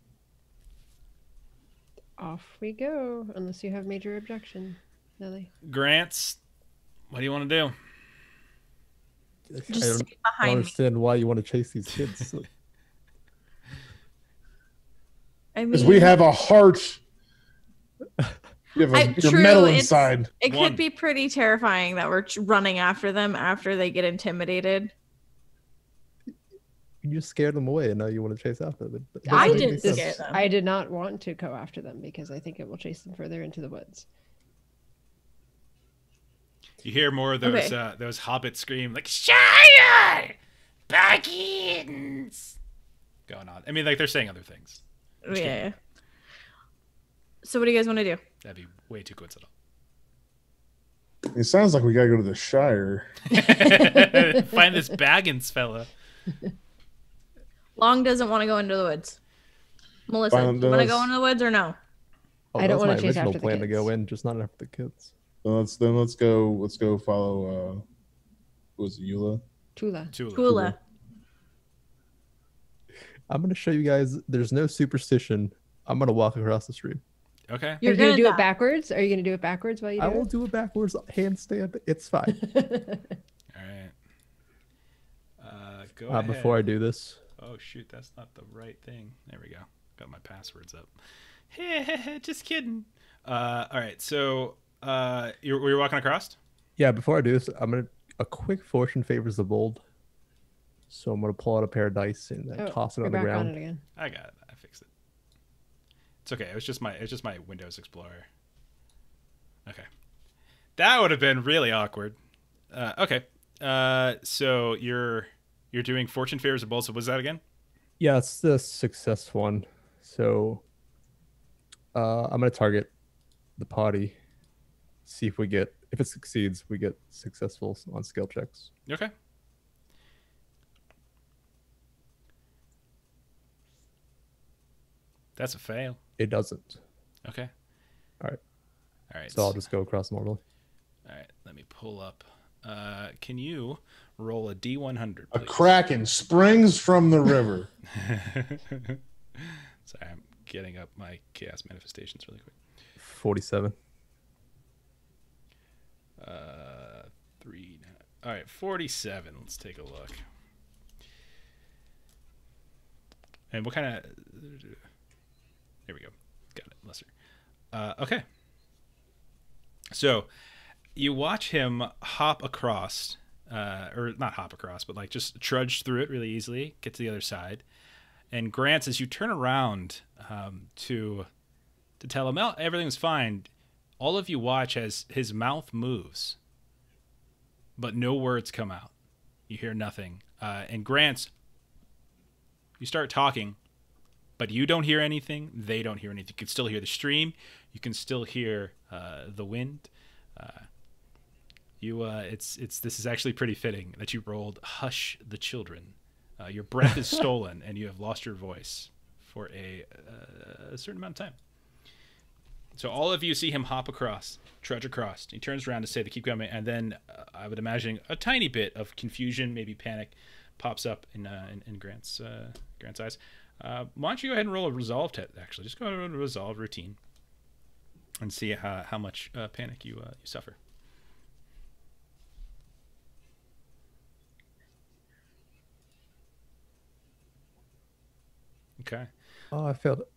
Off we go, unless you have major objection, Nelly. Grants, what do you want to do? Just stay behind I don't understand why you want to chase these kids. Because we have a heart. You have your metal inside. It could be pretty terrifying that we're running after them after they get intimidated. You just scared them away, and now you want to chase after them. I didn't scare them. I did not want to go after them because I think it will chase them further into the woods. You hear more of those hobbit scream like "Shire, Baggins" going on. I mean, like they're saying other things. Yeah. So what do you guys want to do? That'd be way too coincidental. It sounds like we gotta go to the Shire. Find this Baggins fella. Long doesn't want to go into the woods. Melissa, do you want to go into the woods or no? Oh, I don't want my to chase original after the plan to kids. go in, just not after the kids. Then let's go follow. Who was it, Eula? Tula. I'm gonna show you guys. There's no superstition. I'm gonna walk across the stream. Okay. You're gonna do it backwards? Are you gonna do it backwards while you do it? I will do it backwards, handstand. It's fine. All right. Go ahead. Before I do this. Oh shoot, that's not the right thing. There we go. Got my passwords up. Just kidding. All right. So you're walking across? Yeah. Before I do this, a quick fortune favors the bold. So I'm gonna pull out a pair of dice and toss it on the ground. On it again. I got it. I fixed it. It's okay. It was just my Windows Explorer. Okay. That would have been really awkward. Okay. So you're doing fortune favors the bold. So what was that again? Yeah, it's the success one. So I'm gonna target the potty. See if it succeeds, we get successful on skill checks. Okay. That's a fail. It doesn't. Okay. All right. So I'll just go across normally. All right. Let me pull up. Can you roll a D100, please? A kraken springs from the river. Sorry, I'm getting up my chaos manifestations really quick. 47. 3. All right, 47. Let's take a look. And what kind of? There we go. Got it, Lesser. Okay. So you watch him hop across, or not hop across, but like just trudge through it really easily, get to the other side. And Grant, as you turn around to tell him, oh, everything's fine, all of you watch as his mouth moves, but no words come out. You hear nothing. And Grant, you start talking, but you don't hear anything. They don't hear anything. You can still hear the stream. You can still hear the wind. This is actually pretty fitting that you rolled "Hush the Children." Your breath is stolen, and you have lost your voice for a certain amount of time. So all of you see him hop across, trudge across. He turns around to say to keep going, and then I would imagine a tiny bit of confusion, maybe panic, pops up in Grant's eyes. Why don't you go ahead and roll a resolve test? Actually, just go ahead and resolve routine, and see how much panic you suffer. Okay. Oh, I failed it.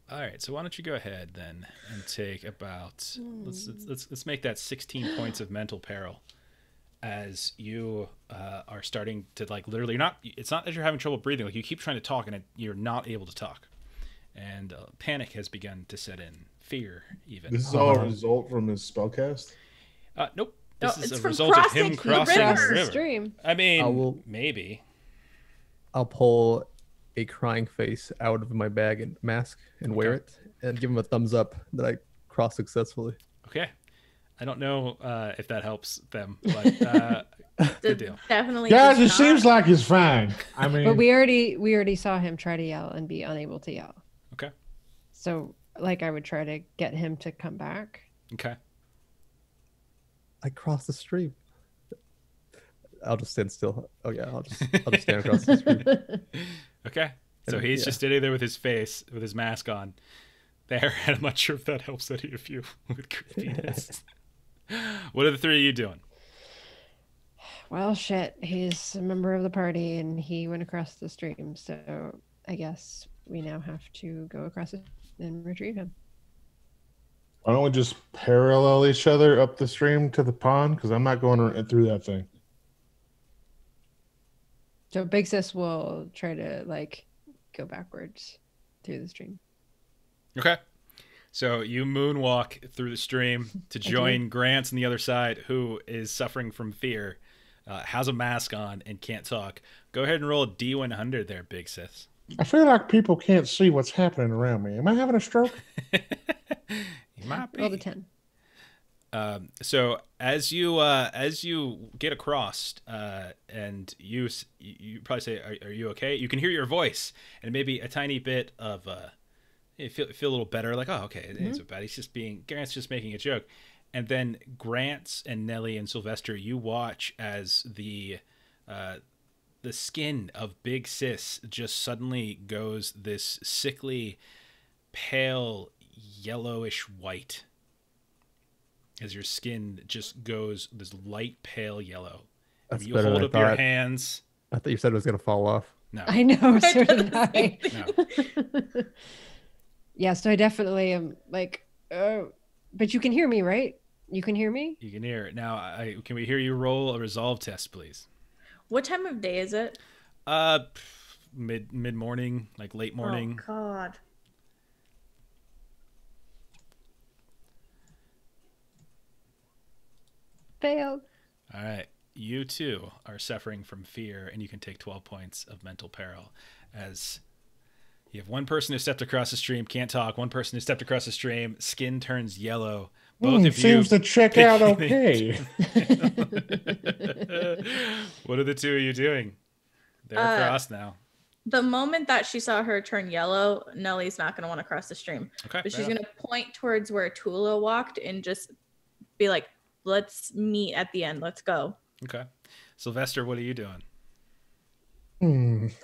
All right, so why don't you go ahead then and take about let's make that 16 points of mental peril as you are starting to like literally it's not that you're having trouble breathing, like you keep trying to talk and you're not able to talk, and panic has begun to set in, fear even. This is all a result from his spellcast? Nope. This is a from result of him crossing the river. Stream. I mean, maybe. I'll pull a crying face out of my bag and mask and wear it and give him a thumbs up that I crossed successfully. Okay. I don't know if that helps them, but good deal. Definitely. Guys, it seems like it's fine. I mean, but we already saw him try to yell and be unable to yell. Okay. So like I would try to get him to come back. Okay. I crossed the stream. I'll just stand still. Oh yeah, I'll just stand across the stream. Okay. So he's just sitting there with his face, with his mask on. There, and I'm not sure if that helps any of you with creepiness. What are the three of you doing? Well, shit. He's a member of the party, and he went across the stream. So I guess we now have to go across it and retrieve him. why don't we just parallel each other up the stream to the pond? Because I'm not going through that thing. So Big Sis will try to like go backwards through the stream. Okay. So you moonwalk through the stream to join Grant on the other side, who is suffering from fear, has a mask on, and can't talk. Go ahead and roll a D100 there, Big Sis. I feel like people can't see what's happening around me. Am I having a stroke? You might be. Roll the 10. So as you get across, and you probably say, "Are you okay?" You can hear your voice, and maybe a tiny bit of you feel a little better. Like, oh, okay, it ain't so bad. Grant's just making a joke, and then Grant's and Nellie and Sylvester, you watch as the skin of Big Sis just suddenly goes this sickly, pale, yellowish white. As your skin just goes this light pale yellow. That's You better hold than up I your thought. hands. I thought you said it was gonna fall off. No. I know, so did I. No. Yeah, so I definitely am like, oh, but you can hear me, right? You can hear me? You can hear it. Now, can we hear you roll a resolve test, please? What time of day is it? Mid-morning, like late morning. Oh, God. Failed. All right. You too are suffering from fear, and you can take 12 points of mental peril as you have one person who stepped across the stream, can't talk. One person who stepped across the stream, skin turns yellow. Both of you seems to check out okay. What are the two of you doing? They're across now. The moment that she saw her turn yellow, Nellie's not going to want to cross the stream. Okay. But she's going to point towards where Tula walked and just be like, let's meet at the end. Let's go. Okay. Sylvester, what are you doing?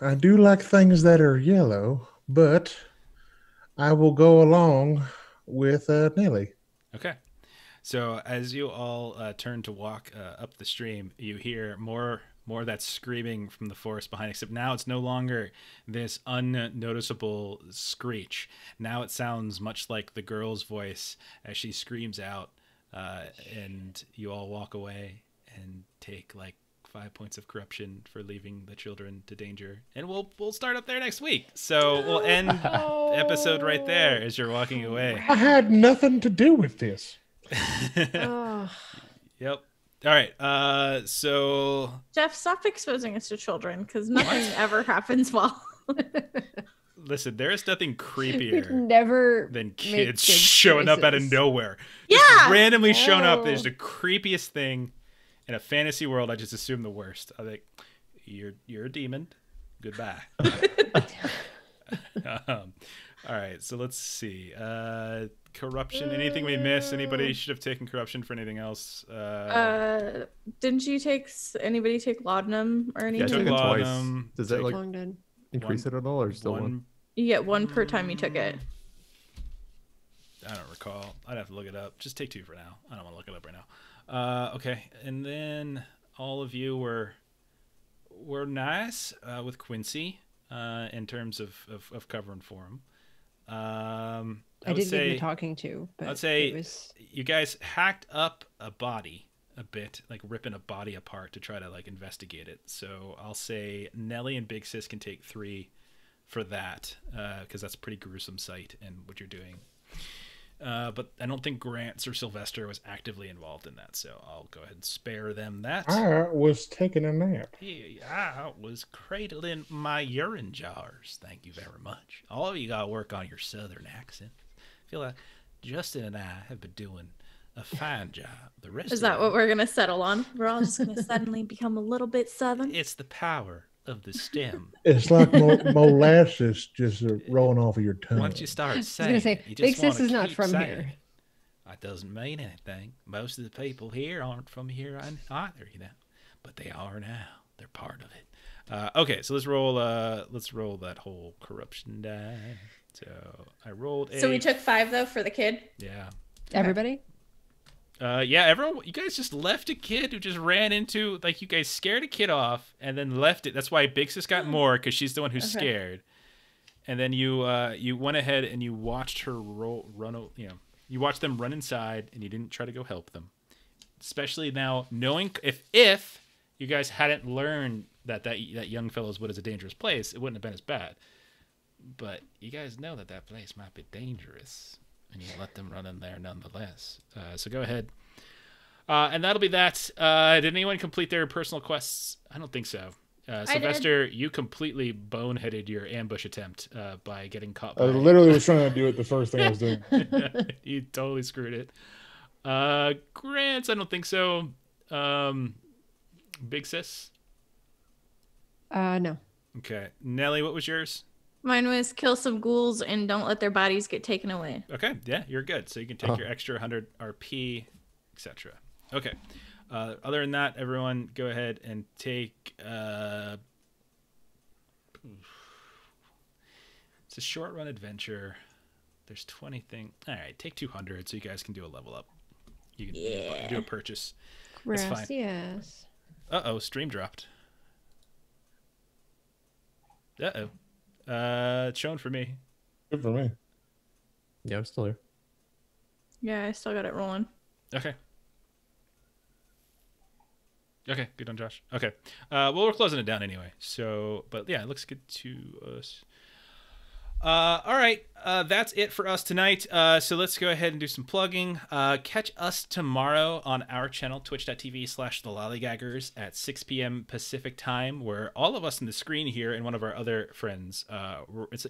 I do like things that are yellow, but I will go along with Nellie. Okay. So as you all turn to walk up the stream, you hear more of that screaming from the forest behind, except now it's no longer this unnoticeable screech. Now it sounds much like the girl's voice as she screams out, and you all walk away and take like 5 points of corruption for leaving the children to danger. And we'll start up there next week. So we'll end the episode right there as you're walking away. I had nothing to do with this. Yep. All right. So Jeff, stop exposing us to children because nothing ever happens well. Listen, there is nothing creepier never than kids showing up out of nowhere. Yeah. Just randomly showing up is the creepiest thing in a fantasy world. I just assume the worst. I think you're a demon. Goodbye. All right, so let's see. Corruption. Anything we missed? Anybody should have taken corruption for anything else? Didn't you anybody take laudanum or anything? Yeah, I took it laudanum. Twice. Does that like increase it at all, or still one? You get one per time you took it. I don't recall. I'd have to look it up. Just take 2 for now. I don't want to look it up right now. Okay, and then all of you were nice with Quincy in terms of covering for him. I did give him talking to, but I'd say you guys hacked up a body a bit, like ripping a body apart to try to like investigate it. So I'll say Nellie and Big Sis can take 3 for that, because that's a pretty gruesome sight in what you're doing. But I don't think Grants or Sylvester was actively involved in that, so I'll go ahead and spare them that. I was taking a nap. I was cradling my urine jars. Thank you very much. All of you got to work on your southern accent. I feel like Justin and I have been doing a fine job. The rest is that what we're going to settle on? We're all just going to suddenly become a little bit southern? It's the power of the stem. It's like molasses just rolling off of your tongue. Once you start saying, I was going to say, Big Sis is not from here. That doesn't mean anything. Most of the people here aren't from here either, but they are now. They're part of it. Okay, so let's roll that whole corruption die. So I rolled So we took 5 though for the kid. Yeah. Everybody. Yeah, everyone. You guys just left a kid who just ran into, like, you guys scared a kid off and then left it. That's why Big Sis got more, because she's the one who's scared. And then you went ahead and you watched her you watched them run inside, and you didn't try to go help them. Especially now, knowing if you guys hadn't learned that young fellow's wood is a dangerous place, it wouldn't have been as bad. But you guys know that place might be dangerous. And you let them run in there nonetheless. So go ahead. And that'll be that. Did anyone complete their personal quests? I don't think so. Sylvester, you completely boneheaded your ambush attempt by getting caught by... I literally was trying to do it the first thing I was doing. You totally screwed it. Grants, I don't think so. Big Sis? No. Okay. Nelly, what was yours? Mine was kill some ghouls and don't let their bodies get taken away. Okay, yeah, you're good. So you can take your extra 100 RP, etc. Okay. Other than that, everyone go ahead and take... it's a short run adventure. There's 20 things. All right, take 200 so you guys can do a level up. You can do a purchase. That's fine. Gracias. Uh-oh, stream dropped. Uh-oh. It's showing for me. Good for me. Yeah, I'm still here. Yeah, I still got it rolling. Okay. Okay, good on Josh. Okay. Well, we're closing it down anyway. So, but yeah, it looks good to us. All right, that's it for us tonight. So let's go ahead and do some plugging. Catch us tomorrow on our channel, twitch.tv/thelollygaggers at 6 p.m. Pacific time, where all of us in the screen here and one of our other friends,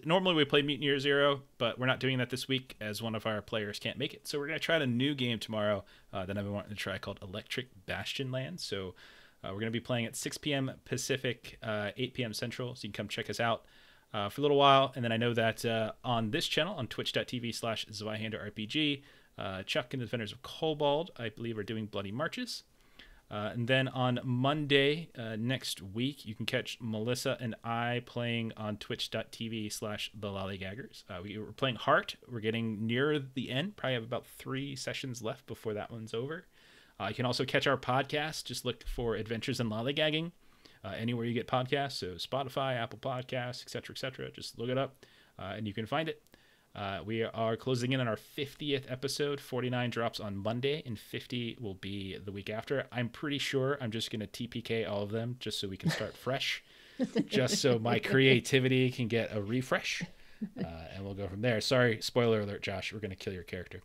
normally we play Mutant Year Zero, but we're not doing that this week as one of our players can't make it. So we're going to try a new game tomorrow that I've been wanting to try called Electric Bastion Land. So we're going to be playing at 6 p.m. Pacific, 8 p.m. Central, so you can come check us out. For a little while, and then I know that on this channel, on twitch.tv/ZweihanderRPG, Chuck and the Defenders of Kobold, I believe, are doing Bloody Marches. And then on Monday next week, you can catch Melissa and I playing on twitch.tv/TheLollygaggers. We're playing Heart. We're getting near the end, probably have about 3 sessions left before that one's over. You can also catch our podcast. Just look for Adventures in Lollygagging. Anywhere you get podcasts, so Spotify, Apple Podcasts, etc., just look it up, and you can find it. We are closing in on our 50th episode. 49 drops on Monday, and 50 will be the week after. I'm pretty sure I'm just going to TPK all of them, just so we can start fresh, just so my creativity can get a refresh, and we'll go from there. Sorry, spoiler alert, Josh, we're going to kill your character.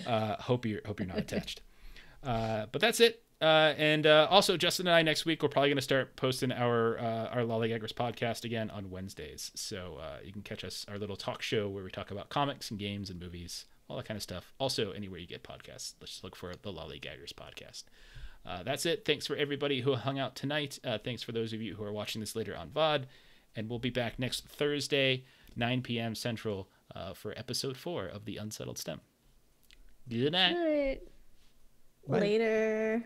Hope you're not attached. But that's it. And also, Justin and I next week, we're probably going to start posting our Lollygaggers podcast again on Wednesdays. So you can catch us, our little talk show where we talk about comics and games and movies, all that kind of stuff. Also, anywhere you get podcasts, let's look for the Lollygaggers podcast. That's it. Thanks for everybody who hung out tonight. Thanks for those of you who are watching this later on VOD. And we'll be back next Thursday, 9 p.m. Central, for episode 4 of the Unsettled STEM. Good night. Good night. Later.